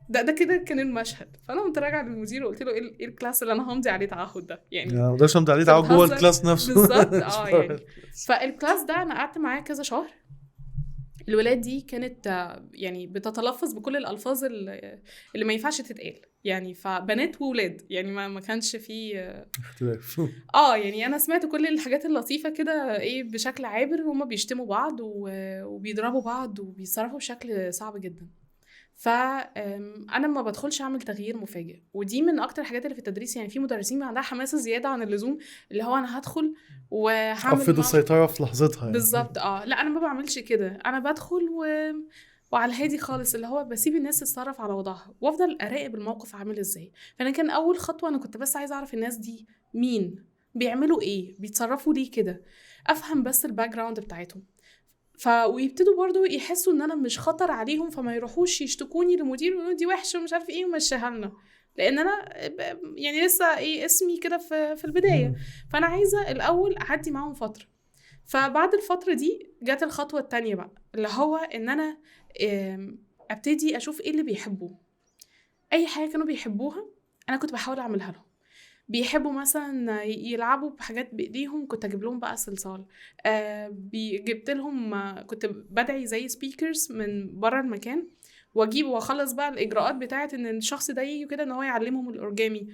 ده كده كان المشهد فانا قمت راجعه للمدير وقلت له ايه الكلاس اللي انا همضي عليه تعهد ده يعني ما اقدرش امضي عليه تعهد جوه الكلاس نفسه بالظبط يعني فالكلاس ده انا قعدت معاه كذا شهر الولاد دي كانت يعني بتتلفظ بكل الألفاظ اللي ما ينفعش تتقال يعني فبنات وولاد يعني ما كانش فيه اختلاف يعني انا سمعت كل الحاجات اللطيفة كده ايه بشكل عابر هما بيشتموا بعض وبيضربوا بعض وبيتصرفوا بشكل صعب جدا فانا ما بدخلش اعمل تغيير مفاجئ ودي من اكتر الحاجات اللي في التدريس يعني في مدرسين عندها حماسه زياده عن اللزوم اللي هو انا هدخل وهعمل افرض السيطره في لحظتها يعني. بالظبط لا انا ما بعملش كده انا بدخل وعلى الهادي خالص اللي هو بسيب الناس تتصرف على وضعها وافضل اراقب الموقف عامل ازاي فانا كان اول خطوه انا كنت بس عايزه اعرف الناس دي مين بيعملوا ايه بيتصرفوا ليه كده افهم بس الباك جراوند بتاعتهم ويبتدوا برضو يحسوا ان انا مش خطر عليهم فما يروحوش يشتكوني لمدير ويقولوا دي وحشه ومش عارف ايه ومشيها لنا لان انا يعني لسه ايه اسمي كده في البدايه فانا عايزه الاول اعدي معاهم فتره فبعد الفتره دي جت الخطوه التانية بقى اللي هو ان انا ابتدي اشوف ايه اللي بيحبوه. اي حاجه كانوا بيحبوها انا كنت بحاول اعملها لهم. بيحبوا مثلا يلعبوا بحاجات بايديهم، كنت اجيب لهم بقى صلصال. جبت لهم كنت بدعي زي سبيكرز من بره المكان، واجيب واخلص بقى الاجراءات بتاعه ان الشخص ده يجي كده ان هو يعلمهم الاورجامي.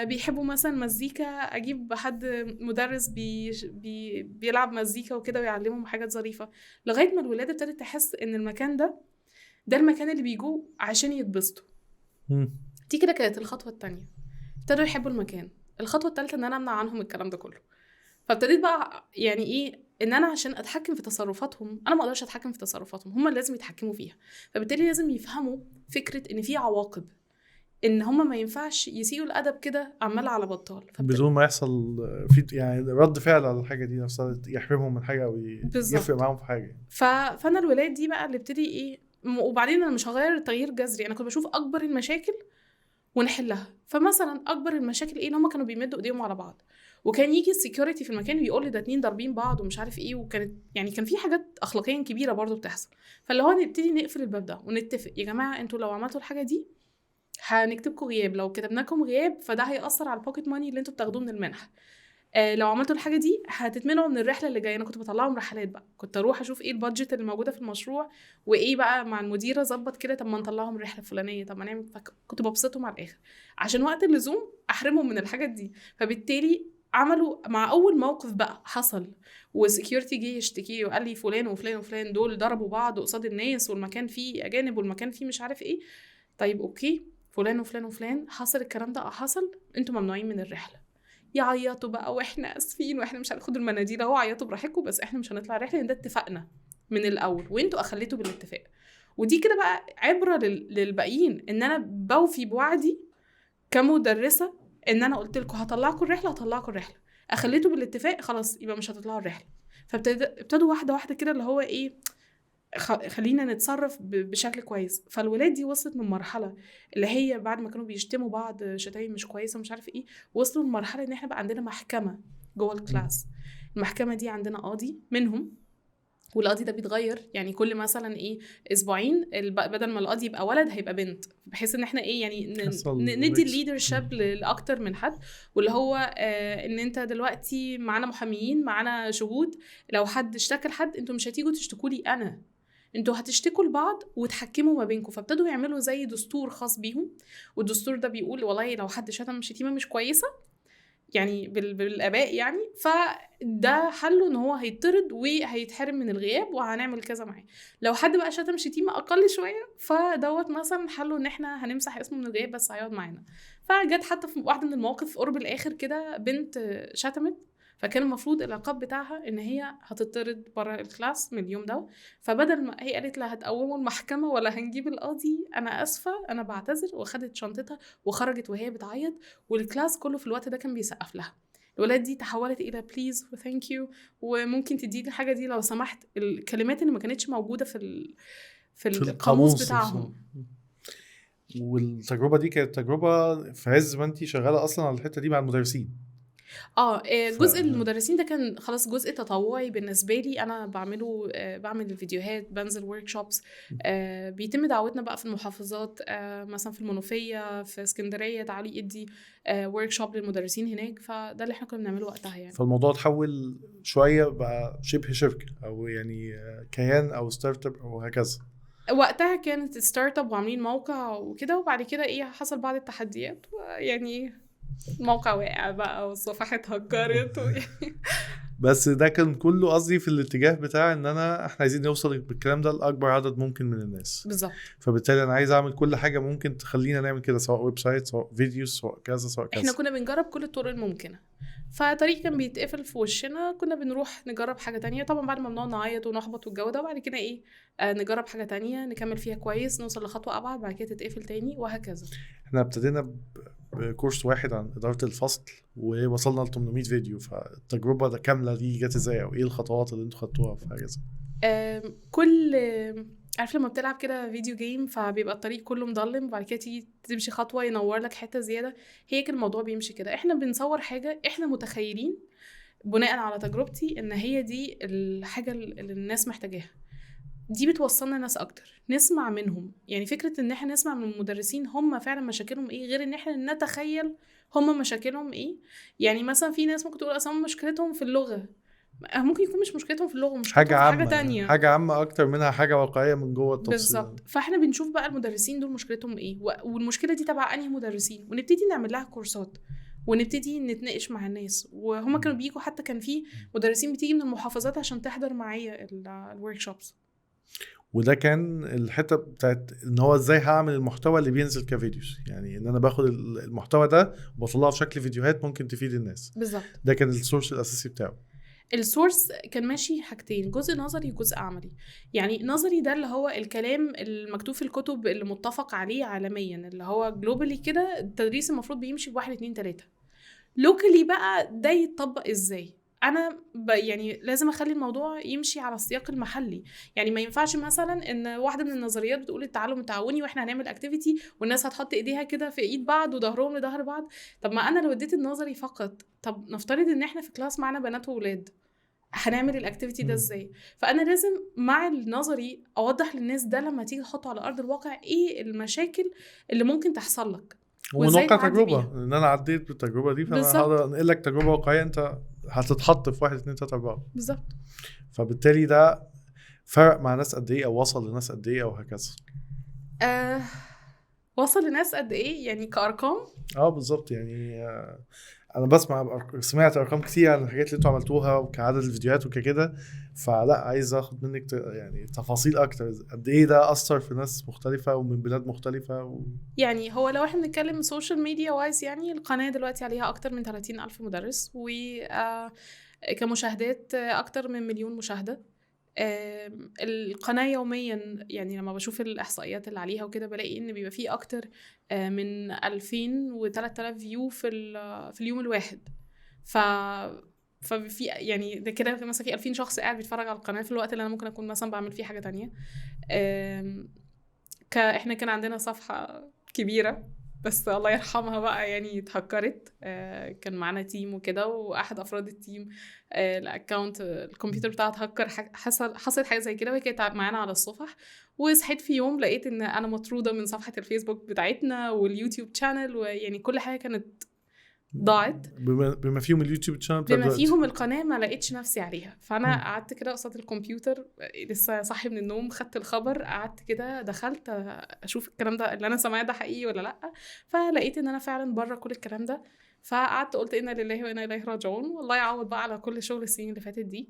بيحبوا مثلا مزيكا، اجيب حد مدرس بيلعب مزيكا وكده ويعلمهم حاجات ظريفه، لغايه ما الولاد ابتدت تحس ان المكان ده المكان اللي بيجوا عشان يتبسطوا. دي كده كانت الخطوه الثانيه، ابتدوا يحبوا المكان. الخطوه الثالثه ان انا امنع عنهم الكلام ده كله. فابتديت بقى يعني ايه، ان انا عشان اتحكم في تصرفاتهم، انا ما اقدرش اتحكم في تصرفاتهم، هم اللي لازم يتحكموا فيها. فبالتالي لازم يفهموا فكره ان في عواقب، ان هم ما ينفعش يسيئوا الادب كده عمال على بطال بدون ما يحصل في يعني رد فعل على الحاجه دي نفسها يحرمهم من حاجه او يفرق معاهم في حاجه. فانا الولاد دي بقى اللي ابتدي ايه، وبعدين انا مش هغير تغيير جذري، انا كنت بشوف اكبر المشاكل ونحلها. فمثلا اكبر المشاكل ايه، ان هم كانوا بيمدوا ايديهم على بعض، وكان يجي السكيورتي في المكان ويقول لي ده 2 ضاربين بعض ومش عارف ايه، وكانت يعني كان في حاجات اخلاقيا كبيره برضو بتحصل. فاللي هو نبتدي نقفل الباب ده ونتفق، يا جماعه انتوا لو عملتوا الحاجه دي هنكتبكم غياب، لو كتبناكم غياب فده هيأثر على البوكيت ماني اللي انتوا بتاخدوه من المنحه. لو عملتوا الحاجه دي هتتمنعوا من الرحله اللي جايه. انا كنت بطلعهم رحلات بقى، كنت اروح اشوف ايه البادجت اللي موجوده في المشروع، وايه بقى مع المديره ظبط كده، طب ما نطلعهم رحله فلانيه، طب ما نعمل كنت ببسطهم على الاخر عشان وقت اللزوم احرمهم من الحاجات دي. فبالتالي عملوا مع اول موقف بقى حصل وسكيورتي جه يشتكي وقال لي فلان وفلان وفلان دول ضربوا بعض قصاد الناس، والمكان فيه اجانب والمكان فيه مش عارف ايه، طيب اوكي فلان وفلان وفلان حصل الكلام ده حصل، انتوا ممنوعين من الرحله. يعيطوا بقى واحنا اسفين واحنا مش هناخد المناديل اهو، عيطوا براحتكم بس احنا مش هنطلع رحله لان ده اتفقنا من الاول وانتوا اخليتوا بالاتفاق. ودي كده بقى عبره للباقيين ان انا بوفي بوعدي كمدرسه، ان انا قلت لكم هطلعكم الرحله هطلعكم الرحله، اخليتوا بالاتفاق خلاص يبقى مش هتطلعوا الرحله. فابتدوا واحده واحده كده اللي هو ايه، خلينا نتصرف بشكل كويس. فالولاد دي وصلت من مرحله اللي هي بعد ما كانوا بيشتموا بعض شتايم مش كويسه مش عارف ايه، وصلوا لمرحله ان احنا بقى عندنا محكمه جوه الكلاس. المحكمه دي عندنا قاضي منهم، والقاضي ده بيتغير يعني كل مثلا ايه اسبوعين، بدل ما القاضي يبقى ولد هيبقى بنت، بحيث ان احنا ايه يعني ندي الليدرشيب لاكتر من حد. واللي هو ان انت دلوقتي معانا محاميين معانا شهود، لو حد اشتكى لحد انتوا مش هتيجوا تشتكوا لي انا، انتوا هتشتكوا لبعض وتحكموا ما بينكم. فابتدوا يعملوا زي دستور خاص بيهم، والدستور ده بيقول والله لو حد شتم شتيمه مش كويسه يعني بالاباء يعني، فده حله ان هو هيطرد وهيتحرم من الغياب وهنعمل كذا معاه. لو حد بقى شتم شتيمه اقل شويه فدوت مثلا حله ان احنا هنمسح اسمه من الغياب بس هيقعد معانا. فجت حتى في واحده من المواقف قرب الاخر كده بنت شتمت، فكان المفروض العقاب بتاعها ان هي هتطرد بره الكلاس من اليوم ده. فبدل ما هي قالت لا هتقوموا المحكمه ولا هنجيب القاضي، انا اسفه انا بعتذر، واخدت شنطتها وخرجت وهي بتعيط، والكلاس كله في الوقت ده كان بيسقف لها. الولاد دي تحولت الى بليز وثانك يو، وممكن تديني الحاجه دي لو سمحت، الكلمات اللي ما كانتش موجوده في القاموس بتاعهم. والتجربه دي كانت تجربه في عز ما انت شغاله اصلا على الحته دي مع المدرسين. جزء المدرسين ده كان خلاص جزء تطوعي بالنسبه لي انا بعمله، بعمل الفيديوهات، بنزل ورك شوبس، بيتم دعوتنا بقى في المحافظات، مثلا في المنوفيه في اسكندريه تعالي ادي ورك شوب للمدرسين هناك. فده اللي احنا كنا بنعمله وقتها يعني. فالموضوع تحول شويه بقى شبه شركه او يعني كيان او ستارت اب او هكذا. وقتها كانت ستارت اب وعاملين موقع وكده، وبعد كده ايه حصل بعض التحديات يعني الموقع وقع بقى والصفحات هكرت بس ده كان كله قصدي في الاتجاه بتاع ان احنا عايزين نوصل بالكلام ده لاكبر عدد ممكن من الناس. بالظبط. فبالتالي انا عايز اعمل كل حاجه ممكن تخلينا نعمل كده، سواء ويب سايت سواء فيديو سواء كذا سواء كذا. احنا كنا بنجرب كل الطرق الممكنه، فطريق كان بيتقفل في وشنا كنا بنروح نجرب حاجه تانية، طبعا بعد ما بنقعد نعيط ونحبط والجو ده، وبعد كده ايه نجرب حاجه تانية نكمل فيها كويس نوصل لخطوه ابعد بعد كده تتقفل تاني وهكذا. احنا ابتدينا بكورس واحد عن اداره الفصل ووصلنا ل 800 فيديو. فالتجربه ده كامله دي جت ازاي او ايه الخطوات اللي انتوا خدتوها في حاجه زي كل عارف لما بتلعب كده فيديو جيم فبيبقى الطريق كله مضلم وبعد كده تيجي تمشي خطوه ينور لك حته زياده، هي كده الموضوع بيمشي كده. احنا بنصور حاجه احنا متخيلين بناء على تجربتي ان هي دي الحاجه اللي الناس محتاجاها، دي بتوصلنا ناس اكتر نسمع منهم. يعني فكره ان احنا نسمع من المدرسين هم فعلا مشاكلهم ايه، غير ان احنا نتخيل هم مشاكلهم ايه. يعني مثلا في ناس ممكن تقول اصلا مشكلتهم في اللغه، ممكن يكون مش مشكلتهم في اللغه، حاجه مشكلتهم في حاجه عامه، تانية. حاجه عامه اكتر منها حاجه واقعيه من جوه التفصيل. بالظبط. فاحنا بنشوف بقى المدرسين دول مشكلتهم ايه، والمشكله دي تبع انهي مدرسين، ونبتدي نعمل لها كورسات ونبتدي نتناقش مع الناس. وهم كانوا بيجوا، حتى كان في مدرسين بتيجي من المحافظات عشان تحضر معايا الورك شوبس. وده كان الحته بتاعت ان هو ازاي هعمل المحتوى اللي بينزل كفيديوز، يعني ان انا باخد المحتوى ده وبطلعه في شكل فيديوهات ممكن تفيد الناس. بالظبط. ده كان السورس الاساسي بتاعه. السورس كان ماشي حاجتين، جزء نظري وجزء عملي. يعني نظري ده اللي هو الكلام المكتوب في الكتب اللي متفق عليه عالميا، اللي هو جلوبالي كده التدريس المفروض بيمشي ب1 2 3. لوكالي بقى ده يتطبق ازاي؟ انا يعني لازم اخلي الموضوع يمشي على السياق المحلي. يعني ما ينفعش مثلا ان واحده من النظريات بتقول التعلم التعاوني واحنا هنعمل اكتيفيتي والناس هتحط ايديها كده في ايد بعض وظهرهم لظهر بعض. طب ما انا لو اديت النظري فقط، طب نفترض ان احنا في كلاس معانا بنات وولاد، هنعمل الاكتيفيتي ده ازاي؟ فانا لازم مع النظري اوضح للناس ده لما تيجي تحطه على ارض الواقع ايه المشاكل اللي ممكن تحصل لك وازاي ومنوقع تعدي تجربه، بيها. ان انا عديت بالتجربه دي، فانا بالظبط. هقدر انقل لك تجربه واقعيه انت هتتحط في 1 2 3 4. بالظبط. فبالتالي ده فرق مع ناس قد ايه، او وصل لناس قد ايه، او هكذا. وصل لناس قد ايه يعني كارقام؟ بالظبط. يعني انا سمعت ارقام كتير عن الحاجات اللي انتوا عملتوها وكعدد الفيديوهات وكده، فلا عايز اخد منك يعني تفاصيل اكتر، قد ايه ده اثر في ناس مختلفه ومن بلاد مختلفه يعني هو لو احنا بنتكلم سوشيال ميديا وايز، يعني القناه دلوقتي عليها اكتر من 30,000 مدرس، و كمشاهدات اكتر من 1,000,000 مشاهده. القناة يوميا، يعني لما بشوف الإحصائيات اللي عليها وكده بلاقي إن بيبقى فيه أكتر من 2000 و 3000 فيو في اليوم الواحد. ففي يعني ده كده مثلا في 2000 شخص قاعد بيتفرج على القناة في الوقت اللي أنا ممكن أكون مثلا بعمل فيه حاجة تانية. إحنا كان عندنا صفحة كبيرة بس الله يرحمها بقى يعني اتهكرت. كان معانا تيم وكده، واحد افراد التيم الاكونت الكمبيوتر بتاعه اتهكر. حصلت حاجه زي كده وهي كانت معانا على الصفح، وصحيت في يوم لقيت ان انا مطروده من صفحه الفيسبوك بتاعتنا واليوتيوب شانل، ويعني كل حاجه كانت ضاعت بما فيهم اليوتيوب شانل بتاع بما دلوقتي. فيهم القناه. ما لقيتش نفسي عليها، فانا قعدت كده قصاد الكمبيوتر لسه صاحي من النوم، خدت الخبر قعدت كده دخلت اشوف الكلام ده اللي انا سامعاه ده حقيقي ولا لا. فلقيت ان انا فعلا بره كل الكلام ده. فقعدت قلت انا لله وانا اليه راجعون، والله يعوض بقى على كل شغل السنين اللي فاتت دي.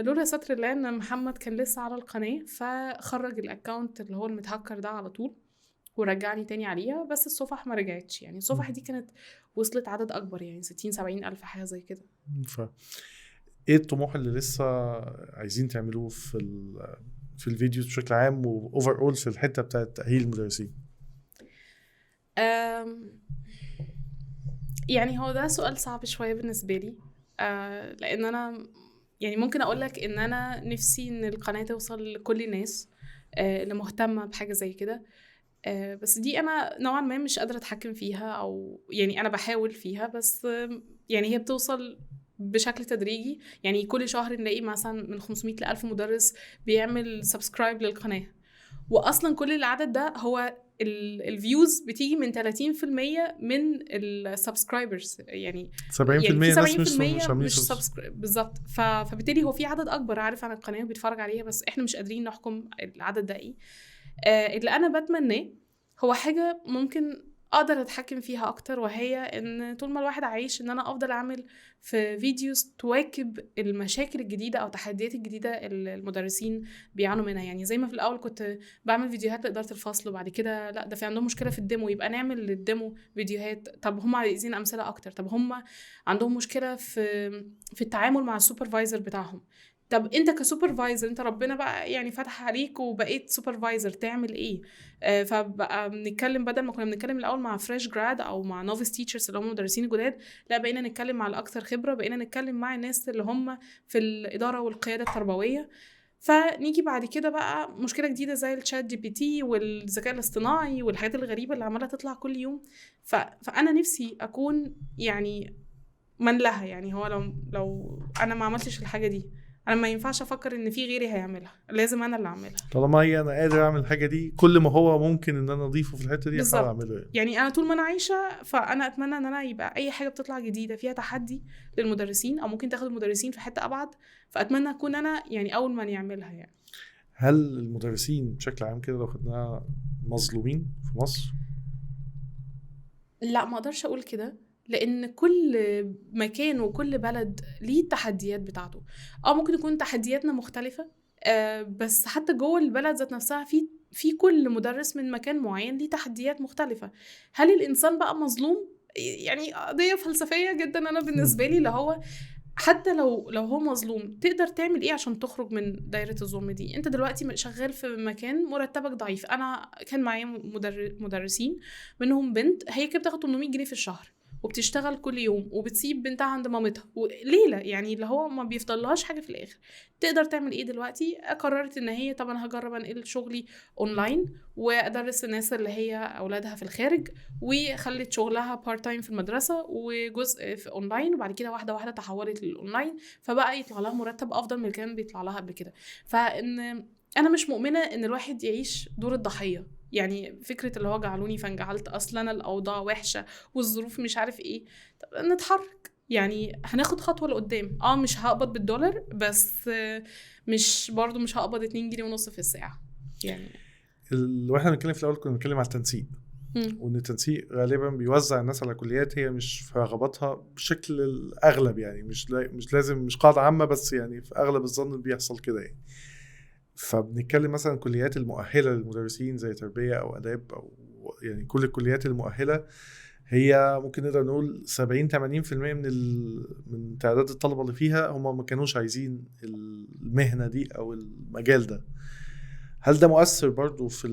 لولا ستر الله ان محمد كان لسه على القناه، فخرج الاكونت اللي هو المتهكر ده على طول ورجعني تاني عليها. بس الصفح ما رجعتش، يعني الصفح دي كانت وصلت عدد اكبر، يعني 60-70 الف حاجه زي كده. ايه الطموح اللي لسه عايزين تعملوه في الفيديوز بشكل عام واوفر اول في الحته بتاعه تاهيل المدرسين؟ يعني هو ده سؤال صعب شويه بالنسبه لي. لان انا يعني ممكن اقول لك ان انا نفسي ان القناه توصل لكل الناس اللي مهتمه بحاجه زي كده. بس دي انا نوعا ما مش قادره اتحكم فيها، او يعني انا بحاول فيها بس يعني هي بتوصل بشكل تدريجي. يعني كل شهر نلاقي مثلا من 500 ل 1000 مدرس بيعمل سبسكرايب للقناه، واصلا كل العدد ده هو الفيوز بتيجي من 30% من السبسكرايبرز، يعني 70% يعني في ناس 70% عاملين مش سبسكرايب بالظبط. فبالتالي هو في عدد اكبر عارف عن القناه وبيتفرج عليها، بس احنا مش قادرين نحكم العدد ده ايه. اللي انا بتمناه هو حاجه ممكن اقدر اتحكم فيها اكتر، وهي ان طول ما الواحد عايش ان انا افضل اعمل في فيديوز تواكب المشاكل الجديده او التحديات الجديده اللي المدرسين بيعانوا منها. يعني زي ما في الاول كنت بعمل فيديوهات لاداره الفصل، وبعد كده لا ده في عندهم مشكله في الديمو، يبقى نعمل للديمو فيديوهات. طب هم عايزين امثله اكتر، طب هم عندهم مشكله في التعامل مع السوبرفايزر بتاعهم. طب انت كسوبرفايزر، انت ربنا بقى يعني فتح عليك وبقيت سوبرفايزر، تعمل ايه؟ فبقى بنتكلم بدل ما كنا بنتكلم الاول مع فريش جراد او مع نوفيس تيتشرز اللي هم مدرسين جداد، لا بقينا نتكلم مع الاكثر خبره، بقينا نتكلم مع الناس اللي هم في الاداره والقياده التربويه. فنيجي بعد كده بقى مشكله جديده زي الشات جي بي تي والذكاء الاصطناعي والحاجات الغريبه اللي عماله تطلع كل يوم. فانا نفسي اكون يعني من لها. يعني هو لو انا ما عملتش الحاجه دي انا ما ينفعش افكر ان في غيري هيعملها، لازم انا اللي اعملها. طالما هي انا قادر اعمل الحاجه دي، كل ما هو ممكن ان انا اضيفه في الحته دي احاول بالظبط. اعمله يعني انا طول ما انا عايشه، فانا اتمنى ان انا يبقى اي حاجه بتطلع جديده فيها تحدي للمدرسين، او ممكن تاخد المدرسين في حته ابعد، فاتمنى اكون انا يعني اول من يعملها يعني. هل المدرسين بشكل عام كده لو خدناها مظلومين في مصر؟ لا، ما اقدرش اقول كده، لان كل مكان وكل بلد ليه التحديات بتاعته. ممكن يكون تحدياتنا مختلفة، بس حتى جوه البلد ذات نفسها في كل مدرس من مكان معين ليه تحديات مختلفة. هل الانسان بقى مظلوم؟ يعني قضية فلسفية جدا انا بالنسبة لي، اللي هو حتى لو هو مظلوم، تقدر تعمل ايه عشان تخرج من دايرة الظلم دي؟ انت دلوقتي شغال في مكان مرتبك ضعيف. انا كان معايا مدرسين، منهم بنت هي كانت بتاخد 800 جنيه في الشهر، وبتشتغل كل يوم، وبتسيب بنتها عند مامتها وليلة، يعني اللي هو ما بيفضلهاش حاجة في الآخر. تقدر تعمل ايه دلوقتي؟ قررت ان هي طبعا هجرب انقل شغلي اونلاين، وادرس الناس اللي هي اولادها في الخارج، وخلت شغلها بارت تايم في المدرسة وجزء في اونلاين، وبعد كده واحدة واحدة تحولت للاونلاين، فبقى يطلع لها مرتب افضل من اللي كان بيطلع لها قبل كده. فان انا مش مؤمنة ان الواحد يعيش دور الضحية، يعني فكرة اللي هو جعلوني فانجعلت، اصلا الاوضاع وحشة والظروف مش عارف ايه. طب نتحرك، يعني هناخد خطوة لقدام. مش هقبض بالدولار، بس مش برضو مش هقبض 2 جنيه ونص في الساعة يعني. واحنا بنتكلم في الاول كنا بنتكلم على التنسيق، وان التنسيق غالبا بيوزع الناس على كليات هي مش في رغباتها بشكل الاغلب، يعني مش لازم، مش قاعده عامه، بس يعني في اغلب الظن بيحصل كده يعني. فبنتكلم مثلا كليات المؤهله للمدرسين زي تربيه او اداب، او يعني كل الكليات المؤهله هي ممكن نقدر نقول 70-80% من تعداد الطلبه اللي فيها هم ما كانوش عايزين المهنه دي او المجال ده. هل ده مؤثر برضو في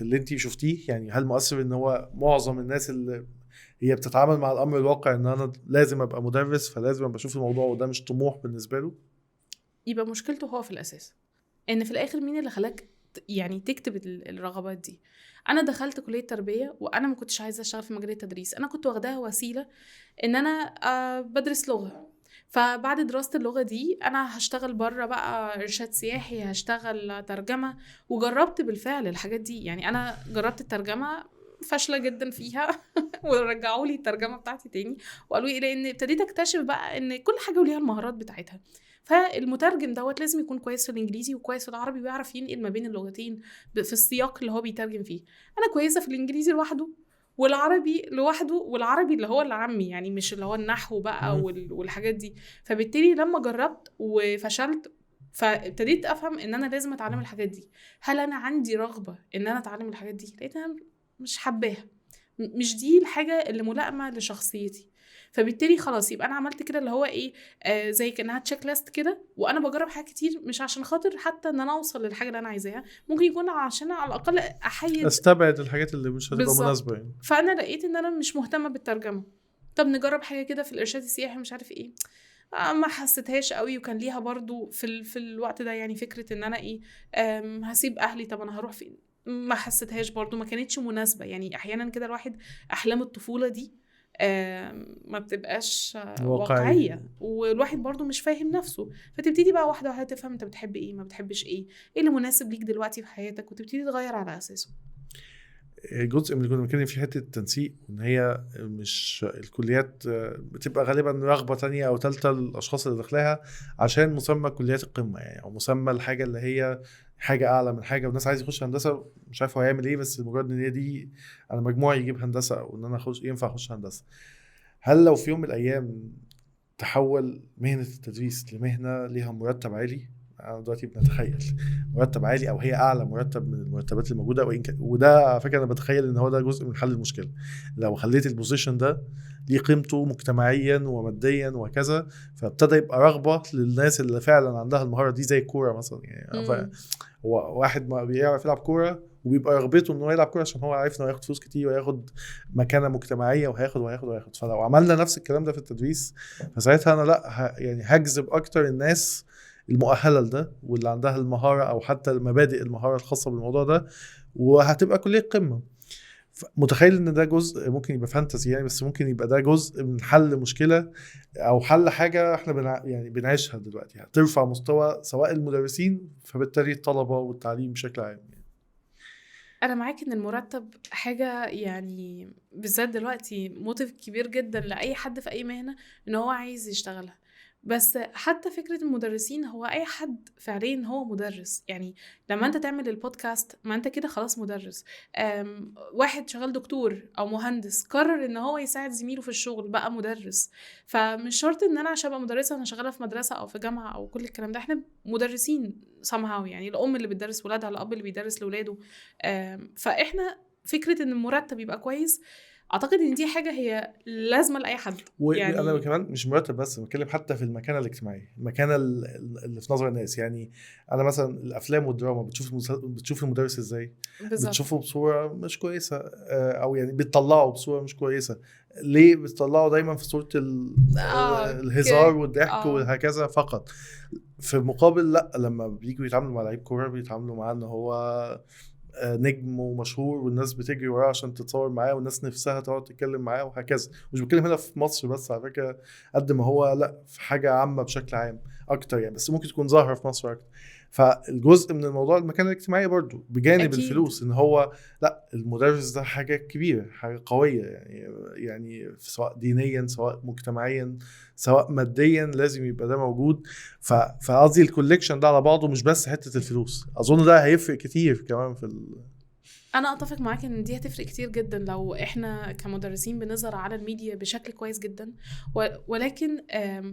اللي انتي شفتيه؟ يعني هل مؤثر ان هو معظم الناس اللي هي بتتعامل مع الامر الواقع ان انا لازم ابقى مدرس، فلازم ابقى اشوف الموضوع وده مش طموح بالنسبه له؟ يبقى مشكلته هو في الاساس، ان في الاخر مين اللي خلاك يعني تكتب الرغبات دي؟ انا دخلت كليه تربيه وانا ما كنتش عايزه اشتغل في مجال التدريس، انا كنت واخداها وسيله ان انا بدرس لغه. فبعد دراسه اللغه دي انا هشتغل بره بقى ارشاد سياحي، هشتغل ترجمه، وجربت بالفعل الحاجات دي. يعني انا جربت الترجمه، فاشله جدا فيها ورجعوا لي الترجمه بتاعتي تاني، وقالوا لي لان ابتديت اكتشف بقى ان كل حاجه وليها المهارات بتاعتها. فالمترجم دوت لازم يكون كويس في الانجليزي وكويس في العربي، ويعرف ينقل ما بين اللغتين في السياق اللي هو بيترجم فيه. انا كويسه في الانجليزي لوحده والعربي لوحده، والعربي اللي هو العامي، يعني مش اللي هو النحو بقى والحاجات دي. فبالتالي لما جربت وفشلت، فابتديت افهم ان انا لازم اتعلم الحاجات دي. هل انا عندي رغبه ان انا اتعلم الحاجات دي؟ لقيت انا مش حباها، مش دي الحاجه اللي ملائمه لشخصيتي. فبالتالي خلاص، يبقى انا عملت كده اللي هو ايه، زي كانها تشيك ليست كده، وانا بجرب حاجات كتير، مش عشان خاطر حتى ان انا اوصل للحاجه اللي انا عايزاها، ممكن يكون عشان على الاقل احيد، استبعد الحاجات اللي مش هتبقى بالظبط. مناسبه يعني. فانا لقيت ان انا مش مهتمه بالترجمه. طب نجرب حاجه كده في الارشاد السياحي مش عارف ايه، ما حسيتهاش قوي. وكان ليها برضو في الوقت ده يعني فكره ان انا ايه، هسيب اهلي، طب انا هروح فين؟ ما حسيتهاش برضو، ما كانتش مناسبه. يعني احيانا كده الواحد احلام الطفوله دي ما بتبقاش واقعية، والواحد برضو مش فاهم نفسه. فتبتدي بقى واحدة واحدة تفهم انت بتحب ايه، ما بتحبش ايه اللي مناسب ليك دلوقتي في حياتك، وتبتدي تغير على اساسه. جزء من اللي كنا بنتكلم في حته التنسيق، ان هي مش الكليات بتبقى غالبا رغبه تانية او ثالثه للاشخاص اللي داخلها عشان مسمى كليات القمه، يعني او مسمى الحاجه اللي هي حاجه اعلى من حاجه. والناس عايز يخش هندسه مش عارف هو هيعمل ايه، بس مجرد ان هي دي انا مجموعي يجيب هندسه، او ان انا اخش ينفع اخش هندسه. هل لو في يوم من الايام تحول مهنه التدريس لمهنه ليها مرتب عالي، انا دلوقتي بنتخيل مرتب عالي او هي اعلى مرتب من المرتبات الموجوده، وان كان وده على فكره انا بتخيل ان هو ده جزء من حل المشكله، لو خليت البوزيشن ده ليه قيمته مجتمعيا وماديا وكذا، فابتدى يبقى رغبه للناس اللي فعلا عندها المهاره دي، زي الكوره مثلا. يعني هو واحد ما بيعرف يلعب كوره وبيبقى رغبته انه يلعب كوره عشان هو عارف انه هياخد فلوس كتير وياخد مكانه مجتمعيه وهياخد. فلو عملنا نفس الكلام ده في التدريس، فساعتها انا لا يعني هجذب اكتر الناس المؤهله لده واللي عندها المهاره او حتى مبادئ المهاره الخاصه بالموضوع ده، وهتبقى كليه قمه. متخيل ان ده جزء ممكن يبقى فانتزي يعني، بس ممكن يبقى ده جزء من حل مشكله او حل حاجه احنا يعني بنعيشها دلوقتي، يعني ترفع مستوى سواء المدرسين فبالتالي الطلبه والتعليم بشكل عام يعني. انا معاك ان المرتب حاجه يعني بالذات دلوقتي موتيف كبير جدا لاي حد في اي مهنه ان هو عايز يشتغلها. بس حتى فكره المدرسين، هو اي حد فعليا هو مدرس. يعني لما انت تعمل البودكاست ما انت كده خلاص مدرس. واحد شغال دكتور او مهندس قرر ان هو يساعد زميله في الشغل بقى مدرس. فمش شرط ان انا عشان ابقى مدرسه انا شغاله في مدرسه او في جامعه او كل الكلام ده، احنا مدرسين somehow. يعني الام اللي بتدرس ولادها، الاب اللي بيدرس لاولاده. فاحنا فكره ان المرتب يبقى كويس، اعتقد ان دي حاجه هي لازمه لاي حد. وانا يعني كمان مش مرتب بس، بتكلم حتى في المكانه الاجتماعيه، المكانه اللي في نظر الناس. يعني انا مثلا الافلام والدراما بتشوف المدرس ازاي؟ بالظبط. بتشوفه بصوره مش كويسه، او يعني بتطلعه بصوره مش كويسه. ليه بتطلعه دايما في صوره الهزار والضحك اه وهكذا فقط؟ في المقابل لا، لما بييجوا يتعاملوا مع لعيب كوره بيتعاملوا معاه ان هو نجم ومشهور والناس بتجري وراه عشان تتصور معاه والناس نفسها تقعد تتكلم معاه وهكذا. مش بتكلم هنا في مصر بس على فكرة، قد ما هو لا في حاجة عامة بشكل عام اكتر يعني، بس ممكن تكون ظاهرة في مصر اكتر. فالجزء من الموضوع المكانة الاجتماعية برضو بجانب اكيد. الفلوس، ان هو لا المدرس ده حاجة كبيرة، حاجة قوية يعني سواء دينيا سواء مجتمعيا سواء ماديا لازم يبقى ده موجود. فقصدي الكوليكشن ده على بعضه مش بس حتة الفلوس، اظن ده هيفرق كتير كمان في انا اتفق معاك ان دي هتفرق كتير جدا لو احنا كمدرسين بنظهر على الميديا بشكل كويس جدا. ولكن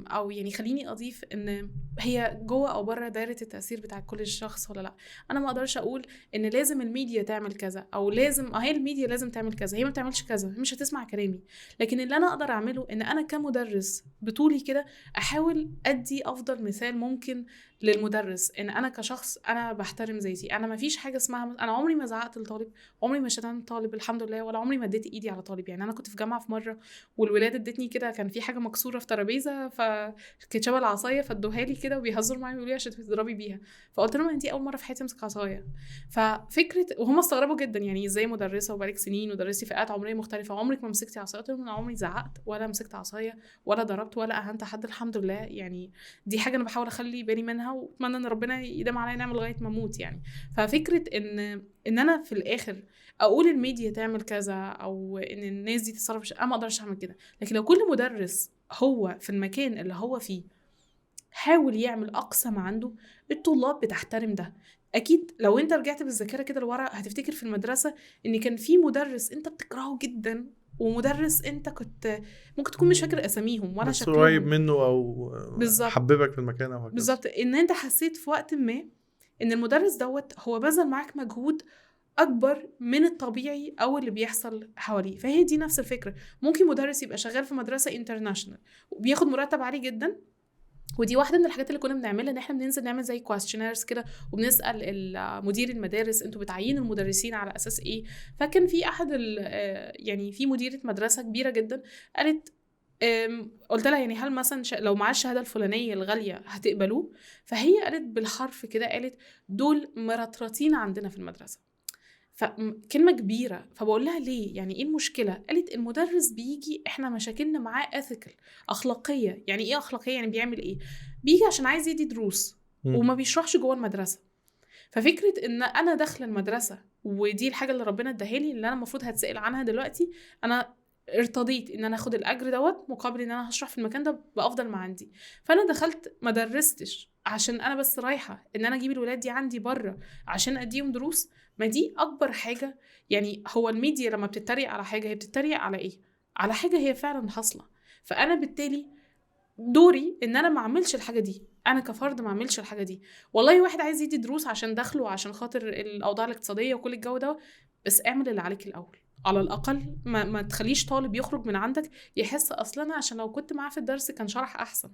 او يعني خليني اضيف ان هي جوه او بره دايره التاثير بتاع كل شخص ولا لا. انا ما اقدرش اقول ان لازم الميديا تعمل كذا او لازم هي الميديا لازم تعمل كذا، هي ما بتعملش كذا مش هتسمع كلامي. لكن اللي انا اقدر اعمله ان انا كمدرس بطولي كده احاول ادي افضل مثال ممكن للمدرس. ان انا كشخص انا بحترم ذاتي، انا ما فيش حاجه اسمها انا عمري ما زعقت لطالب، عمري ما شتمت طالب الحمد لله، ولا عمري ما اديت ايدي على طالب. يعني انا كنت في جامعه في مره والولاد ادتني كده، كان في حاجه مكسوره في ترابيزه فكانت شبه العصايه فادوها لي كده وبيهزروا معايا بيقولوا لي عشان تضربي بيها. فقلت لهم انتي اول مره في حياتي امسك عصايه. ففكره وهم استغربوا جدا يعني ازاي مدرسه وبقالك سنين ودرستي فئات عمريه مختلفه عمرك ما مسكتي عصايه؟ قلت لهم انا عمري زعقت ولا مسكت عصايه ولا ضربت ولا اهنت حد الحمد لله. يعني دي حاجه انا بحاول اخلي بالي منها واتمنى ان ربنا يدام عليا نعمه لغايه ما اموت. يعني ففكره ان انا في الاخر اقول الميديا تعمل كذا او ان الناس دي تتصرف انا ما اقدرش اعمل كده. لكن لو كل مدرس هو في المكان اللي هو فيه حاول يعمل اقصى ما عنده، الطلاب بتحترم ده. اكيد لو انت رجعت بالذاكره كده لورا هتفتكر في المدرسه ان كان في مدرس انت بتكرهه جدا ومدرس انت كنت ممكن تكون مش فاكر اساميهم ولا بس قريب شكلهم. منه او بالظبط. حببك في المكان او هكذا. بالظبط ان انت حسيت في وقت ما ان المدرس دوت هو بذل معاك مجهود اكبر من الطبيعي او اللي بيحصل حواليه. فهي دي نفس الفكره. ممكن مدرس يبقى شغال في مدرسه انترناشونال وبياخد مرتب عالي جدا، ودي واحده من الحاجات اللي كنا بنعملها ان احنا بننزل نعمل زي كويستشنيرز كده وبنسال مدير المدارس انتوا بتعينوا المدرسين على اساس ايه. فكان في احد يعني في مديره مدرسه كبيره جدا قالت قلت لها يعني هل مثلا لو معاه الشهاده الفلانيه الغاليه هتقبلوه؟ فهي قالت بالحرف كده، قالت دول مرطرطين عندنا في المدرسه. فكلمة كبيرة. فبقول لها ليه؟ يعني ايه المشكلة؟ قالت المدرس بيجي احنا مشاكلنا معاه ethical، أخلاقية. يعني ايه أخلاقية؟ يعني بيعمل ايه؟ بيجي عشان عايز يدي دروس وما بيشرحش جوه المدرسة. ففكرة ان انا داخلة المدرسة ودي الحاجة اللي ربنا اداهالي اللي انا المفروض هتسأل عنها دلوقتي، انا ارتضيت ان انا اخد الاجر دوت مقابل ان انا هشرح في المكان ده بافضل ما عندي. فانا دخلت ما درستش عشان انا بس رايحه ان انا اجيب الولاد دي عندي بره عشان اديهم دروس. ما دي اكبر حاجه. يعني هو الميديا لما بتتريق على حاجه هي بتتريق على ايه؟ على حاجه هي فعلا حاصله. فانا بالتالي دوري ان انا ما اعملش الحاجه دي، انا كفرد ما اعملش الحاجه دي. والله واحد عايز يدي دروس عشان دخله وعشان خاطر الاوضاع الاقتصاديه وكل الجو ده، بس اعمل اللي عليك الاول. على الاقل ما تخليش طالب يخرج من عندك يحس اصلا عشان لو كنت معاه في الدرس كان شرح احسن.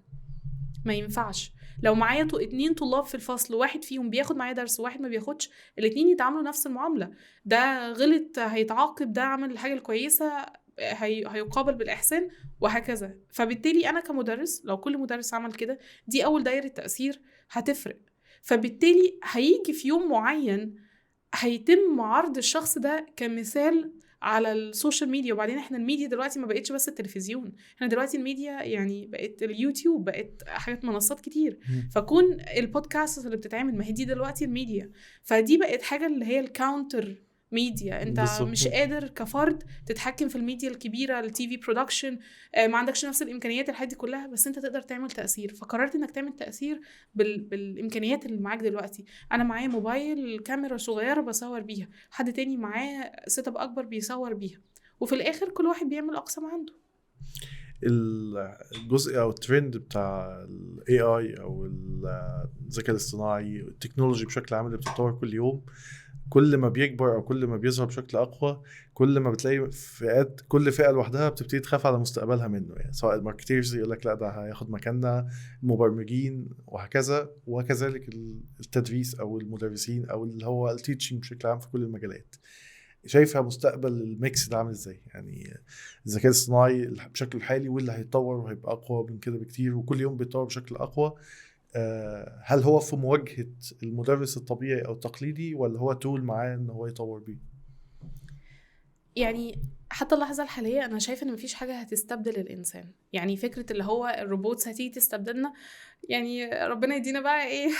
ما ينفعش لو معايا 2 طلاب في الفصل واحد فيهم بياخد معايا درس وواحد ما بياخدش، الاتنين يتعاملوا نفس المعامله. ده غلط هيتعاقب، ده عمل الحاجه الكويسه هيقابل بالإحسان وهكذا. فبالتالي أنا كمدرس لو كل مدرس عمل كده دي أول دايرة تأثير هتفرق. فبالتالي هيجي في يوم معين هيتم عرض الشخص ده كمثال على السوشيال ميديا. وبعدين احنا الميديا دلوقتي ما بقتش بس التلفزيون، احنا دلوقتي الميديا يعني بقت اليوتيوب، بقت حاجات منصات كتير. فكون البودكاست اللي بتتعمل ما هي دي دلوقتي الميديا، فدي بقت حاجة اللي هي الكاونتر ميديا. انت بالظبط. مش قادر كفرد تتحكم في الميديا الكبيره، التي في برودكشن، ما عندكش نفس الامكانيات الحاجات دي كلها، بس انت تقدر تعمل تاثير. فقررت انك تعمل تاثير بالامكانيات اللي معاك دلوقتي. انا معايا موبايل كاميرا صغيره بصور بيها، حد تاني معاه سيت اب اكبر بيصور بيها، وفي الاخر كل واحد بيعمل اقصى ما عنده. الجزء او الترند بتاع الاي اي او الذكاء الاصطناعي والتكنولوجي بشكل عام اللي بتتطور كل يوم، كل ما بيكبر او كل ما بيظهر بشكل اقوى، كل ما بتلاقي فئات، كل فئه لوحدها بتبتدي تخاف على مستقبلها منه. يعني سواء الماركتيرز يقول لك لا ده هياخد مكاننا، المبرمجين وهكذا، وكذلك التدريس او المدرسين او اللي هو التيتشنج بشكل عام في كل المجالات. شايفها مستقبل الميكس ده عامل ازاي؟ يعني الذكاء الاصطناعي بشكله الحالي واللي هيتطور وهيبقى اقوى من كده بكتير وكل يوم بيتطور بشكل اقوى، هل هو في مواجهة المدرس الطبيعي او التقليدي، ولا هو تول معاه ان هو يطور بيه؟ يعني حتى اللحظة الحالية أنا شايفة إن مفيش حاجة هتستبدل الإنسان. يعني فكرة اللي هو الروبوتس هتيجي تستبدلنا، يعني ربنا يدينا بقى إيه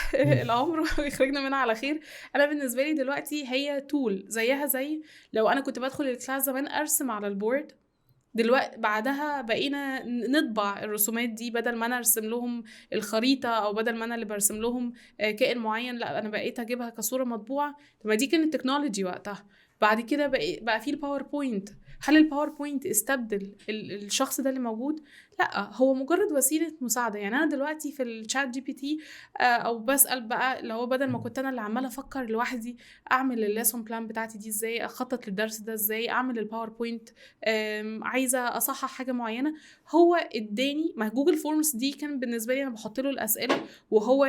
العمر ويخرجنا منها على خير. أنا بالنسبة لي دلوقتي هي تول زيها زي لو أنا كنت بدخل الكلاس زمان أرسم على البورد، دلوقتي بعدها بقينا نطبع الرسومات دي، بدل ما انا ارسم لهم الخريطه او بدل ما انا اللي برسم لهم كائن معين، لا انا بقيت اجيبها كصوره مطبوعه. طب ما دي كانت تكنولوجي وقتها. بعد كده بقى في الباوربوينت. هل الباوربوينت استبدل الشخص ده اللي موجود؟ لا، هو مجرد وسيله مساعده. يعني انا دلوقتي في الشات جي بي تي او بسال بقى اللي هو بدل ما كنت انا اللي عماله افكر لوحدي اعمل الليسون بلان بتاعتي دي ازاي، اخطط للدرس ده ازاي، اعمل الباوربوينت، عايزه اصحح حاجه معينه، هو اداني. ما جوجل فورمز دي كان بالنسبه لي انا بحط له الاسئله وهو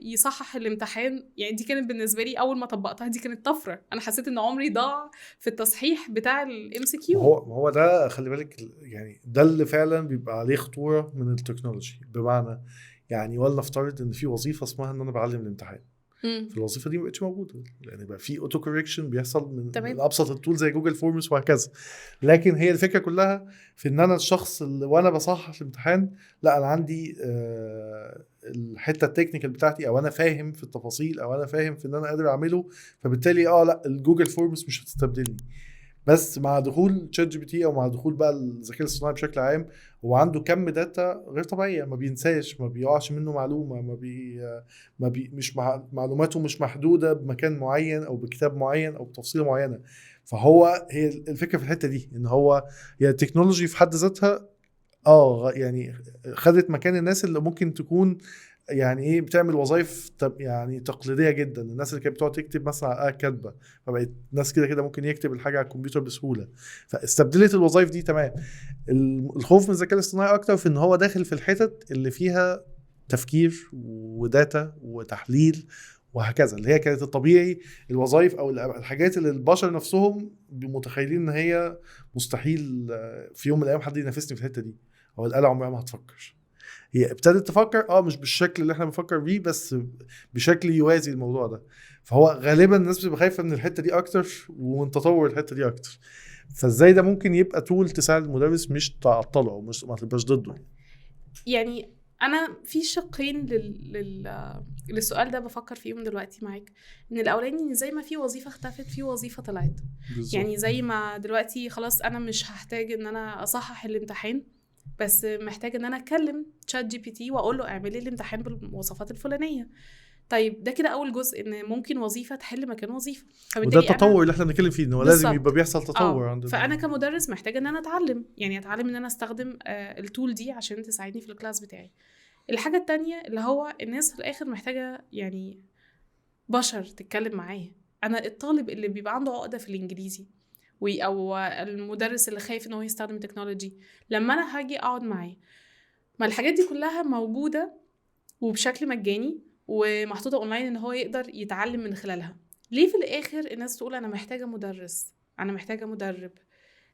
يصحح الامتحان. يعني دي كانت بالنسبه لي اول ما طبقتها دي كانت طفره، انا حسيت ان عمري ضاع في التصحيح بتاع الام سي كيو. هو ده خلي بالك، يعني ده اللي فعلا بيبقى عليه خطورة من التكنولوجي. بمعنى يعني ولا افترض ان في وظيفة اسمها ان انا بعلم الامتحان، في الوظيفه دي ما بقتش موجوده، لان بقى في اوتو كوريكشن بيحصل من ابسط التول زي جوجل فورمز وهكذا. لكن هي الفكره كلها في ان انا الشخص اللي وانا بصحح الامتحان، لا انا عندي الحته التكنيكال بتاعتي، او انا فاهم في التفاصيل، او انا فاهم في ان انا قادر اعمله، فبالتالي لا الجوجل فورمز مش هتستبدلني. بس مع دخول تشات جي بي تي او مع دخول بقى الذكاء الاصطناعي بشكل عام، هو عنده كم داتا غير طبيعيه، ما بينساش، ما بيقعش منه معلومه، مش معلوماته مش محدوده بمكان معين او بكتاب معين او بتفصيله معينه. فهو هي الفكره في الحته دي ان هو يعني التكنولوجي في حد ذاتها يعني خدت مكان الناس اللي ممكن تكون يعني ايه بتعمل وظائف يعني تقليديه جدا. الناس اللي كانت بتقعد تكتب مثلا على كاتبه، فبقت ناس كده ممكن يكتب الحاجه على الكمبيوتر بسهوله، فاستبدلت الوظائف دي. تمام. الخوف من الذكاء الاصطناعي اكتر في ان هو داخل في الحتت اللي فيها تفكير وداتا وتحليل وهكذا، اللي هي كانت الطبيعي، الوظائف او الحاجات اللي البشر نفسهم متخيلين ان هي مستحيل في يوم من الايام حد ينافسني في الحته دي، او الآلة عمرها ما هتفكر. هي ابتدت تفكر مش بالشكل اللي احنا بنفكر بيه، بس بشكل يوازي الموضوع ده. فهو غالبا الناس بتبقى خايفه من الحته دي اكتر ومن تطور الحته دي اكتر. فازاي ده ممكن يبقى تول تساعد المدرس مش تعطله او مش ما تبقاش ضده؟ يعني انا في شقين للسؤال ده بفكر فيهم دلوقتي معاك. ان الاولاني ان زي ما في وظيفه اختفت في وظيفه طلعت. يعني زي ما دلوقتي خلاص انا مش هحتاج ان انا اصحح الامتحان، بس محتاج ان انا اكلم تشات جي بي تي واقول له اعمل لي الامتحان بالمواصفات الفلانيه. طيب ده كده اول جزء، ان ممكن وظيفه تحل مكان وظيفه. وده التطور اللي احنا بنتكلم فيه، انه لازم يبقى بيحصل تطور عندنا. فانا كمدرس محتاجه ان انا اتعلم ان انا استخدم التول دي عشان تساعدني في الكلاس بتاعي. الحاجه التانية اللي هو الناس في الاخر محتاجه يعني بشر تتكلم معاه. انا الطالب اللي بيبقى عنده عقده في الانجليزي او المدرس اللي خايف ان هو يستخدم التكنولوجي، لما انا هاجي اقعد معاه، ما الحاجات دي كلها موجوده وبشكل مجاني ومحطوطه اونلاين ان هو يقدر يتعلم من خلالها. ليه في الاخر الناس تقول انا محتاجه مدرس، انا محتاجه مدرب؟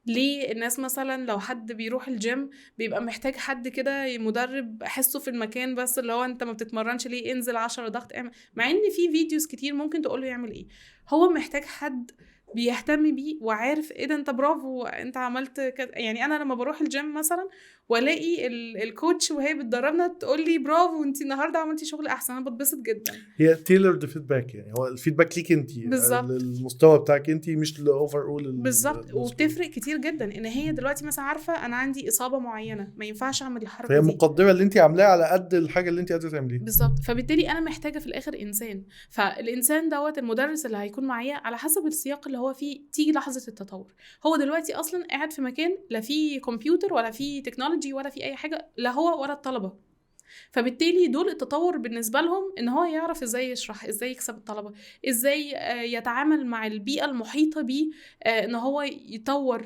ليه الناس مثلا لو حد بيروح الجيم بيبقى محتاج حد كده مدرب احسه في المكان، بس اللي هو انت ما بتتمرنش ليه، انزل 10 ضغط اعمل، مع ان في فيديوز كتير ممكن تقوله يعمل ايه. هو محتاج حد بيهتم بيه وعارف ايه ده، انت برافو انت عملت كده. يعني انا لما بروح الجيم مثلا والاقي الكوتش وهي بتدربنا تقول لي برافو انت النهارده عملتي شغل احسن، انا بتبسط جدا. هي تيلرد فيدباك، يعني هو الفيدباك ليك انت، بالظبط المستوى بتاعك انت، مش الاوفر اول. بالظبط. وبتفرق كتير جدا ان هي دلوقتي مثلا عارفه انا عندي اصابه معينه ما ينفعش اعمل الحركه فهي دي، مقدره اللي انت عاملاه على قد الحاجه اللي انت قادره تعمليها. بالظبط. فبالتالي انا محتاجه في الاخر انسان، فالانسان دوت المدرس اللي هيكون معايا على حسب السياق اللي هو فيه تيجي لحظه التطور. هو دلوقتي اصلا قاعد في مكان لا فيه كمبيوتر ولا فيه تكنولوجي ولا فيه اي حاجه، لا هو ولا الطلبه. فبالتالي دول التطور بالنسبه لهم ان هو يعرف ازاي يشرح، ازاي يكسب الطلبه، ازاي يتعامل مع البيئه المحيطه بيه، ان هو يطور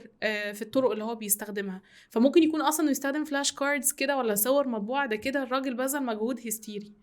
في الطرق اللي هو بيستخدمها. فممكن يكون اصلا يستخدم فلاش كاردز كده ولا صور مطبوعه، ده كده الراجل بذل مجهود هستيري.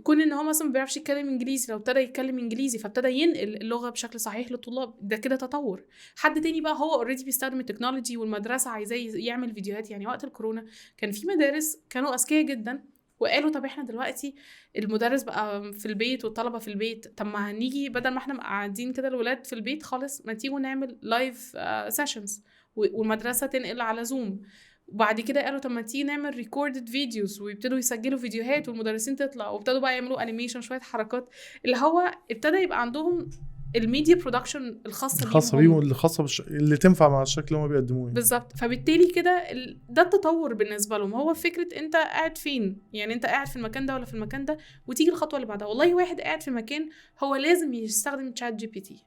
كون ان هو مثلا ما بيعرفش يتكلم انجليزي، لو ابتدى يتكلم انجليزي فابتدى ينقل اللغه بشكل صحيح للطلاب، ده كده تطور. حد تاني بقى هو اوريدي بيستخدم التكنولوجي والمدرسه عايزاه يعمل فيديوهات. يعني وقت الكورونا كان في مدارس كانوا اذكياء جدا وقالوا طب احنا دلوقتي المدرس بقى في البيت والطلبه في البيت، طب ما هنيجي بدل ما احنا قاعدين كده الولاد في البيت خالص، ما تيجوا نعمل لايف سيشنز والمدرسه تنقل على زوم. وبعد كده قالوا طب ما تيجي نعمل ريكوردد فيديوز، ويبتدوا يسجلوا فيديوهات والمدرسين تطلع، وابتدوا بقى يعملوا انيميشن شويه حركات، اللي هو ابتدى يبقى عندهم الميديا برودكشن الخاصه بيهم اللي خاصه اللي تنفع مع الشكل اللي هم بيقدموه بالظبط. فبالتالي كده ده التطور بالنسبه لهم. هو فكره انت قاعد فين، يعني انت قاعد في المكان ده ولا في المكان ده، وتيجي الخطوه اللي بعدها. والله واحد قاعد في مكان هو لازم يستخدم تشات جي بي تي،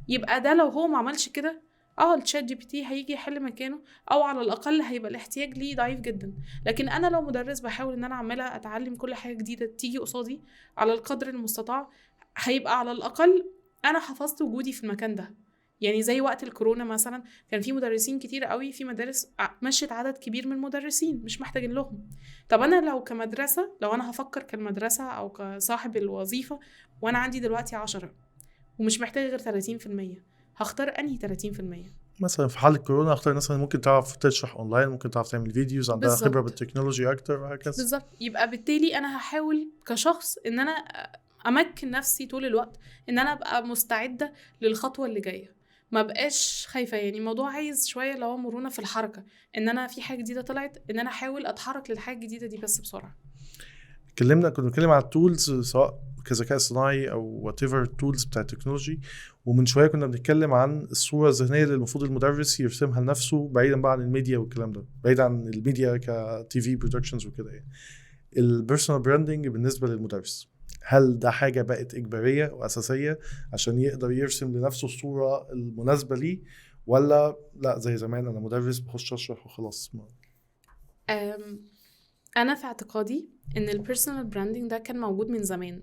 يبقى ده لو هو ما عملش كده التشات جي بي تي هيجي يحل مكانه، او على الاقل هيبقى الاحتياج ليه ضعيف جدا. لكن انا لو مدرس بحاول ان انا عماله اتعلم كل حاجه جديده تيجي قصادي على القدر المستطاع، هيبقى على الاقل انا حفظت وجودي في المكان ده. يعني زي وقت الكورونا مثلا كان في مدرسين كتير قوي في مدارس مشت عدد كبير من المدرسين مش محتاجين لهم. طب انا لو كمدرسه، لو انا هفكر كالمدرسه او كصاحب الوظيفه، وانا عندي دلوقتي 10 ومش محتاج غير 30%، هختار انهي 30%؟ مثلا في حال الكورونا اختار مثلا ممكن تعرف تشرح اونلاين، ممكن تعرف تعمل فيديوز، عندها بالزبط. خبره بالتكنولوجي اكتر وهكذا. بالظبط. يبقى بالتالي انا هحاول كشخص ان انا امكن نفسي طول الوقت ان انا ابقى مستعده للخطوه اللي جايه، ما بقاش خايفه. يعني الموضوع عايز شويه لو مرونه في الحركه، ان انا في حاجه جديده طلعت ان انا احاول اتحرك للحاجه الجديده دي بس بسرعه. كنا بنتكلم على التولز سواء كذكاء صناعي او وات ايفر التولز بتاع التكنولوجي، ومن شويه كنا بنتكلم عن الصوره الذهنيه اللي المفروض المدرس يرسمها لنفسه بعيدا بقى عن الميديا والكلام ده، بعيدا عن الميديا كتي في برودكشنز وكده. يعني البيرسونال براندنج بالنسبه للمدرس، هل ده حاجه بقت اجباريه واساسيه عشان يقدر يرسم لنفسه الصوره المناسبه ليه، ولا لا زي زمان انا مدرس بخش اشرح وخلاص؟ انا في اعتقادي ان البيرسونال براندنج ده كان موجود من زمان،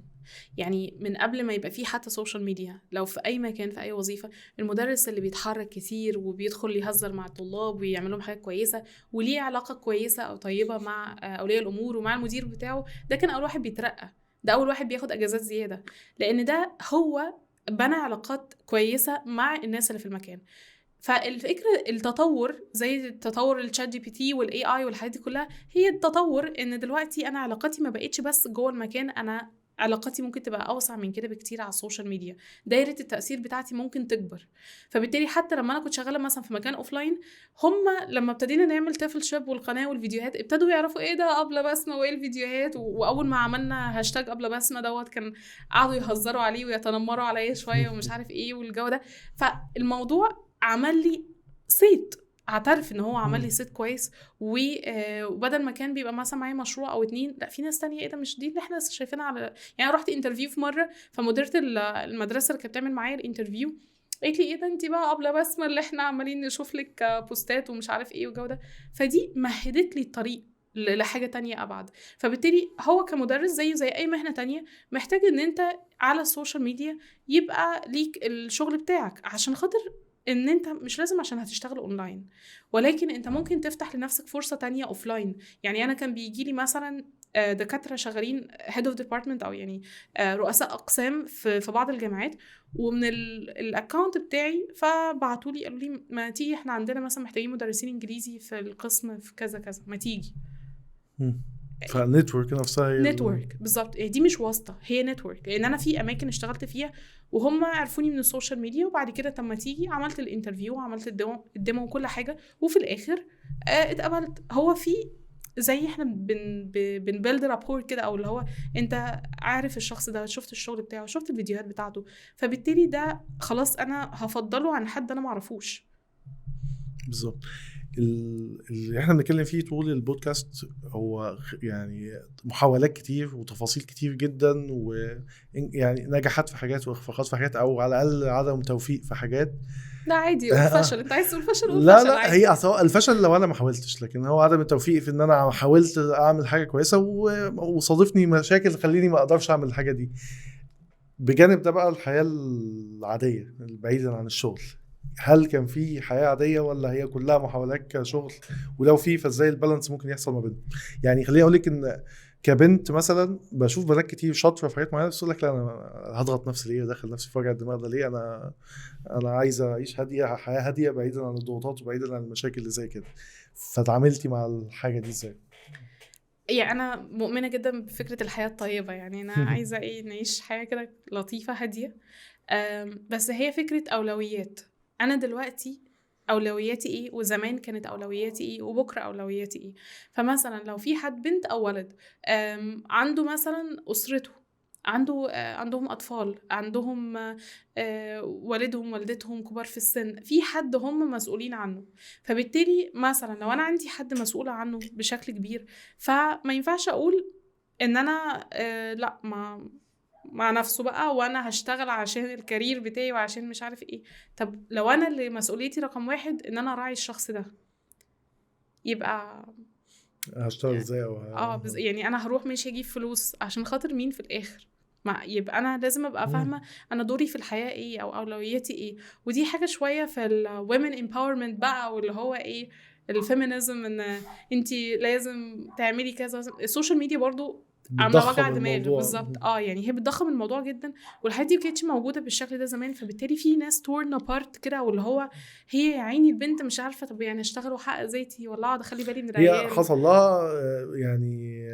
يعني من قبل ما يبقى فيه حتى سوشيال ميديا. لو في اي مكان في اي وظيفه المدرس اللي بيتحرك كتير وبيدخل يهزر مع الطلاب ويعمل لهم حاجه كويسه وليه علاقه كويسه او طيبه مع اولياء الامور ومع المدير بتاعه، ده كان اول واحد بيترقى، ده اول واحد بياخد اجازات زياده، لان ده هو بنى علاقات كويسه مع الناس اللي في المكان. فالفكرة التطور زي تطور الشات جي بي تي والاي اي والحاجات دي كلها، هي التطور ان دلوقتي انا علاقاتي ما بقتش بس جوه المكان، انا علاقاتي ممكن تبقى اوسع من كده بكتير على السوشيال ميديا، دايره التاثير بتاعتي ممكن تكبر. فبالتالي حتى لما انا كنت شغاله مثلا في مكان اوفلاين، هم لما ابتدينا نعمل تافل شيب والقناه والفيديوهات ابتدوا يعرفوا ايه ده ابله بسمه وايه الفيديوهات، واول ما عملنا هاشتاج ابله بسمه دوت كان قعدوا يهزروا عليه ويتنمروا عليه شويه ومش عارف ايه والجو ده. فالموضوع عمل لي صيت، اعترف ان هو عمل لي صيت كويس. وبدل ما كان بيبقى مثلا معايا مشروع او 2، لا في ناس تانية ايه ده مش دي اللي احنا شايفينها على. يعني رحت انترفيو في مره، فمديره المدرسه اللي كانت بتعمل معايا الانترفيو قالت لي ايه ده انت بقى قبل بسمه اللي احنا عمالين نشوف لك بوستات ومش عارف ايه والجو ده. فدي مهدت لي الطريق لحاجه تانية ابعد. فبالتالي هو كمدرس زيه زي اي مهنه تانية محتاج ان انت على السوشيال ميديا يبقى ليك الشغل بتاعك، عشان خاطر ان انت مش لازم عشان هتشتغل اونلاين، ولكن انت ممكن تفتح لنفسك فرصة تانية اوفلاين. يعني انا كان بيجي لي مثلا دكاترة شغالين head of department او يعني رؤساء اقسام في بعض الجامعات، ومن الاكاونت بتاعي فبعتوا لي قالوا لي ما تيجي احنا عندنا مثلا محتاجين مدرسين انجليزي في القسم في كذا كذا، ما تيجي. فالنتورك نفسها هي نتورك بالظبط، دي مش واسطه، هي نتورك. لان انا في اماكن اشتغلت فيها وهم عرفوني من السوشيال ميديا، وبعد كده لما تيجي عملت الانترفيو وعملت الديمو وكل حاجه، وفي الاخر اتقبلت. هو في زي احنا بنبيلد رابور كده، او اللي هو انت عارف الشخص ده، شفت الشغل بتاعه، شفت الفيديوهات بتاعته، فبالتالي ده خلاص انا هفضله عن حد انا معرفوش. بالظبط. اللي احنا بنتكلم فيه طول البودكاست هو يعني محاولات كتير وتفاصيل كتير جدا، ويعني نجاحات في حاجات واخفاقات في حاجات، او على الاقل عدم توفيق في حاجات. لا عادي قول فشل، انت عايز تقول فشل قول لا فشل لا، عادي. هي سواء الفشل لو انا ما حاولتش، لكن هو عدم التوفيق في ان انا حاولت اعمل حاجه كويسه وصادفني مشاكل تخليني ما اقدرش اعمل الحاجه دي. بجانب ده بقى الحياه العاديه بعيدا عن الشغل، هل كان في حياة عادية ولا هي كلها محاولات كشغل؟ ولو في فازاي البالانس ممكن يحصل ما بينهم؟ يعني خليني اقول لك ان كبنت مثلا بشوف بنات كتير شاطره في حاجات معينه، بس تقول لك لا انا هضغط نفسي ليه، ادخل نفسي في وجع الدماغ ده ليه، انا عايزه اعيش هاديه، حياه هاديه بعيدا عن الضغوطات وبعيدا عن المشاكل اللي زي كده. فتعاملتي مع الحاجه دي ازاي؟ يعني انا مؤمنه جدا بفكره الحياه الطيبه، يعني انا عايزه نعيش حياه كده لطيفه هاديه. بس هي فكره اولويات. انا دلوقتي اولوياتي ايه، وزمان كانت اولوياتي ايه، وبكره اولوياتي ايه. فمثلا لو في حد بنت او ولد عنده مثلا اسرته، عندهم اطفال، عندهم والدهم والدتهم كبار في السن، في حد هم مسؤولين عنه. فبالتالي مثلا لو انا عندي حد مسؤولة عنه بشكل كبير، فما ينفعش اقول ان انا لا ما مع نفسه بقى، وانا هشتغل عشان الكارير بتاعي وعشان مش عارف ايه. طب لو انا اللي مسؤوليتي رقم 1 ان انا اراعي الشخص ده، يبقى هشتغل ازاي يعني انا هروح ماشي اجيب فلوس عشان خاطر مين في الاخر؟ ما يبقى انا لازم ابقى فاهمه انا دوري في الحياه ايه او اولوياتي ايه. ودي حاجه شويه في الومن امباورمنت بقى، واللي هو ايه الفيمينيزم، ان انتي لازم تعملي كذا. السوشيال ميديا برضو عامله وجع بتضخم دماغ الموضوع. بالظبط. يعني هي بتضخم الموضوع جدا، والحاجات دي ما كانتش موجوده بالشكل ده زمان. فبالتالي في ناس تورن ابارت كده، واللي هو هي يا عيني البنت مش عارفه طب يعني اشتغل واحقق ذاتي ولا اقعد اخلي بالي من هي العيال. حصل لها يعني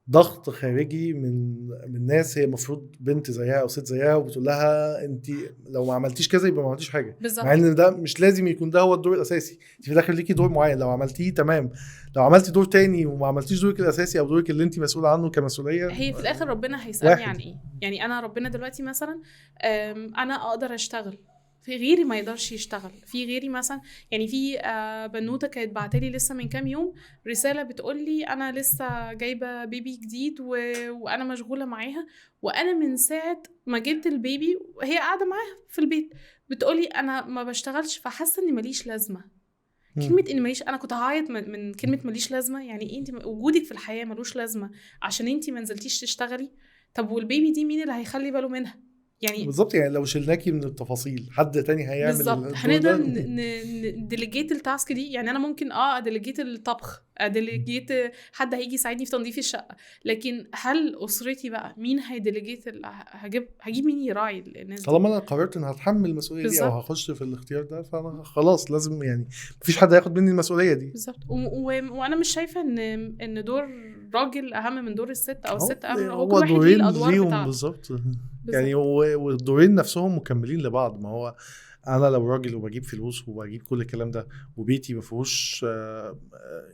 ضغط خارجي من ناس هي المفروض بنت زيها او ست زيها، وبتقول لها انت لو ما عملتيش كذا يبقى ما عملتيش حاجه. بالظبط. مع ان ده مش لازم يكون ده هو الدور الاساسي، انت في الاخر ليكي دور معين، لو عملتيه تمام، لو عملتي دور تاني وما عملتيش دورك الاساسي او دورك اللي انت مسؤوله عنه كمسؤوليه، هي في الاخر ربنا هيسالني واحد. عن ايه. يعني انا ربنا دلوقتي مثلا انا اقدر اشتغل، في غيري ما يقدرش يشتغل، في غيري مثلا. يعني في بنوته كانت بعتلي لسه من كام يوم رساله بتقولي انا لسه جايبه بيبي جديد وانا مشغوله معاها، وانا من ساعه ما جبت البيبي وهي قاعده معاها في البيت بتقولي انا ما بشتغلش، فحاسه اني ماليش لازمه. كلمة إن ماليش، أنا كنت هعيط من كلمة ماليش لازمة. يعني إيه أنت وجودك في الحياة ملوش لازمة عشان أنت ما نزلتيش تشتغلي؟ طب والبيبي دي مين اللي هيخلي باله منها؟ يعني بالظبط. يعني لو شلناكي من التفاصيل حد تاني هيعمل بالظبط الدور هنقدر ده. نديليجيت التاسك دي. يعني أنا ممكن اديليجيت الطبخ، اديليجيت حد هيجي يساعدني في تنظيف الشقة، لكن هل أسرتي بقى مين هيديليجيت؟ هجيب مين يراعي الناس دي؟ طالما انا قررت ان هتحمل المسؤوليه دي او بالظبط. هخش في الاختيار ده، فانا خلاص لازم، يعني مفيش حد هياخد مني المسؤوليه دي. بالظبط. وانا مش شايفه ان دور راجل اهم من دور الست، او الست اهم. هو كل هو واحد ليه دورين الادوار ليهم بتاعته. بالظبط. يعني والدورين نفسهم مكملين لبعض. ما هو انا لو راجل وبجيب فلوس وبجيب كل الكلام ده، وبيتي ما فيهوش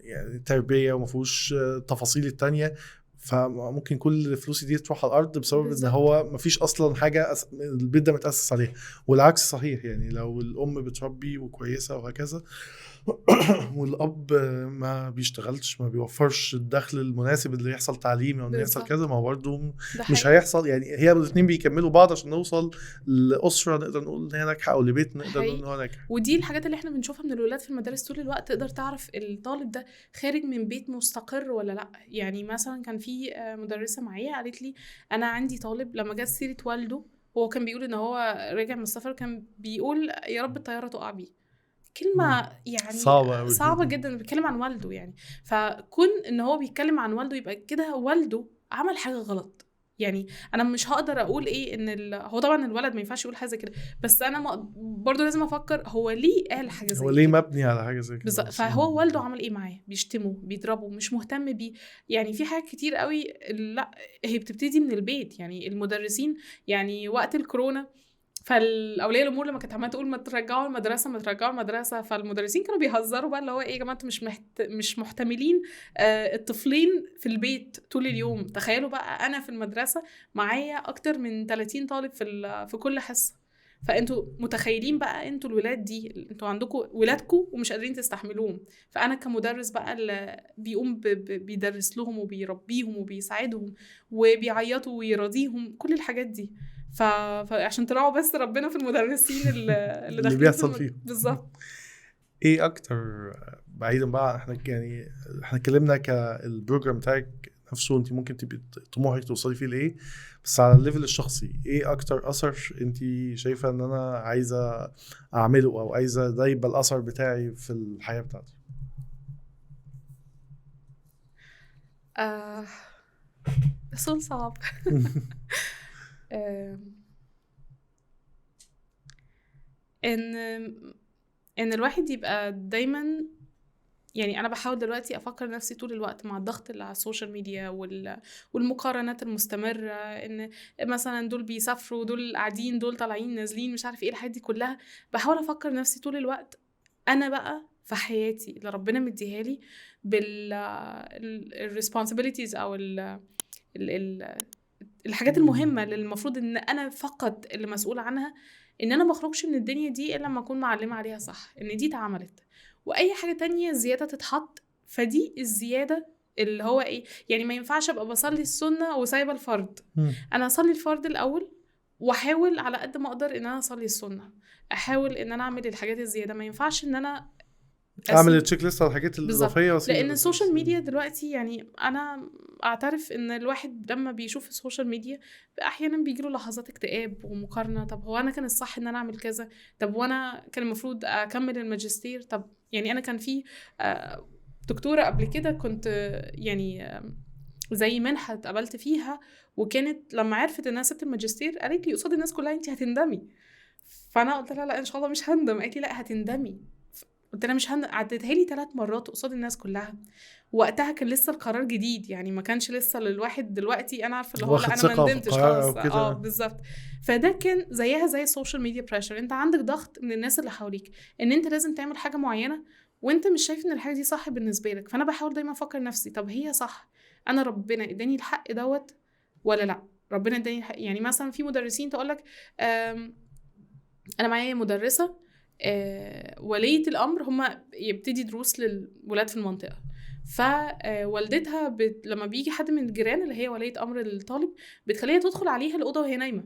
يعني تربيه وما فيهوش تفاصيل التانية، فممكن كل فلوسي دي تروح على الارض بسبب بالزبط. ان هو ما فيش اصلا حاجه البيت ده متاسس عليها. والعكس صحيح، يعني لو الام بتربي وكويسه وهكذا والاب ما بيشتغلش، ما بيوفرش الدخل المناسب اللي يحصل تعليم او ان يحصل كذا، ما هو برضه مش هيحصل. يعني هي الاثنين بيكملوا بعض عشان نوصل لاسره نقدر نقول ان هي ناجحه، او لبيت نقدر نقول ان هو ناجح. ودي الحاجات اللي احنا بنشوفها من الولاد في المدارس طول الوقت، تقدر تعرف الطالب ده خارج من بيت مستقر ولا لا. يعني مثلا كان في مدرسه معايا قالت لي انا عندي طالب لما جت سيره والده، هو كان بيقول ان هو راجع من السفر كان بيقول يا رب الطياره تقع بيه. كلمة يعني صعبة جدا، بيتكلم عن والده. يعني فكون ان هو بيتكلم عن والده يبقى كده والده عمل حاجة غلط. يعني انا مش هقدر اقول ايه ان هو طبعا الولد ما ينفعش يقول حاجه زي كده، بس انا برضو لازم افكر هو ليه قال حاجه زي هو كده، ليه مبني على حاجه زي كده فهو والده عمل ايه معاه؟ بيشتمه، بيضربه، مش مهتم بيه. يعني في حاجات كتير قوي لا هي بتبتدي من البيت. يعني المدرسين، يعني وقت الكورونا فالاولياء الامور لما كانت عماله تقول ما ترجعوا المدرسه ما ترجعوا المدرسه، فالمدرسين كانوا بيهزروا بقى اللي هو ايه يا جماعه انتوا مش محتملين الطفلين في البيت طول اليوم. تخيلوا بقى انا في المدرسه معايا اكتر من 30 طالب في كل حصه، فانتوا متخيلين بقى انتوا الولاد دي انتوا عندكم ولادكم ومش قادرين تستحملوهم، فانا كمدرس بقى اللي بيقوم بيدرس لهم وبيربيهم وبيساعدهم وبيعيطوا ويراضيهم كل الحاجات دي. فعشان تراعوا بس ربنا في المدرسين اللي داخلين بيحصل فيهم بالظبط. ايه اكتر بعيدا بقى احنا يعني احنا اتكلمنا كالبروجرام بتاعك نفسه انت ممكن تبقي طموحك توصلي فيه لايه، بس على الليفل الشخصي ايه اكتر اثر انت شايفه ان انا عايزه اعمله او عايزه ده يبقى الاثر بتاعي في الحياه بتاعتي؟ سؤال صعب. ان الواحد يبقى دايما، يعني انا بحاول دلوقتي افكر نفسي طول الوقت مع الضغط اللي على السوشيال ميديا والمقارنات المستمره، ان مثلا دول بيسافروا، دول قاعدين، دول طالعين نازلين، مش عارف ايه الحاجات دي كلها. بحاول افكر نفسي طول الوقت انا بقى في حياتي اللي ربنا مديها لي بالresponsibilities او الحاجات المهمه اللي المفروض ان انا فقط اللي مسؤول عنها، ان انا ما اخرجش من الدنيا دي الا لما اكون معلمه عليها صح ان دي اتعملت، واي حاجه تانية زياده تتحط فدي الزياده اللي هو ايه. يعني ما ينفعش ابقى بصلي السنه وسايبه الفرض، انا اصلي الفرض الاول واحاول على قد ما اقدر ان انا اصلي السنه، احاول ان انا اعمل الحاجات الزياده. ما ينفعش ان انا اعمل التشيك ليست على الحاجات الاضافيه، لان السوشيال ميديا دلوقتي، يعني انا اعترف ان الواحد لما بيشوف السوشيال ميديا احيانا بيجيله لحظات اكتئاب ومقارنه. طب هو انا كان الصح ان انا اعمل كذا؟ طب وانا كان المفروض اكمل الماجستير؟ طب يعني انا كان في دكتوره قبل كده كنت يعني زي منحه اتقبلت فيها، وكانت لما عرفت ان انا سبت الماجستير قالت لي قصاد الناس كلها انت هتندمي. فانا قلت لها لا ان شاء الله مش هندم. قالت لي لا هتندمي. قلت لها مش هندم. عدتها لي 3 مرات قصاد الناس كلها. وقتها كان لسه القرار جديد، يعني ما كانش لسه للواحد دلوقتي انا عارفه اللي هو لا انا ما ندمتش خلاص. بالظبط. فده كان زيها زي السوشيال ميديا بريشر. انت عندك ضغط من الناس اللي حواليك ان انت لازم تعمل حاجه معينه وانت مش شايف ان الحاجه دي صح بالنسبه لك. فانا بحاول دايما افكر نفسي طب هي صح؟ انا ربنا اداني الحق دوت ولا لا؟ ربنا اداني الحق. يعني مثلا في مدرسين تقولك انا معايا مدرسه ولية الأمر هما يبتدي دروس للولاد في المنطقة، فوالدتها لما بيجي حد من الجيران اللي هي ولية أمر الطالب بتخليها تدخل عليها الأوضة وهي نايمة.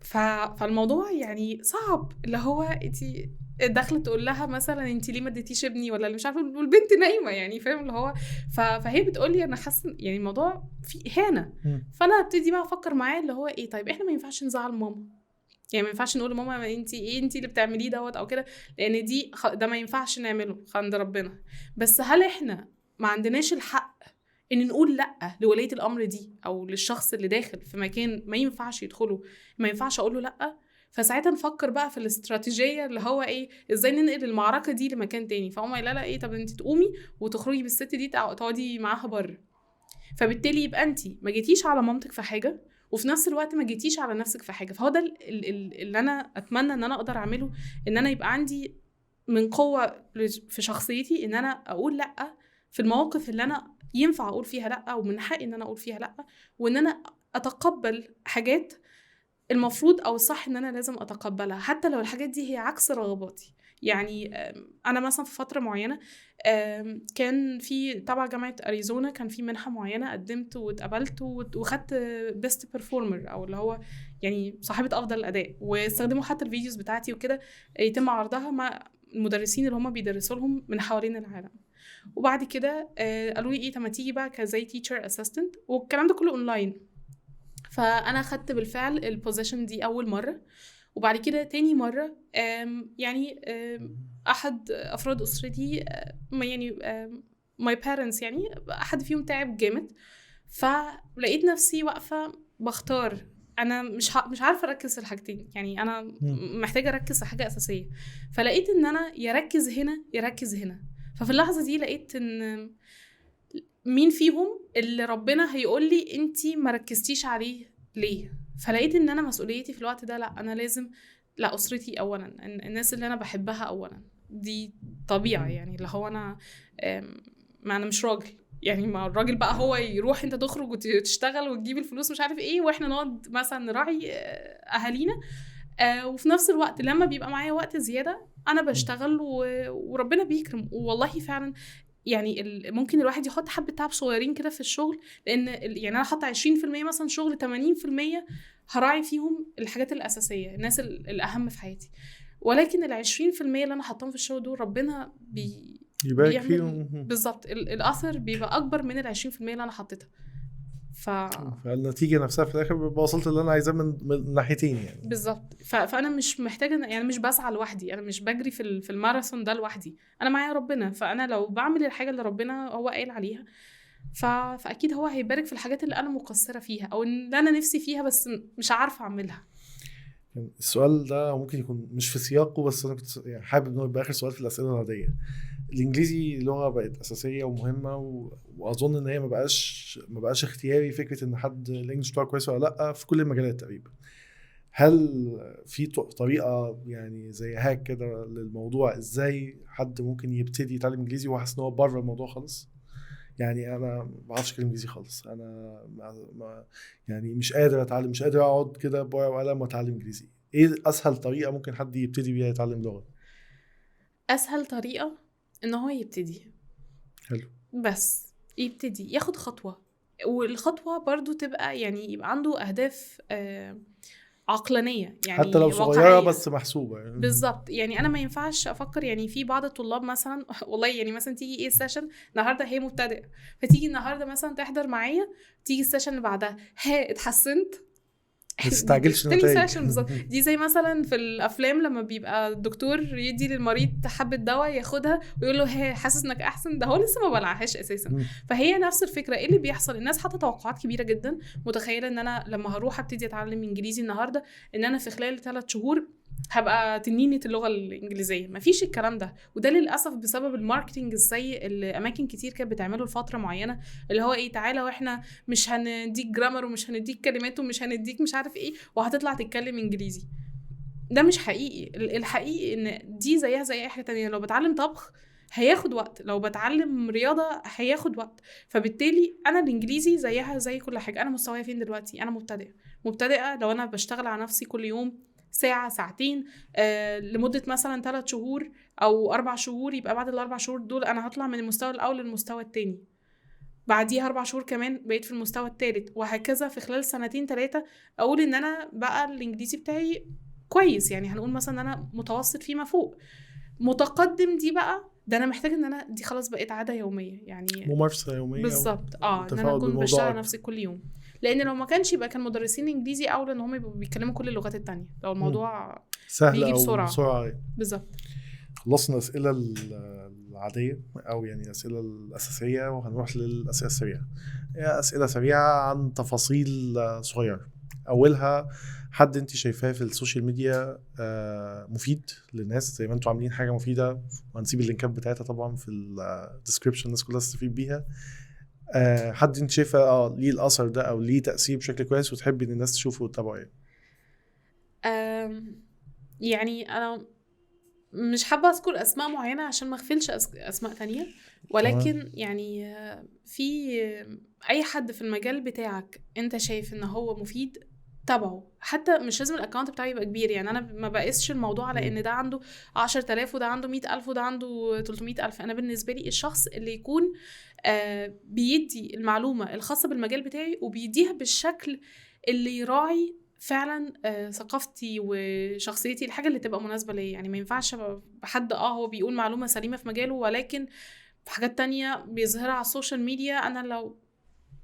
فالموضوع يعني صعب، اللي هو انتي داخله تقول لها مثلا انتي ليه ما اديتيش ابني ولا اللي مش عارفه، والبنت نايمه يعني فاهم اللي هو فهي بتقول لي انا حاسه يعني الموضوع فيه اهانه. فانا ابتدي بقى افكر معاه اللي هو ايه، طيب احنا ما ينفعش نزعل ماما، يعني ما ينفعش نقول لماما انتي ايه انتي اللي بتعمليه دوت او كده، لان ده ما ينفعش نعمله عند ربنا. بس هل احنا ما عندناش الحق ان نقول لا لولية الامر دي او للشخص اللي داخل في مكان ما ينفعش يدخله، ما ينفعش اقول له لا؟ فساعتها نفكر بقى في الاستراتيجيه اللي هو ايه، ازاي ننقل المعركه دي لمكان تاني. فهم لا ايه، طب انتي تقومي وتخرجي بالست دي تقعدي معاها بره. فبالتالي يبقى انتي ما جيتيش على مامتك في حاجه وفي نفس الوقت ما جيتيش على نفسك في حاجه. فهو ده اللي انا اتمنى ان انا اقدر اعمله، ان انا يبقى عندي من قوه في شخصيتي ان انا اقول لا في المواقف اللي انا ينفع اقول فيها لا ومن حقي ان انا اقول فيها لا، وان انا اتقبل حاجات المفروض او الصح ان انا لازم اتقبلها حتى لو الحاجات دي هي عكس رغباتي. يعني انا مثلا في فتره معينه كان في تبع جامعه اريزونا كان في منحه معينه قدمت واتقبلت وخدت بيست بيرفورمر او اللي هو يعني صاحبه افضل الاداء، واستخدموا حتى الفيديوز بتاعتي وكده يتم عرضها مع المدرسين اللي هم بيدرسوا لهم من حوالين العالم. وبعد كده قالوا لي ايه، طب ما تيجي بقى كزي تيتشر اسيستنت، والكلام ده كله اونلاين. فانا خدت بالفعل البوزيشن دي اول مره. وبعد كده تاني مره يعني احد افراد اسرتي يعني my parents يعني احد فيهم تعب جامد، فلقيت نفسي واقفة بختار، انا مش عارفه اركز في الحاجتين، يعني انا محتاجه اركز في حاجه اساسيه. فلقيت ان انا يركز هنا يركز هنا. ففي اللحظه دي لقيت ان مين فيهم اللي ربنا هيقول لي انتي ما ركزتيش عليه ليه. فلقيت ان انا مسؤوليتي في الوقت ده، لا انا لازم، لا اسرتي اولا، الناس اللي انا بحبها اولا، دي طبيعه. يعني اللي هو انا ما انا مش راجل، يعني ما الراجل بقى هو يروح انت تخرج وتشتغل وتجيب الفلوس مش عارف ايه، واحنا نقعد مثلا نراعي اهالينا. وفي نفس الوقت لما بيبقى معايا وقت زياده انا بشتغل وربنا بيكرم. والله فعلا يعني ممكن الواحد يحط حبه تعب صغيرين كده في الشغل، لان يعني انا حاطه 20% مثلا شغل، 80% هراعي فيهم الحاجات الاساسيه، الناس الاهم في حياتي. ولكن ال20% اللي انا حاطاهم في الشغل دول ربنا يبارك فيهم. بالظبط الاثر بيبقى اكبر من ال20% اللي انا حطيتها. فالنتيجه نفسها في الاخر ببقى وصلت اللي انا عايزاه من ناحيتين يعني. بالظبط. فانا مش محتاجه، يعني مش بسعى لوحدي، انا مش بجري في الماراثون ده لوحدي، انا معايا ربنا. فانا لو بعمل الحاجه اللي ربنا هو قايل عليها فاكيد هو هيبارك في الحاجات اللي انا مقصره فيها او اللي انا نفسي فيها بس مش عارفه اعملها. السؤال ده ممكن يكون مش في سياقه، بس انا كنت يعني حابب انه يبقى اخر سؤال في الاسئله العاديه. الانجليزي لغه بقت اساسيه ومهمه، واظن ان هي ما بقاش اختياري فكره ان حد الانجليش بتاعه كويس ولا لا في كل المجالات تقريبا. هل في طريقه يعني زي هاك كده للموضوع، ازاي حد ممكن يبتدي يتعلم انجليزي وهو حاسس ان هو بره الموضوع خالص؟ يعني انا ما بعرفش اتكلم انجليزي خالص، انا يعني مش قادر اتعلم، مش قادر اقعد كده بورقه وقلم واتعلم انجليزي. ايه اسهل طريقه ممكن حد يبتدي بيها يتعلم لغه؟ اسهل طريقه ان هو يبتدي. حلو. بس يبتدي ياخد خطوه، والخطوه برضو تبقى يعني يبقى عنده اهداف عقلانيه، يعني حتى لو صغيره واقعية. بس محسوبه يعني. بالظبط. يعني انا ما ينفعش افكر، يعني في بعض الطلاب مثلا والله يعني مثلا تيجي ايه السيشن النهارده هي مبتدئه، فتيجي النهارده مثلا تحضر معايا، تيجي السيشن اللي بعدها اتحسنت. ما تستعجلش تاني نتائج. سيشن بالظبط. دي زي مثلا في الافلام لما بيبقى الدكتور يدي للمريض حبه دواء ياخدها ويقول له حاسس انك احسن، ده هو لسه ما بلعهاش اساسا. فهي نفس الفكره. ايه اللي بيحصل؟ الناس حاطه توقعات كبيره جدا، متخيله ان انا لما هروح ابتدي اتعلم انجليزي النهارده ان انا في خلال 3 شهور هبقى تنينة اللغة الإنجليزية. مفيش الكلام ده، وده للأسف بسبب الماركتينج السيء اللي أماكن كتير كانت بتعمله لفترة معينة، اللي هو إيه، تعالى وإحنا مش هنديك جرامر ومش هنديك كلمات ومش هنديك مش عارف إيه وهتطلع تتكلم إنجليزي. ده مش حقيقي. الحقيقي إن دي زيها زي أي حاجة تانية. لو بتعلم طبخ هياخد وقت، لو بتعلم رياضة هياخد وقت. فبالتالي أنا الإنجليزي زيها زي كل حاجة. أنا مستواي فين دلوقتي؟ أنا مبتدئة. لو أنا بشتغل على نفسي كل يوم ساعة ساعتين لمدة مثلا 3 شهور أو 4 شهور، يبقى بعد ال4 شهور دول أنا هطلع من المستوى الأول للمستوى التاني، بعديها 4 شهور كمان بقيت في المستوى التالت، وهكذا في خلال 2-3 أقول إن أنا بقى الإنجليزي بتاعي كويس. يعني هنقول مثلا أنا متوسط فيما فوق. متقدم دي بقى ده أنا محتاج إن أنا دي خلاص بقيت عادة يومية، يعني ممارسة يومية بالظبط. إن أنا أكون بشتغل على نفسي كل يوم. لان لو ما كانش يبقى كان مدرسين انجليزي اولى ان هم يبقوا بيتكلموا كل اللغات التانية، لو الموضوع سهل او بسرعه. بالظبط. خلصنا الاسئله العاديه او يعني الاسئله الاساسيه، وهنروح للاسئله السريعه. هي اسئله سريعه عن تفاصيل صغيره. اولها، حد انت شايفاه في السوشيال ميديا مفيد للناس زي ما انتوا عاملين حاجه مفيده، وهنسيب اللينكات بتاعتها طبعا في الديسكريبشن الناس كلها تستفيد بيها. حد انت شايفه ليه الاثر ده او ليه تاثير بشكل كويس وتحبي ان الناس تشوفه وتتابعه يعني؟ يعني انا مش حابه اذكر اسماء معينه عشان ما اغفلش اسماء تانية، ولكن يعني في اي حد في المجال بتاعك انت شايف ان هو مفيد تابعه. حتى مش لازم الاكونت بتاعي يبقى كبير، يعني انا ما بقيسش الموضوع على ان ده عنده 10,000 وده عنده 100,000 وده عنده 300,000. انا بالنسبه لي الشخص اللي يكون بيدي المعلومه الخاصه بالمجال بتاعي وبيديها بالشكل اللي يراعي فعلا ثقافتي وشخصيتي، الحاجه اللي تبقى مناسبه ليا. يعني ما ينفعش حد هو بيقول معلومه سليمه في مجاله ولكن في حاجات تانية بيظهرها على السوشيال ميديا انا لو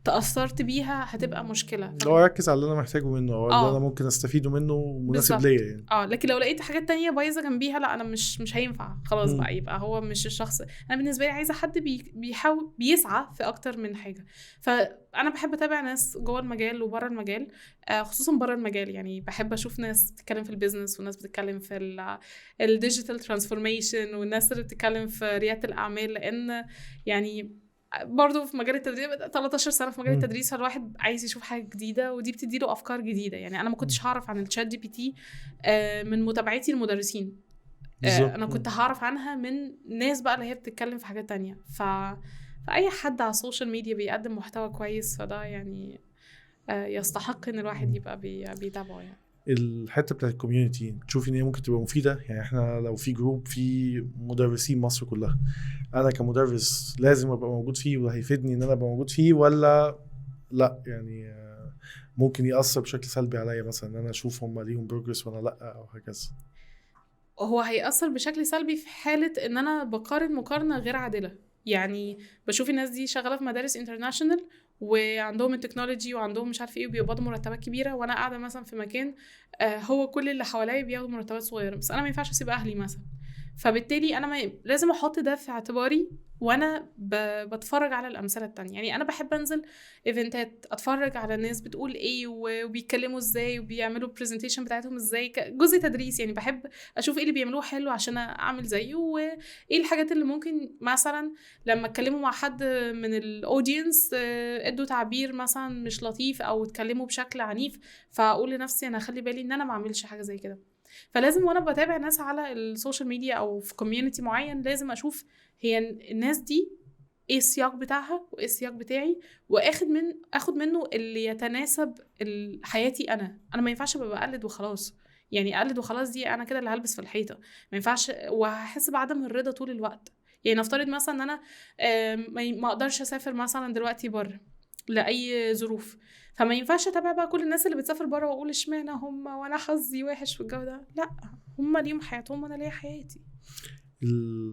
تأثرت بيها هتبقى مشكلة. لو اركز على اللي انا محتاجه منه او اللي انا ممكن استفيده منه مناسب بالظبط. ليا يعني. لكن لو لقيت حاجات تانية بايظة جنبيها، لا انا مش هينفع خلاص بقى، يبقى هو مش الشخص. انا بالنسبة لي عايزة حد بيحاول بيسعى في اكتر من حاجة. فانا بحب اتابع ناس جوه المجال وبره المجال، خصوصا بره المجال. يعني بحب اشوف ناس بتتكلم في البيزنس، وناس بتتكلم في الديجيتال ترانسفورميشن، والناس اللي بتتكلم في ريادة الاعمال، لان يعني برضو في مجال التدريس 13 سنة في مجال التدريس، فالواحد عايز يشوف حاجة جديدة، ودي بتديله أفكار جديدة. يعني أنا ما كنتش هعرف عن الشات جي بي تي من متابعتي المدرسين، أنا كنت هعرف عنها من ناس بقى اللي هي بتتكلم في حاجات تانية. فأي حد على السوشيال ميديا بيقدم محتوى كويس، فده يعني يستحق إن الواحد يبقى بيتابعه يعني. الحته بتاعت الكوميونتي تشوفي ان هي ممكن تبقى مفيده؟ يعني احنا لو في جروب في مدرسين مصر كلها، انا كمدرس لازم ابقى موجود فيه وهيفيدني ان انا ابقى موجود فيه، ولا لا يعني ممكن يأثر بشكل سلبي عليا مثلا ان انا اشوف هم ليهم بروجرس ولا لا او هكذا؟ هو هيأثر بشكل سلبي في حالة ان انا بقارن مقارنة غير عادلة. يعني بشوف الناس دي شغالة في مدارس انترناشنال وعندهم التكنولوجي وعندهم مش عارف ايه وبيقبضوا مرتبات كبيرة، وانا قاعدة مثلا في مكان هو كل اللي حواليا بياخدوا مرتبات صغيرة، بس انا ما ينفعش اسيب اهلي مثلا. فبالتالي انا لازم احط ده في اعتباري وانا بتفرج على الامثله التانية. يعني انا بحب انزل ايفنتات اتفرج على الناس بتقول ايه وبيتكلموا ازاي وبيعملوا برزنتيشن بتاعتهم ازاي كجزء تدريس. يعني بحب اشوف ايه اللي بيعملوه حلو عشان اعمل زيه، وايه الحاجات اللي ممكن مثلا لما اتكلموا مع حد من الاودينس ادوا تعبير مثلا مش لطيف او اتكلموا بشكل عنيف، فاقول لنفسي انا اخلي بالي ان انا ما اعملش حاجه زي كده. فلازم وانا بتابع ناس على السوشيال ميديا او في كوميونتي معين لازم اشوف هي الناس دي ايه السياق بتاعها وايه السياق بتاعي، اخد منه اللي يتناسب حياتي. انا ما ينفعش ابقى بقلد وخلاص. يعني اقلد وخلاص دي انا كده اللي هلبس في الحيطه، ما ينفعش، وهحس بعدم الرضا طول الوقت. يعني نفترض مثلا ان انا ما اقدرش اسافر مثلا دلوقتي بره لاي ظروف، فما ينفعش اتابع بقى كل الناس اللي بتسافر بره واقول اشمعنى هم وانا حظي وحش في الجو ده. لا، هم ليهم حياتهم وانا ليا حياتي.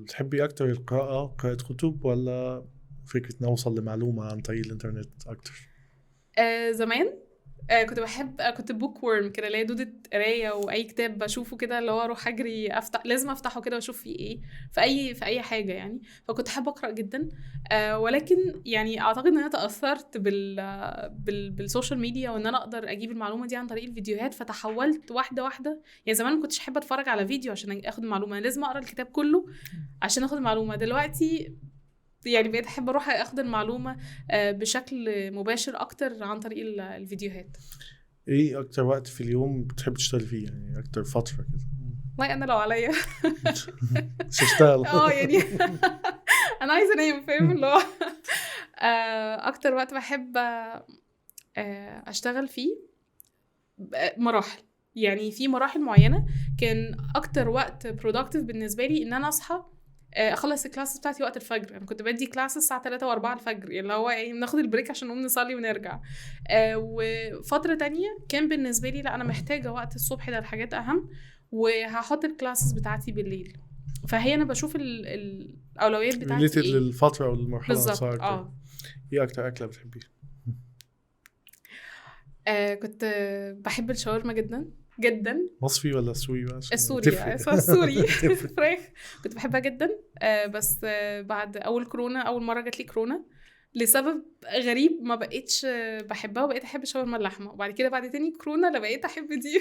تحبي اكتر قراءة كتب ولا فكرة نوصل لمعلومة عن طريق الانترنت اكتر؟ زمان كنت بوك وورم كده، اللي هي دودة قرايه، واي كتاب بشوفه كده اللي هو اروح اجري لازم افتحه كده واشوف فيه ايه في اي حاجه يعني. فكنت احب اقرا جدا، ولكن يعني اعتقد ان انا تاثرت بالسوشيال ميديا، وان انا اقدر اجيب المعلومه دي عن طريق الفيديوهات، فتحولت واحده واحده. يعني زمان ما كنتش احب اتفرج على فيديو عشان اخد المعلومه، أنا لازم اقرا الكتاب كله عشان اخد المعلومه. دلوقتي يعني بقيت احب اروح اخد المعلومه بشكل مباشر اكتر عن طريق الفيديوهات. ايه اكتر وقت في اليوم بتحب تشتغل فيه؟ يعني اكتر فترة كده. والله انا لو عليا مش هشتغل. يعني انا عايزه انام، فاهم اللي هو اكتر وقت بحب اشتغل فيه مراحل. يعني في مراحل معينه كان اكتر وقت productive بالنسبه لي ان انا اصحى اخلص الكلاسز بتاعتي وقت الفجر. انا كنت بدي كلاسز الساعه 3 و4 الفجر، يعني اللي هو ايه بناخد البريك عشان نقوم نصلي ونرجع. وفتره تانية كان بالنسبه لي لا انا محتاجه وقت الصبح ده الحاجات اهم، وهحط الكلاسز بتاعتي بالليل. فهي انا بشوف الاولويات بتاعتي ايه للفتره او المرحله بالظبط. ايه اكتر اكله بتحبيها؟ كنت بحب الشاورما جدا جدا. مصري ولا سوري بقى؟ السوري السوري فراخ كنت بحبها جدا. بس بعد اول مره جات لي كورونا لسبب غريب ما بقيتش بحبها، وبقيت احب شاورما اللحمه. وبعد كده بعد تاني كورونا لا بقيت احب دي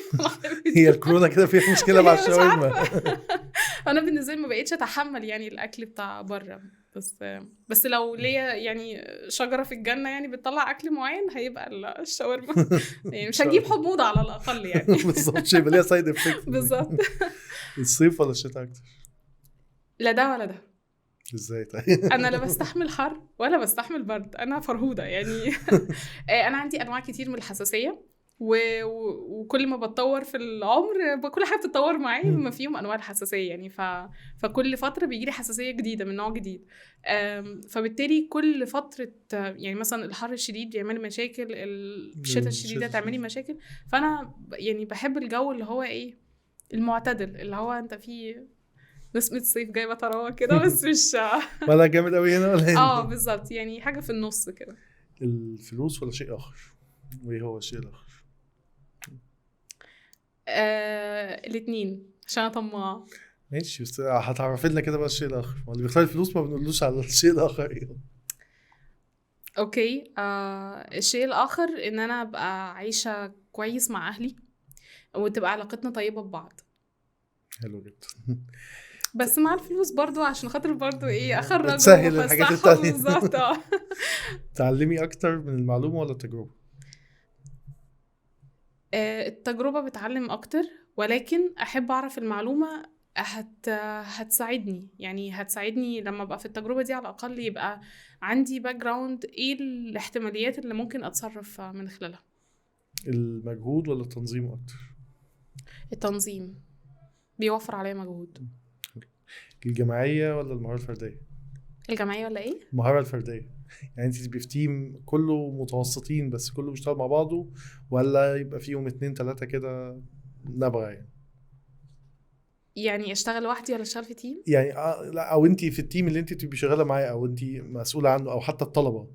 هي الكورونا كده فيها مشكله مع الشاورما. انا بالنسبه لي ما بقيتش اتحمل يعني الاكل بتاع بره. بس لو ليا يعني شجره في الجنه يعني بتطلع اكل معين هيبقى الشاورما. يعني مش هجيب حموضه على الاقل يعني. بالظبط، مش هيبقى ليها سايد افكت. بالظبط. الصيف ولا الشتاء اكتر؟ لا ده ولا ده. ازاي طيب؟ انا لا بستحمل حر ولا بستحمل برد، انا فرهوده يعني. انا عندي انواع كتير من الحساسيه، وكل ما بتطور في العمر كل حاجه بتتطور معايا بما فيهم انواع الحساسيه يعني. فكل فتره بيجي لي حساسيه جديده من نوع جديد. فبالتالي كل فتره يعني مثلا الحر الشديد بيعمل لي مشاكل، الشتاء الشديده تعمل لي مشاكل. فانا يعني بحب الجو اللي هو ايه المعتدل، اللي هو انت فيه نسمة الصيف جايبه طراوه كده بس مش ولا جامد قوي هنا ولا هنا. بالظبط، يعني حاجه في النص كده. الفلوس ولا شيء اخر؟ وايه هو الشيء الاخر؟ الاتنين عشان أنا طماعة. ماشي، بس هتعرفي لنا كده بقى الشيء الاخر، واللي بيختار الفلوس ما بنقولوش على الشيء الاخر ايه. اوكي. الشيء الاخر ان انا ابقى عايشة كويس مع اهلي وتبقى علاقتنا طيبة ببعض، حلو جدا. بس مع الفلوس برضو عشان خاطر برضو ايه اخرج بتسهل الحاجات وافسحهم. التانية. بالظبط. تعلمي اكتر من المعلومه ولا التجربه؟ التجربة بتعلم اكتر، ولكن احب اعرف المعلومة هتساعدني، يعني هتساعدني لما ابقى في التجربة دي على الاقل يبقى عندي باك جراوند ايه الاحتماليات اللي ممكن اتصرف من خلالها. المجهود ولا التنظيم اكتر؟ التنظيم بيوفر عليا مجهود. الجماعيه ولا المهاره الفرديه؟ الجماعية ولا ايه؟ المهاره الفرديه، يعني انت تبقي في تيم كله متوسطين بس كله بيشتغل مع بعضه، ولا يبقى فيهم 2 3 كده نبغى يعني اشتغل لوحدي ولا اشتغل في تيم؟ يعني لا، او انت في التيم اللي انت بتبقي شغاله معاه او انت مسؤوله عنه، او حتى الطلبه،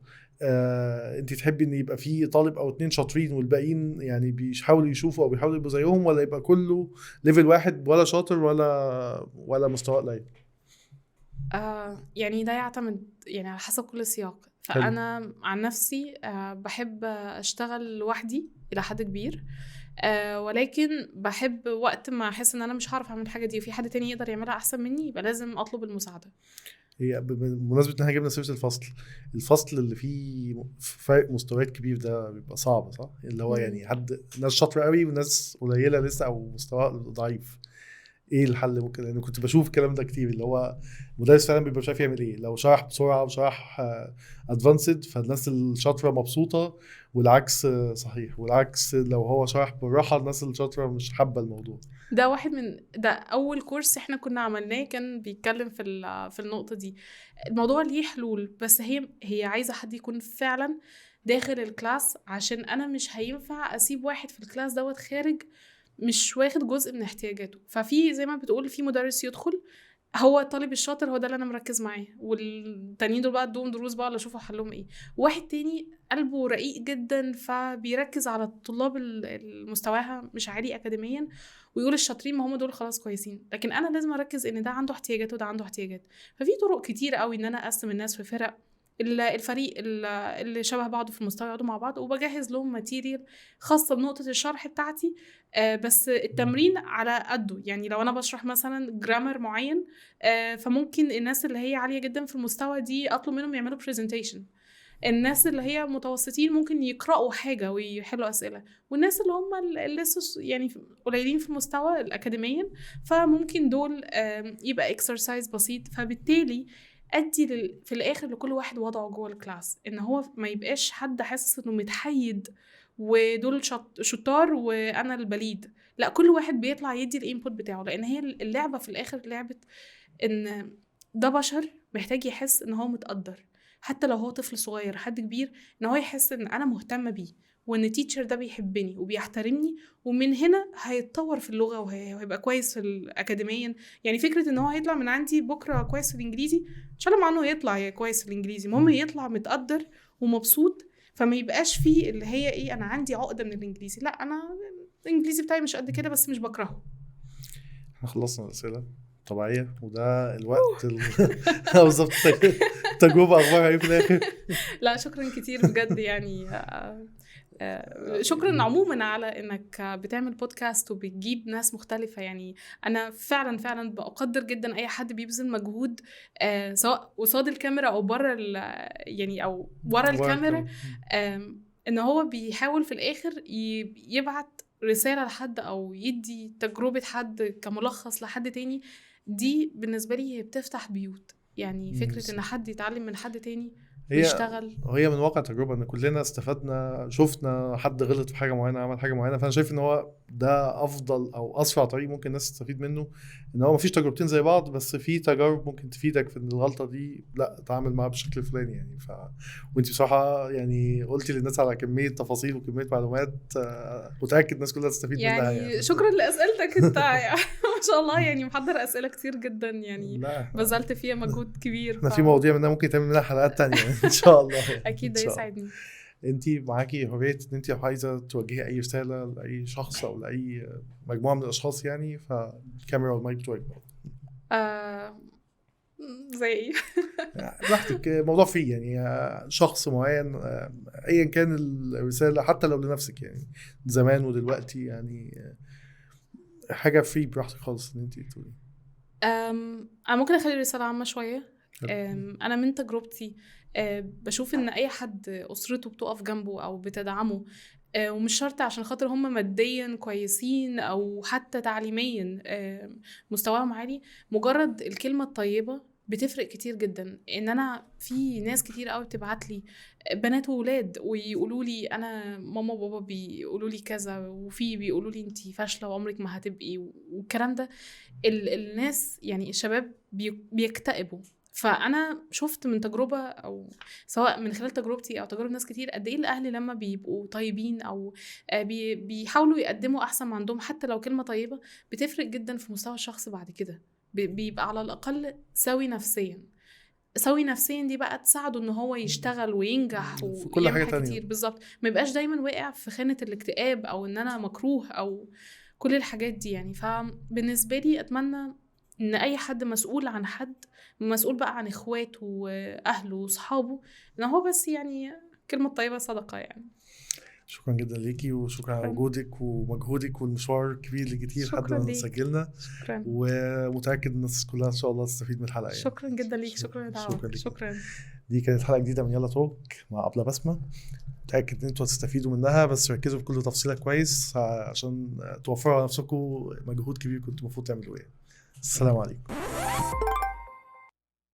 انت تحبي ان يبقى في طالب او 2 شاطرين والباقيين يعني بيحاولوا يشوفوا او بيحاولوا يبقوا زيهم، ولا يبقى كله ليفل واحد ولا شاطر ولا مستوى قليل؟ يعني ده يعتمد يعني على حسب كل سياق. فأنا عن نفسي بحب أشتغل لوحدي إلى حد كبير، ولكن بحب وقت ما أحس إن أنا مش هعرف أعمل الحاجة دي وفي حد تاني يقدر يعملها أحسن مني يبقى لازم أطلب المساعدة. هي بمناسبة ان احنا جبنا سيرة الفصل اللي فيه فرق مستويات كبير ده بيبقى صعب، صح؟ اللي هو يعني ناس شاطرة قوي وناس قليلة لسه او مستوى ضعيف. ايه الحل ممكن؟ لان كنت بشوف الكلام ده كتير، اللي هو مدرس فعلا بيبقى مش عارف يعمل ايه، لو شرح بسرعه وشرح ادفانسد فالناس الشاطره مبسوطه، والعكس صحيح، والعكس لو هو شرح بالراحه الناس الشاطره مش حابه الموضوع. ده واحد من ده اول كورس احنا كنا عملناه كان بيتكلم في النقطه دي. الموضوع ليه حلول، بس هي عايزه حد يكون فعلا داخل الكلاس، عشان انا مش هينفع اسيب واحد في الكلاس دوت خارج مش واخد جزء من احتياجاته. ففي زي ما بتقول في مدرس يدخل هو الطالب الشاطر هو ده اللي انا مركز معاه، والتانيين دول بقى ادوهم دروس بقى ولا اشوفوا حلهم ايه. واحد تاني قلبه رقيق جدا فبيركز على الطلاب المستواها مش عالي اكاديميا ويقول الشاطرين ما هم دول خلاص كويسين، لكن انا لازم اركز ان ده عنده احتياجات وده عنده احتياجات. ففي طرق كتير قوي ان انا اقسم الناس في فرق، الفريق اللي شبه بعضه في المستوى يقعدوا مع بعض وبجهز لهم ماتيريال خاصة بنقطة الشرح بتاعتي، بس التمرين على قده. يعني لو أنا بشرح مثلا جرامر معين فممكن الناس اللي هي عالية جدا في المستوى دي أطلب منهم يعملوا presentation، الناس اللي هي متوسطين ممكن يقرأوا حاجة ويحلوا أسئلة، والناس اللي هم اللي لسه يعني قليلين في المستوى الأكاديميا فممكن دول يبقى exercise بسيط. فبالتالي أدي في الآخر لكل واحد وضعه جوه الكلاس، إن هو ما يبقاش حد حاسس إنه متحيد ودول شطار وأنا البليد، لا كل واحد بيطلع يدي الانبوت بتاعه، لأن هي اللعبة في الآخر لعبة إن ده بشر محتاج يحس إن هو متقدر، حتى لو هو طفل صغير حد كبير، إن هو يحس إن أنا مهتمة بيه وإن التيتشر ده بيحبني وبيحترمني، ومن هنا هيتطور في اللغة وهيبقى كويس في الأكاديميا. يعني فكرة إن هو هيطلع من عندي بكرة كويس في الإنجليزي إن شاء الله، مع إنه يطلع كويس في الإنجليزي، المهم يطلع متقدر ومبسوط، فما يبقاش فيه اللي هي إيه أنا عندي عقدة من الإنجليزي، لا أنا الإنجليزي بتاعي مش قد كده بس مش بكرهه. احنا خلصنا الأسئلة طبيعية وده الوقت بالظبط. تجربة أخبارها إيه في الآخر؟ لا شكرا كتير بجد يعني شكرا عموما على انك بتعمل بودكاست وبتجيب ناس مختلفة. يعني انا فعلا فعلا بقدر جدا اي حد بيبذل مجهود سواء قصاد الكاميرا او بره يعني او ورا الكاميرا، ان هو بيحاول في الاخر يبعت رسالة لحد او يدي تجربة حد كملخص لحد تاني. دي بالنسبة لي هي بتفتح بيوت، يعني فكرة ان حد يتعلم من حد تاني هي من واقع تجربة ان كلنا استفدنا، شفنا حد غلط في حاجة معينة عمل حاجة معينة، فانا شايف ان هو ده افضل او اسرع طريق ممكن الناس تستفيد منه، ان هو مفيش تجربتين زي بعض بس في تجارب ممكن تفيدك في ان الغلطة دي لا تعامل معها بالشكل الفلاني يعني. وانت بصراحة يعني قلتي للناس على كمية تفاصيل وكمية معلومات متأكد الناس كلها تستفيد منها يعني. شكرا لأسئلتك انت ما شاء الله يعني محضر اسئله كتير جدا يعني، لا بذلت فيها مجهود كبير. احنا في مواضيع منها ممكن تعمل منها حلقات تانية ان شاء الله يعني. اكيد ده يسعدني. انت معاكي حريه ان انت عايزه توجهي اي رساله لاي شخص او لاي مجموعه من الاشخاص يعني، فالكاميرا والمايك بتوعك. زي ايه؟ براحتك، موضوع فيه يعني شخص معين ايا كان الرساله، حتى لو لنفسك يعني زمان ودلوقتي يعني، حاجه فيه براحتك خالص ان انت تقولي. انا ممكن اخلي الرساله عامه شويه. انا من تجربتي بشوف ان اي حد اسرته بتقف جنبه او بتدعمه، ومش شرط عشان خاطر هم ماديا كويسين او حتى تعليميا مستواهم عالي، مجرد الكلمه الطيبه بتفرق كتير جدا. ان انا في ناس كتير قوي بتبعت لي بنات وولاد ويقولوا لي انا ماما وبابا بيقولوا لي كذا، وفي بيقولوا لي انتي فاشله وعمرك ما هتبقي، والكلام ده الناس يعني الشباب بيكتئبوا. فانا شفت من تجربه، او سواء من خلال تجربتي او تجارب ناس كتير، قد ايه الاهل لما بيبقوا طيبين او بيحاولوا يقدموا احسن ما عندهم، حتى لو كلمه طيبه بتفرق جدا في مستوى الشخص بعد كده. بيبقى على الاقل سوي نفسيا. سوي نفسيا دي بقى تساعده ان هو يشتغل وينجح في كل حاجه تانية كتير. بالظبط، ما يبقاش دايما واقع في خانه الاكتئاب او ان انا مكروه او كل الحاجات دي يعني. فبالنسبه لي اتمنى ان اي حد مسؤول عن حد، مسؤول بقى عن اخواته واهله واصحابه، ان هو بس يعني كلمه طيبه صدقه يعني. شكرا جدا ليكي، وشكرا على وجودك ومجهودك والمشوار الكبير اللي جيتيه لحد ما سجلنا. شكرا، ومتاكد الناس كلها ان شاء الله تستفيد من الحلقه يعني. شكرا جدا ليك. شكرا. دي كانت حلقه جديده من يلا توك مع أبلة بسمة. متاكد ان انتوا هتستفيدوا منها، بس ركزوا في كل تفصيله كويس عشان توفروا على نفسكم مجهود كبير كنتوا المفروض تعملوه. السلام عليكم.